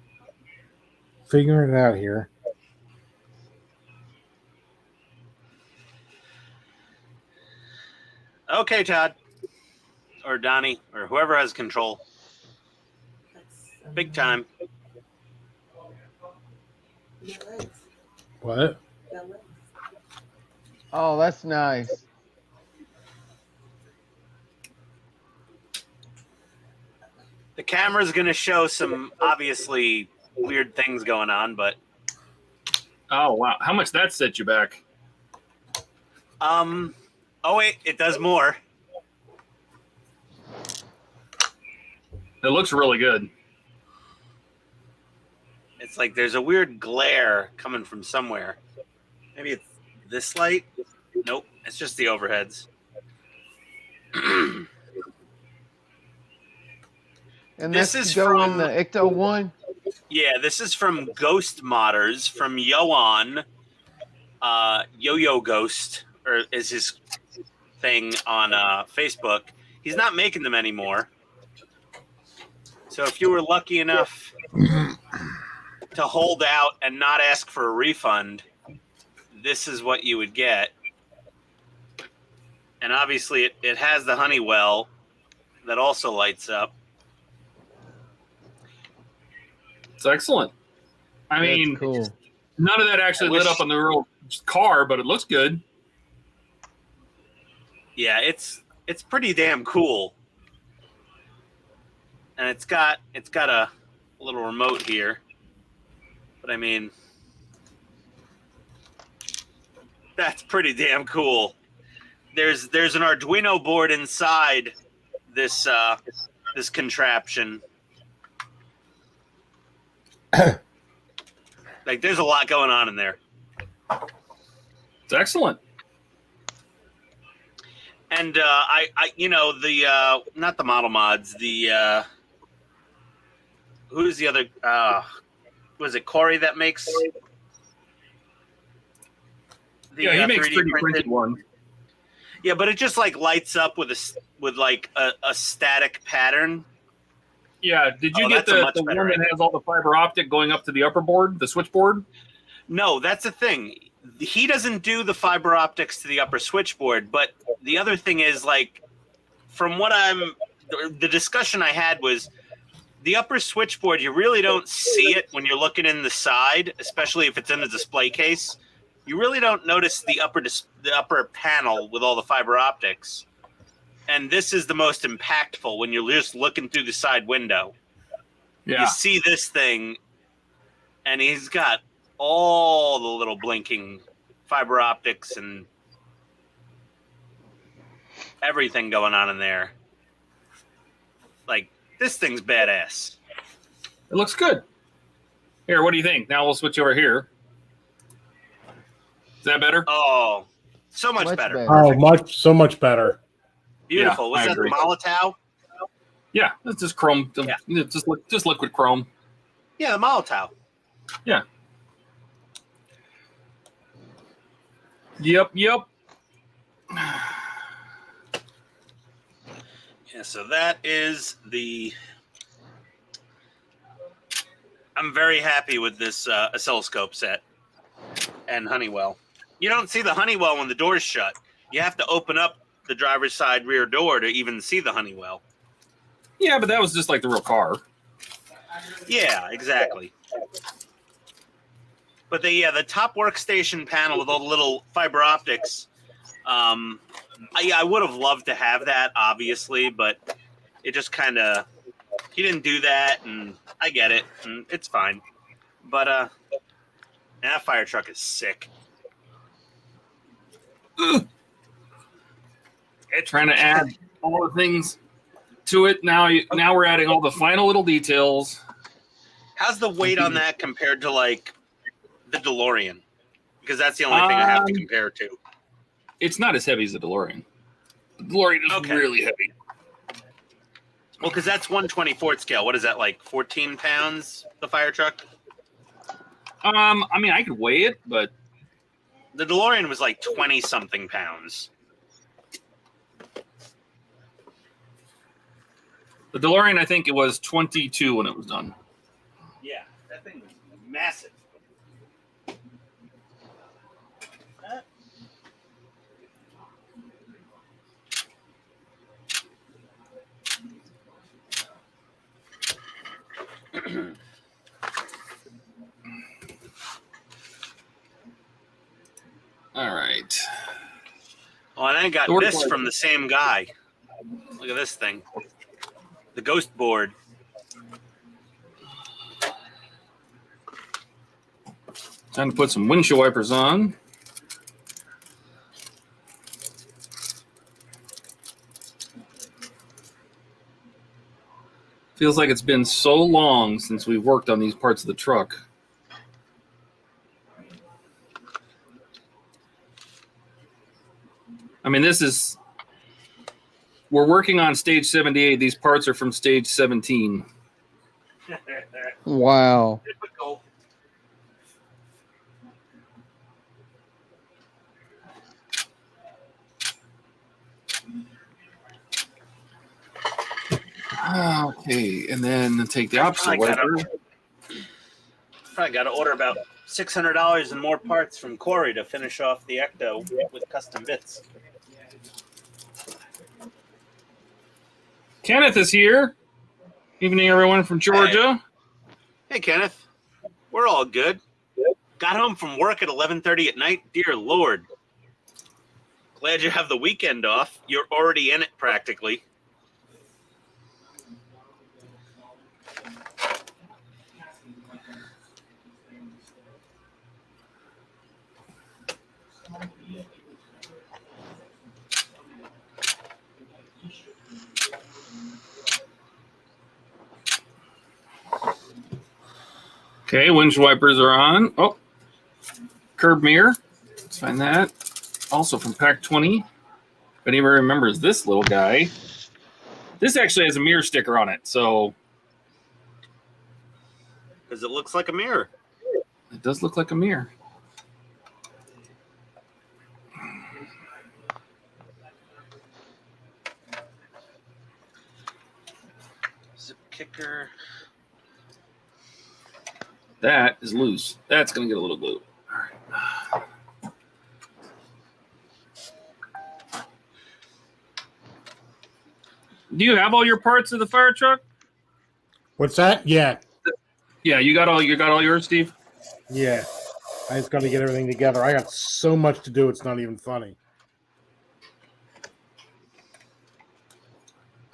figuring it out here. Okay, Todd. Or Donnie, or whoever has control. That's, Big time. Your legs. What? Your legs. Oh, that's nice. The camera's going to show some obviously weird things going on, but Oh wow, how much that set you back? oh wait, it does more. It looks really good. It's like there's a weird glare coming from somewhere. Maybe it's this light? Nope, it's just the overheads. And This that's is to go in from- the Icto one. Yeah, this is from Ghost Modders from Yoan. Yo-Yo Ghost, or is his thing on Facebook. He's not making them anymore. So if you were lucky enough to hold out and not ask for a refund, this is what you would get. And obviously it has the Honeywell that also lights up. It's excellent. I That's mean, cool. none of that actually I lit wish- up on the real car, but it looks good. Yeah, it's pretty damn cool. And it's got a little remote here. But I mean, that's pretty damn cool. There's an Arduino board inside this this contraption. Like there's a lot going on in there. It's excellent. And I you know, the not the model mods, the who's the other was it Corey that makes the Yeah, he makes 3D 3D printed one. Yeah, but it just like lights up with like a static pattern. Yeah, did you Oh, get that's a the much one better that has all the fiber optic going up to the upper board, the switchboard? No, that's the thing. He doesn't do the fiber optics to the upper switchboard, but the other thing is, like, from what the discussion I had was the upper switchboard, you really don't see it when you're looking in the side, especially if it's in the display case. You really don't notice the upper panel with all the fiber optics. And this is the most impactful when you're just looking through the side window. Yeah. You see this thing, and he's got all the little blinking fiber optics and everything going on in there. Like, this thing's badass. It looks good. Here, what do you think? Now we'll switch over here. Is that better? Oh, so much Much better. Oh, so much better. Beautiful. Yeah, Was I that agree. the Molotov? Yeah, it's just chrome. Yeah. Just liquid chrome. Yeah, the Molotov. Yeah. Yep. Yeah, so that is the... I'm very happy with this oscilloscope set and Honeywell. You don't see the Honeywell when the door's shut. You have to open up the driver's side rear door to even see the Honeywell. Yeah, but that was just like the real car. Yeah, exactly. But the top workstation panel with all the little fiber optics, I would have loved to have that, obviously, but it just kind of, he didn't do that, and I get it, and it's fine. But that fire truck is sick. It's trying to add all the things to it. Now we're adding all the final little details. How's the weight on that compared to, like, the DeLorean? Because that's the only thing I have to compare to. It's not as heavy as the DeLorean. The DeLorean is Okay. really heavy. Well, because that's 1/24 scale. What is that, like 14 pounds, the fire truck? I mean, I could weigh it, but The DeLorean was like 20-something pounds. the DeLorean, I think it was 22 when it was done. Yeah, that thing was massive. All right. Oh, and I got The work this was- from the same guy. Look at this thing. The ghost board. Time to put some windshield wipers on. Feels like it's been so long since we've worked on these parts of the truck. I mean, we're working on stage 78. These parts are from stage 17. Wow. Typical. Okay, and then take the opposite I gotta- wiper. Probably got to order about $600 and more parts from Corey to finish off the Ecto with custom bits. Kenneth is here. Evening, everyone from Georgia. Hey, Kenneth. We're all good. Got home from work at 11:30 at night. Dear Lord. Glad you have the weekend off. You're already in it practically. Okay, windshield wipers are on. Oh, curb mirror. Let's find that. Also from Pack 20. If anybody remembers this little guy, this actually has a mirror sticker on it, so Because it looks like a mirror. it does look like a mirror. Zip kicker. That is loose. That's going to get a little glue. All right. Do you have all your parts of the fire truck? What's that? Yeah. Yeah, you got all yours, Steve? Yeah. I just got to get everything together. I got so much to do, it's not even funny.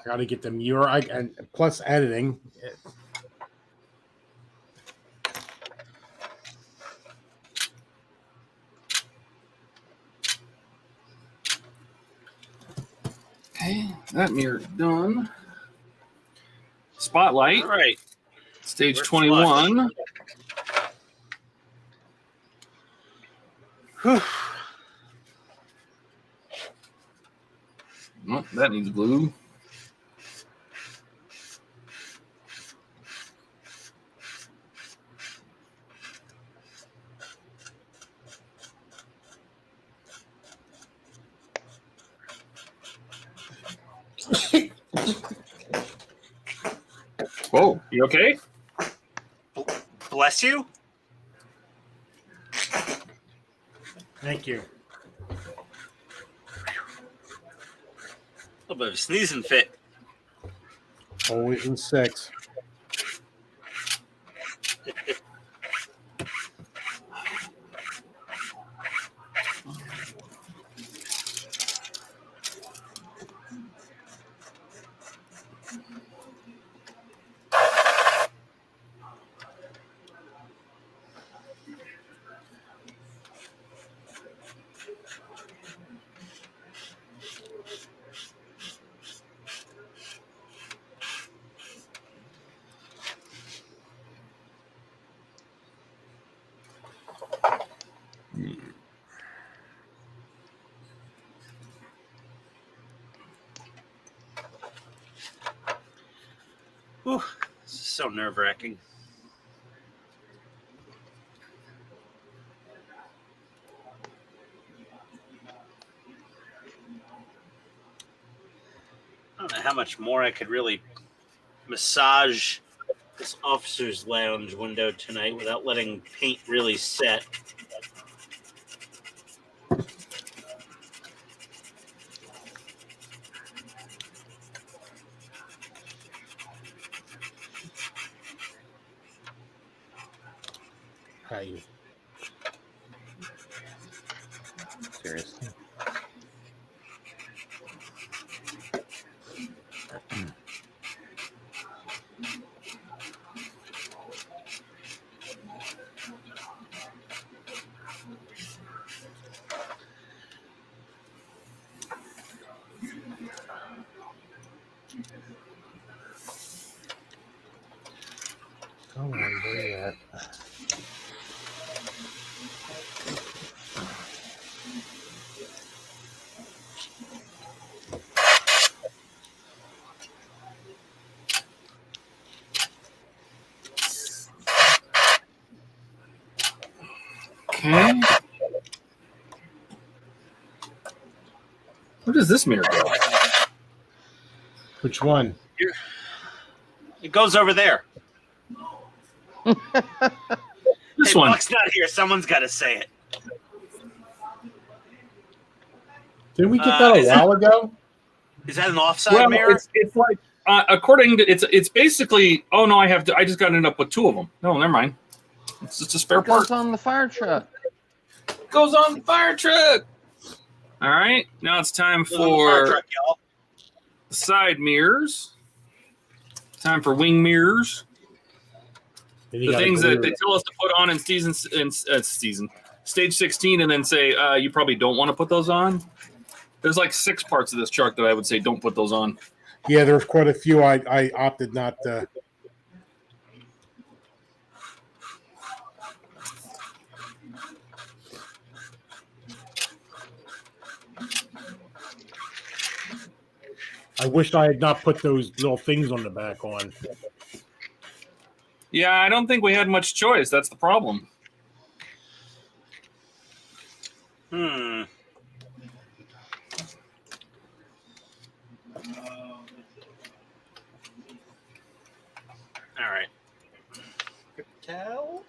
I got to get the mirror and plus editing. Okay, that mirror done. Spotlight, All right. stage We're 21. Whew. Oh, that needs glue. Whoa, you okay? Bless you. Thank you. A little bit of a sneezing fit. Always in 6. Whew, this is so nerve-wracking. I don't know how much more I could really massage this officer's lounge window tonight without letting paint really set. Hey. Seriously. Come on, where you at? Okay. Where does this mirror go? Which one? It goes over there. This Hey, one. Buck's not here. Someone's got to say it. Didn't we get that a while ago? Is that an offside Well, mirror? it's like according to it's basically. Oh no, I just got to end up with two of them. No, never mind. It's just a spare It goes part. on the fire truck. Goes on the fire truck. All right, now it's time Goes on the fire for truck, y'all. side mirrors. Time for wing mirrors. And you The gotta things that glue they it. tell us to put on in stage 16, and then say you probably don't want to put those on. There's like 6 parts of this truck that I would say don't put those on. Yeah, there's quite a few I opted not to. I wish I had not put those little things on the back on. Yeah, I don't think we had much choice. That's the problem. All right. Towel.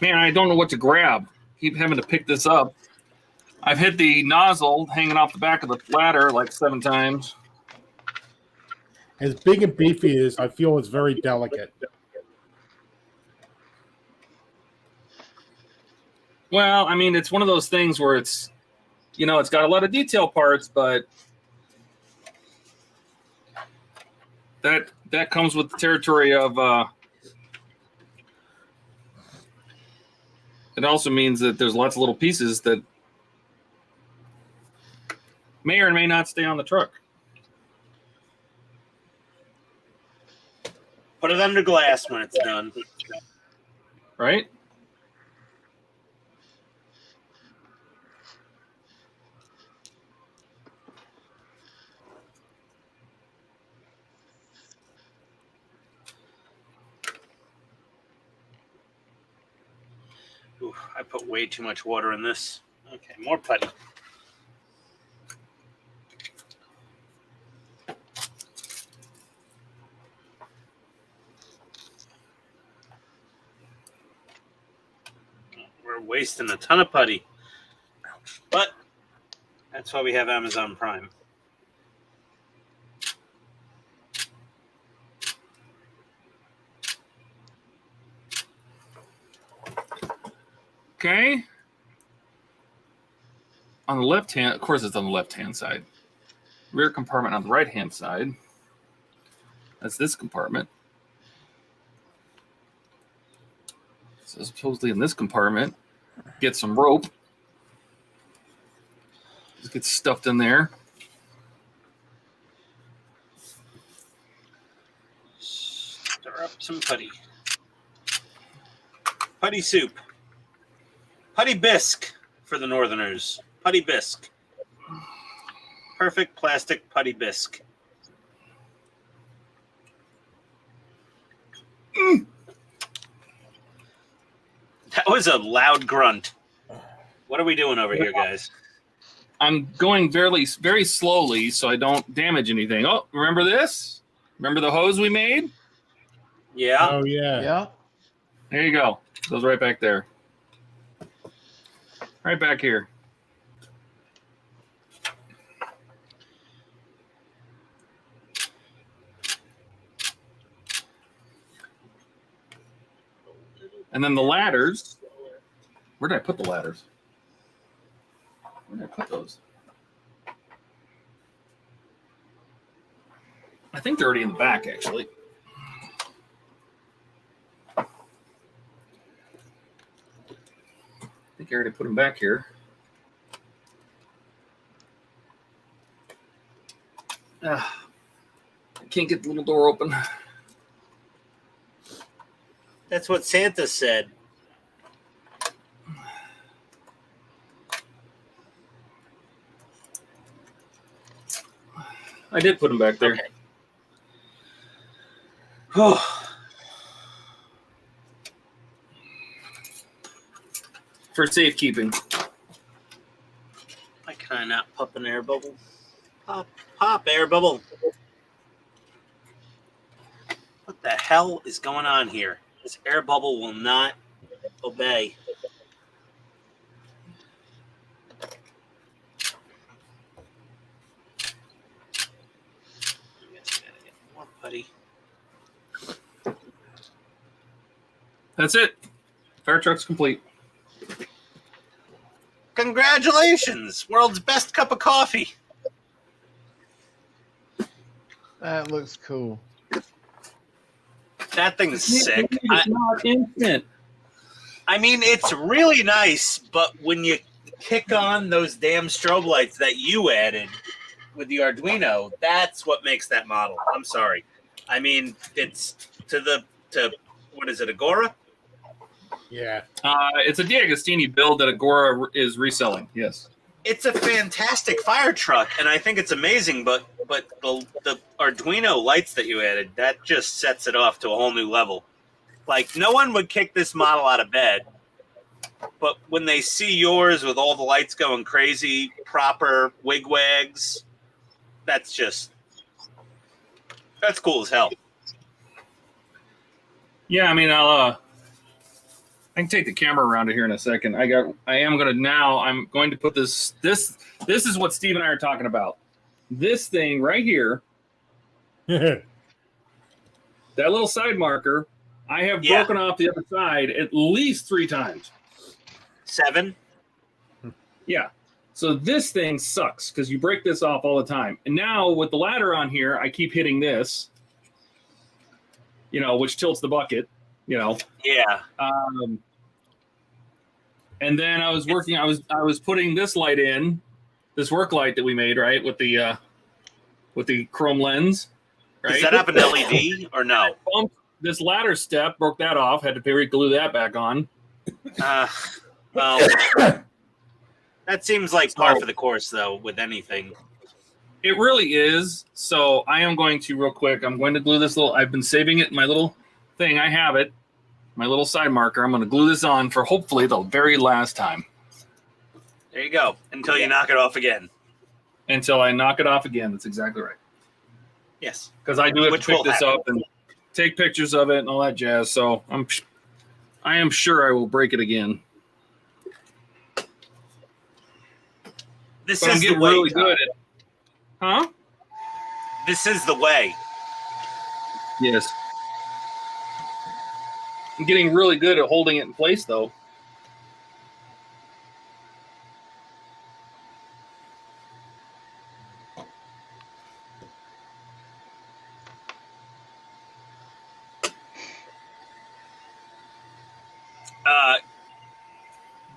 Man, I don't know what to grab. Keep having to pick this up. I've hit the nozzle hanging off the back of the ladder like 7 times. As big and beefy as I feel, it's very delicate. Well, I mean, it's one of those things where it's, it's got a lot of detail parts, but that comes with the territory of. It also means that there's lots of little pieces that may or may not stay on the truck. Put it under glass when it's done. Right? Ooh, I put way too much water in this. Okay, more putty. We're wasting a ton of putty. But that's why we have Amazon Prime. Okay. On the left hand, of course, it's on the left hand side. Rear compartment on the right hand side. That's this compartment. So supposedly in this compartment, get some rope. Just get stuffed in there. Stir up some putty. Putty soup. Putty bisque for the Northerners. Putty bisque. Perfect plastic putty bisque. Mm. That was a loud grunt. What are we doing over here, guys? I'm going very, very slowly so I don't damage anything. Oh, remember this? Remember the hose we made? Yeah. Oh yeah. Yeah. There you go. Goes right back there. Right back here. And then the ladders. Where did I put the ladders? Where did I put those? I think they're already in the back, actually. I think I already put them back here. I can't get the little door open. That's what Santa said. I did put them back there. Okay. Oh. For safekeeping. Why can I not pop an air bubble? Pop, pop, air bubble. What the hell is going on here? This air bubble will not obey. I guess I gotta get more putty. That's it. Fire truck's complete. Congratulations! World's best cup of coffee. That looks cool. That thing's sick. It's not instant. I mean, it's really nice, but when you kick on those damn strobe lights that you added with the Arduino, that's what makes that model. I'm sorry. I mean, it's to what is it, Agora? Yeah. It's a D'Agostini build that Agora is reselling. Yes. It's a fantastic fire truck, and I think it's amazing, but the Arduino lights that you added, that just sets it off to a whole new level. Like, no one would kick this model out of bed, but when they see yours with all the lights going crazy, proper wigwags, that's cool as hell. Yeah, I mean, I can take the camera around here in a second. I'm going to put this is what Steve and I are talking about. This thing right here, that little side marker, I have broken off the other side at least 3 times. 7? Yeah. So this thing sucks because you break this off all the time. And now with the ladder on here, I keep hitting this, which tilts the bucket, Yeah. And then I was working. I was putting this light in, this work light that we made, right, with the chrome lens. Right? Does that have an LED or no? Bumped this ladder step, broke that off. Had to glue that back on. Well, that seems like par for the course, though, with anything. It really is. So I am going to real quick. I'm going to glue this little. I've been saving it in my little thing. I have it. My little side marker. I'm going to glue this on for hopefully the very last time. There you go. Until you knock it off again. Until I knock it off again. That's exactly right. Yes. Because I do have to pick this up and take pictures of it and all that jazz. So I am sure I will break it again. This But is I'm getting the way, really Todd. good at. Huh? This is the way. Yes. I'm getting really good at holding it in place, though.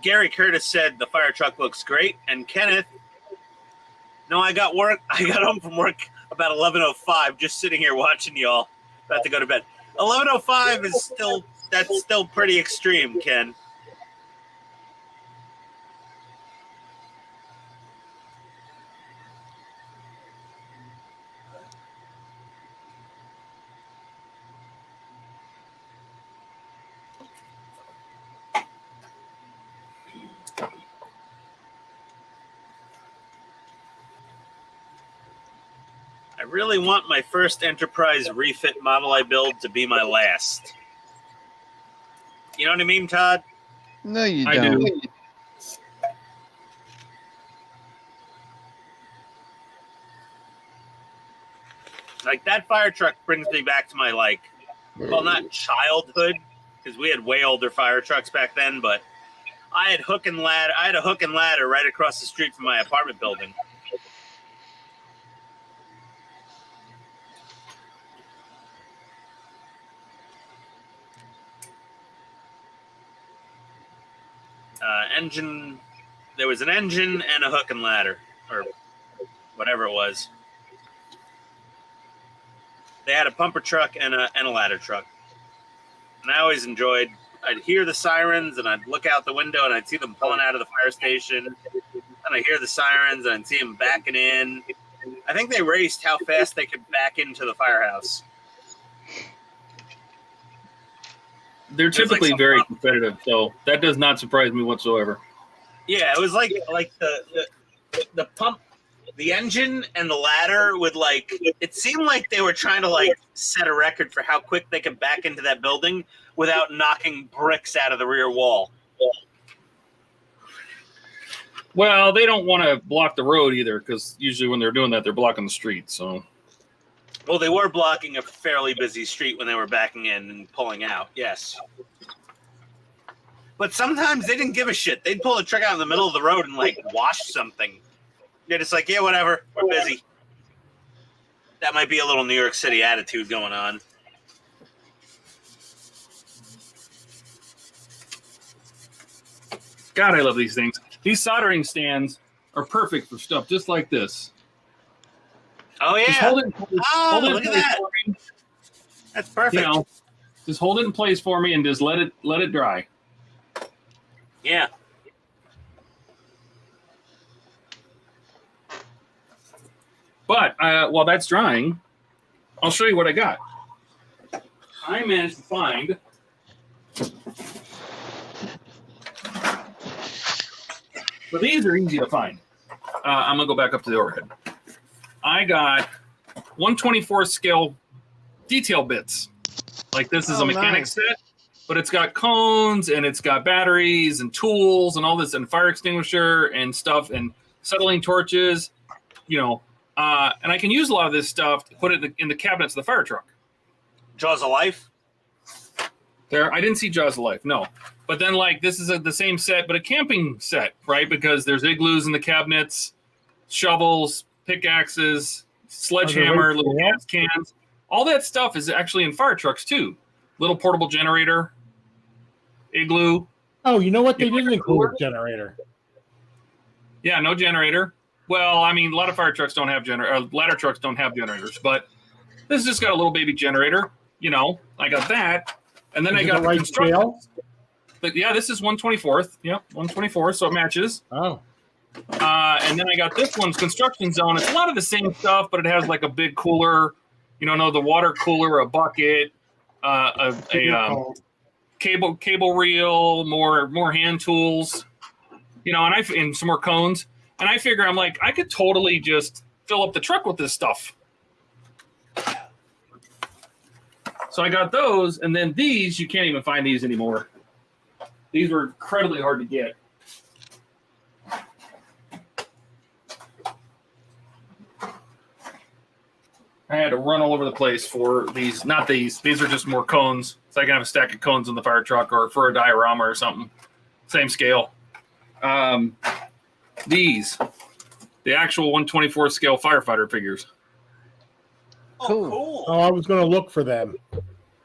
Gary Curtis said the fire truck looks great, and Kenneth No, I got home from work about 11:05, just sitting here watching y'all. About to go to bed. 11:05 is still pretty extreme, Ken. I really want my first Enterprise refit model I build to be my last. You know what I mean, Todd? No, you I don't. do. Like, that fire truck brings me back to my, like, well, not childhood, because we had way older fire trucks back then, but I had a hook and ladder right across the street from my apartment building. Engine, there was an engine and a hook and ladder, or whatever it was. They had a pumper truck and a ladder truck. And I always enjoyed, I'd hear the sirens and I'd look out the window and I'd see them pulling out of the fire station. And I'd hear the sirens and I'd see them backing in. I think they raced how fast they could back into the firehouse. They're typically very competitive, so that does not surprise me whatsoever. Yeah, it was like the pump, the engine and the ladder would, like, it seemed like they were trying to, like, set a record for how quick they could back into that building without knocking bricks out of the rear wall. Well, they don't want to block the road either, because usually when they're doing that, they're blocking the street. So, well, they were blocking a fairly busy street when they were backing in and pulling out. Yes. But sometimes they didn't give a shit. They'd pull the truck out in the middle of the road and, like, wash something. They're just like, yeah, whatever. We're busy. That might be a little New York City attitude going on. God, I love these things. These soldering stands are perfect for stuff just like this. Oh, yeah. Just hold it in place, hold it in look at place that. for me. That's perfect. You know, just hold it in place for me and just let it dry. Yeah. But while that's drying, I'll show you what I got. I managed to find but these are easy to find. I'm gonna go back up to the overhead. I got 1/24 scale detail bits. Like this is a mechanic set, but it's got cones and it's got batteries and tools and all this and fire extinguisher and stuff and settling torches, you know. And I can use a lot of this stuff to put it in the cabinets of the fire truck. Jaws of Life? There, I didn't see Jaws of Life, no. But then, like, this is the same set, but a camping set, right? Because there's igloos in the cabinets, shovels, pickaxes, sledgehammer, little gas cans. All that stuff is actually in fire trucks, too. Little portable generator, igloo. Oh, you know what? They didn't include a generator. Yeah, no generator. Well, I mean, a lot of fire trucks don't have ladder trucks don't have generators, but this just got a little baby generator. You know, I got that, and then I got the construction. But yeah, this is 1/24. Yep, 1/24, so it matches. Oh. And then I got this one's construction zone. It's a lot of the same stuff, but it has like a big cooler, you know, the water cooler, a bucket, cable reel, more hand tools, you know, and some more cones. And I figure I'm like, I could totally just fill up the truck with this stuff. So I got those, and then these, you can't even find these anymore. These were incredibly hard to get. I had to run all over the place for these. Not these. These are just more cones. So I can have a stack of cones in the fire truck or for a diorama or something. Same scale. These, the actual 1/24 scale firefighter figures. Oh, cool. Oh, I was going to look for them.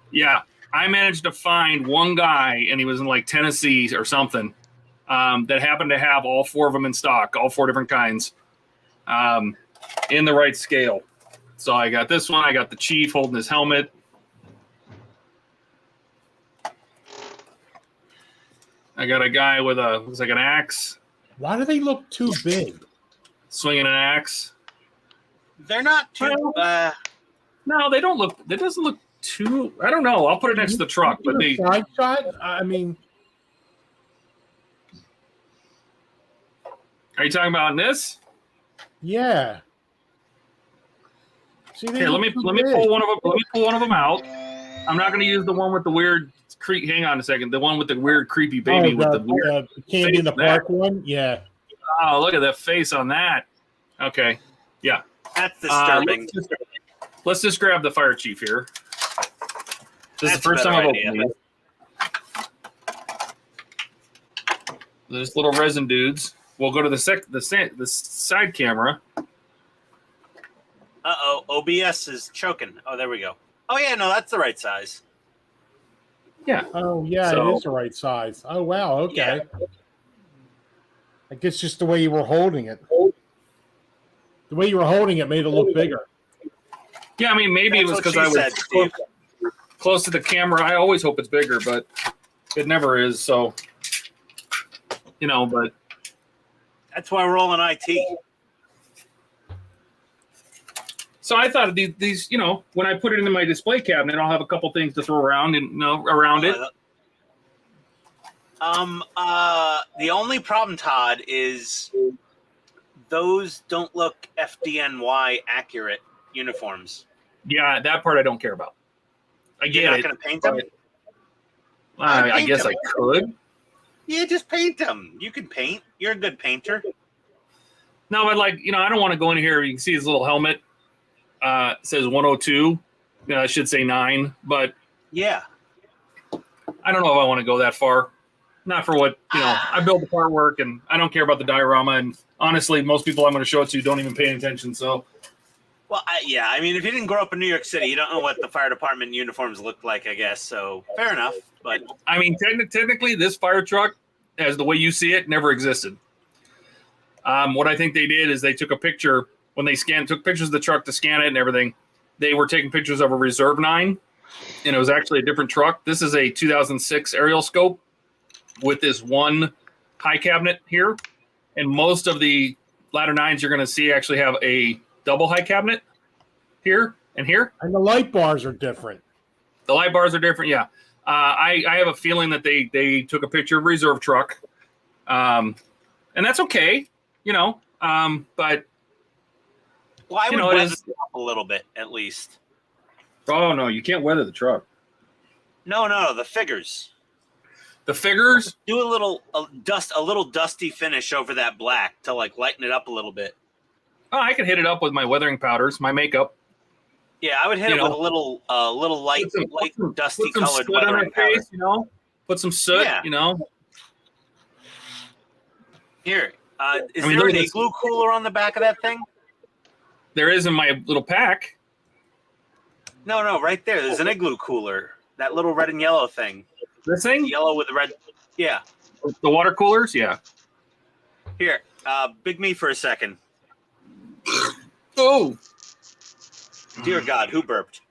Yeah, I managed to find one guy, and he was in like Tennessee or something, that happened to have all four of them in stock, all four different kinds. in the right scale. So I got this one. I got the chief holding his helmet. I got a guy with a looks like an axe. Why do they look too big? Swinging an axe. They're not too. No, they don't look. It doesn't look too. I don't know. I'll put it next to the truck, but they. Side shot. I mean, Are you talking about in this? yeah. See, Here, let me pull one of them. Let me pull one of them out. I'm not going to use the one with the weird. Hang on a second. The one with the weird, creepy baby with the weird Candy in the face there. Park one. Yeah. Oh, look at that face on that. Okay. Yeah. That's disturbing. Let's just grab the fire chief here. This is the first time I've opened these. There's little resin dudes. We'll go to the side camera. Uh-oh, OBS is choking. Oh, there we go. Oh, yeah, no, that's the right size. Yeah. Oh, yeah, So- it is the right size. Oh, wow. Okay. Yeah. I guess just the way you were holding it. The way you were holding it made it look bigger. Yeah, I mean, maybe That's it was what because she I was said, Steve. close to the camera. I always hope it's bigger, but it never is. So, but That's why we're all in IT. so I thought these, when I put it in my display cabinet, I'll have a couple things to throw around and around it. The only problem, Todd, is those don't look FDNY accurate uniforms. Yeah, that part I don't care about. I get You're not it. going to paint them? I guess I could. Yeah, just paint them. You can paint. You're a good painter. No, but I don't want to go in here. You can see his little helmet. It says 102. I should say 9, but Yeah. I don't know if I want to go that far. Not for what, I build the artwork and I don't care about the diorama. And honestly, most people I'm going to show it to don't even pay attention. So, Well, I mean, if you didn't grow up in New York City, you don't know what the fire department uniforms look like, I guess. So, fair enough. But I mean, technically, this fire truck, as the way you see it, never existed. What I think they did is they took a picture when they took pictures of the truck to scan it and everything. They were taking pictures of a Reserve 9, and it was actually a different truck. This is a 2006 aerial scope with this one high cabinet here, and most of the ladder 9s you're going to see actually have a double high cabinet here and here. And the light bars are different. The light bars are different, yeah. I have a feeling that they took a picture of a reserve truck, and that's okay, but well, I would it weather is- it up a little bit, at least. oh no, you can't weather the truck. No, the figures. The figures, Do a little dusty finish over that black to lighten it up a little bit. oh, I can hit it up with my weathering powders, my makeup. Yeah, I would hit it with a little light, dusty Put some colored soot on weathering our powder. face, Put some soot, Yeah. Here, is I mean, there look an at this. igloo cooler on the back of that thing? There is in my little pack. No, right there. There's an igloo cooler. That little red and yellow thing. This thing, Yellow with the red. Yeah. the water coolers, yeah. Here, big me for a second. Oh, Dear God, who burped?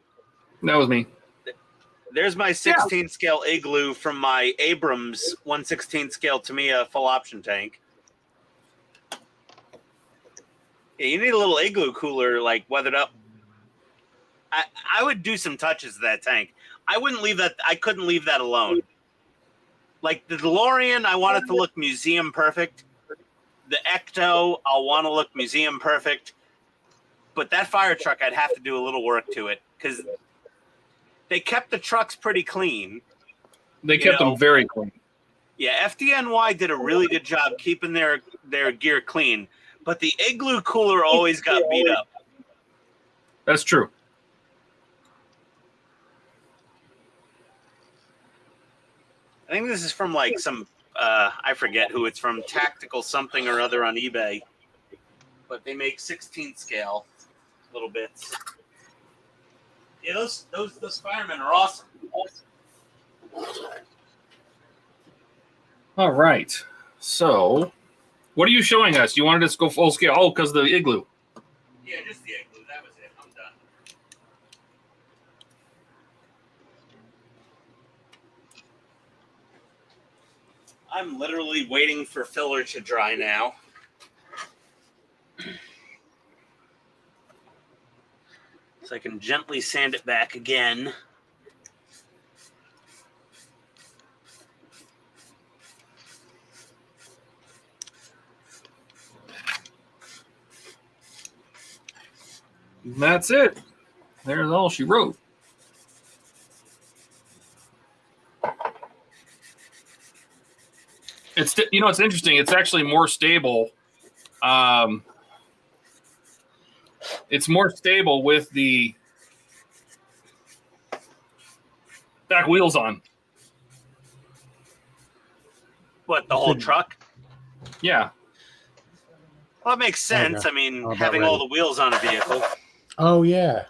that was me. There's my 16 scale igloo from my Abrams 1/16 scale Tamiya full option tank. Yeah, you need a little igloo cooler, weathered up. I would do some touches to that tank. I wouldn't leave that. I couldn't leave that alone. Like the DeLorean, I want it to look museum perfect. The Ecto, I'll want to look museum perfect. But that fire truck, I'd have to do a little work to it because they kept the trucks pretty clean. They kept them very clean. Yeah, FDNY did a really good job keeping their gear clean, but the igloo cooler always got beat up. That's true. I think this is from some I forget who it's from, tactical something or other on eBay. But they make 16 scale little bits. Yeah, those firemen are awesome. All right. So What are you showing us? You wanted us to go full scale? Oh, because the igloo. Yeah, just the igloo. That was it. I'm done. I'm literally waiting for filler to dry now. So I can gently sand it back again. And that's it. There's all she wrote. It's it's interesting. It's actually more stable. It's more stable with the back wheels on. What, the whole truck? Yeah. Well, that makes sense. Okay. I mean, About having all ready. the wheels on a vehicle. Oh yeah,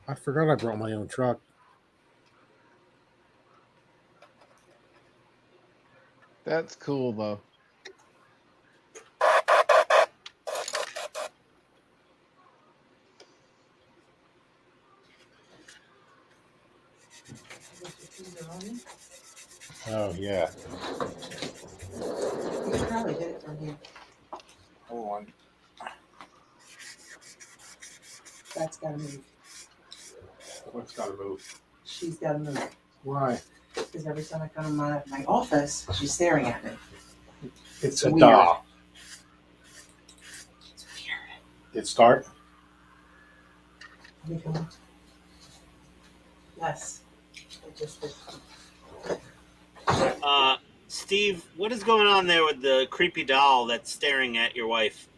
I forgot I brought my own truck. That's cool though. Oh yeah. You should probably get it from here. Hold on. That's gotta move. What's got to move? She's gotta move. Why? Because every time I come in my office, she's staring at me. It's Weird. a doll. It's weird. It start. Let me go. Yes. It just did. Steve, what is going on there with the creepy doll that's staring at your wife?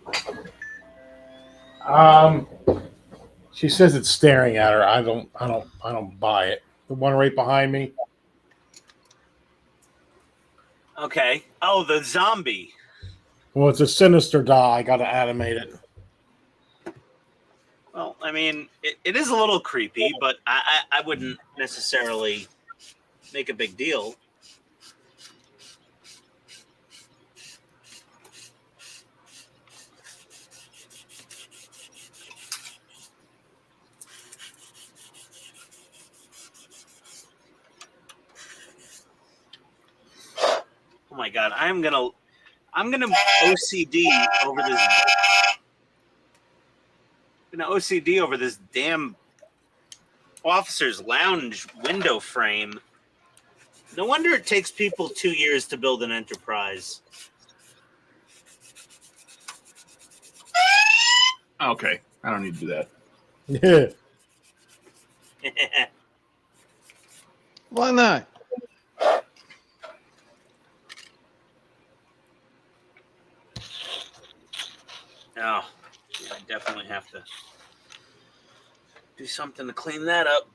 She says it's staring at her. I don't buy it. The one right behind me. Okay. Oh, the zombie. Well, it's a sinister doll. I got to animate it. Well, I mean, it is a little creepy, but I wouldn't necessarily make a big deal. Oh my god, I'm gonna OCD over this. I'm gonna OCD over this damn officer's lounge window frame. No wonder it takes people 2 years to build an enterprise. Okay. I don't need to do that. Yeah. Why not? Oh, I definitely have to do something to clean that up.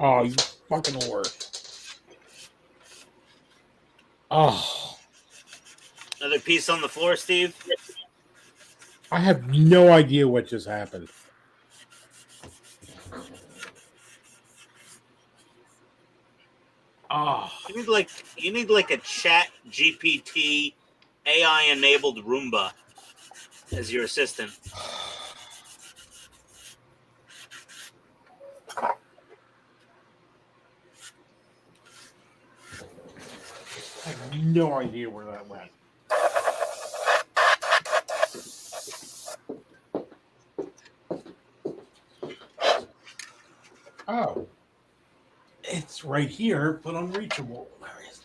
Oh, you fucking whore. Oh. Another piece on the floor, Steve? I have no idea what just happened. Oh. You need like a chat GPT AI enabled Roomba as your assistant. I have no idea where that went. Oh. It's right here, but unreachable. Where is it?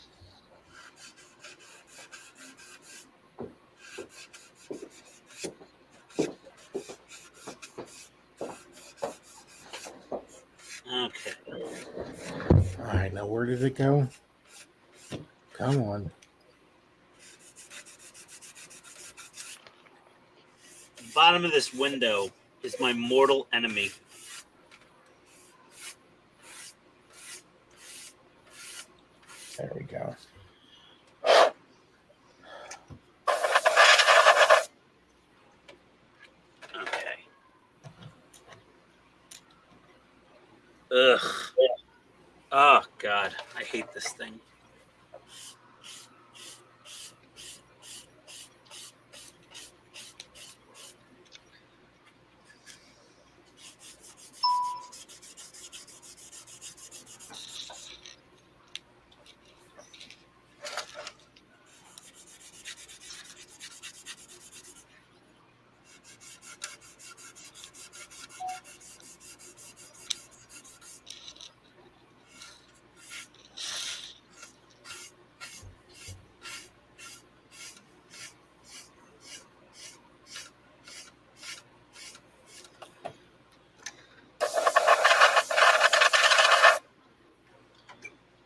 right, now where did it go? Come on. Bottom of this window is my mortal enemy. There we go. Okay. Ugh. Oh, God. I hate this thing.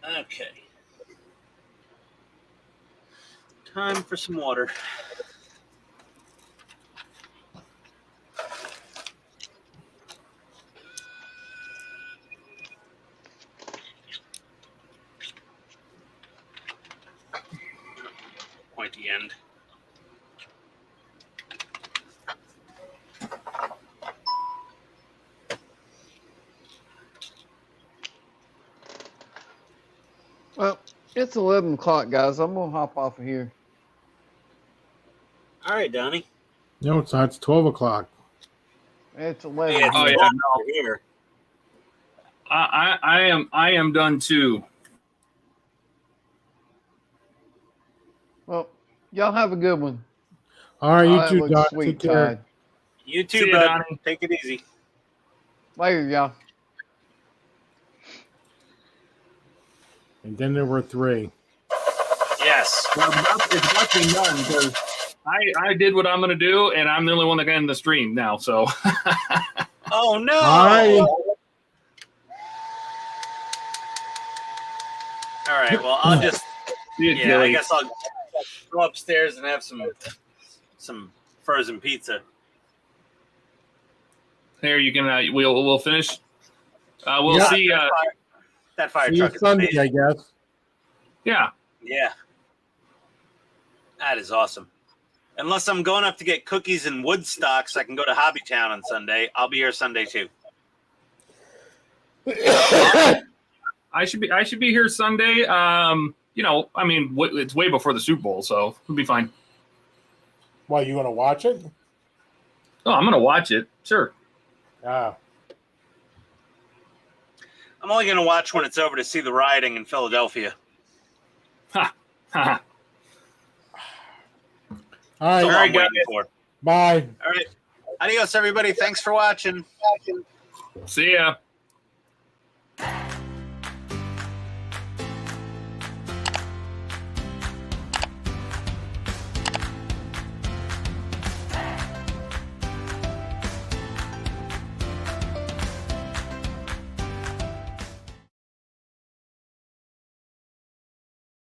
Okay. Time for some water. Point the end. Well, it's 11 o'clock, guys. I'm gonna hop off of here. All right, Donnie. No, it's not. It's 12 o'clock. It's 11. Yeah, Oh, it's yeah, over here. I am done too. Well, y'all have a good one. All right, Oh, you that too, looks Doc. sweet, Take care. Todd. You too, See ya, bud. Donnie. Take it easy. Later, y'all. And then there were 3. Yes. Well, it's about to be done because I did what I'm going to do, and I'm the only one that got in the stream now. So, Oh, no. Hi. All right. Well, I'll just, see you, yeah, I Gilly. guess I'll go upstairs and have some frozen pizza. Here you can. We'll finish. We'll Yeah. see. That fire See you truck is Sunday, amazing. I guess. Yeah. Yeah. That is awesome. Unless I'm going up to get cookies and Woodstock so I can go to Hobbytown on Sunday. I'll be here Sunday too. I should be here Sunday. You know, I mean, it's way before the Super Bowl, so it'll be fine. Why, you want to watch it? Oh, I'm gonna watch it. Sure. Ah. I'm only going to watch when it's over to see the rioting in Philadelphia. Ha. Ha. All right. That's all right, I'm waiting for. Bye. All right. Adios, everybody. Thanks for watching. See ya.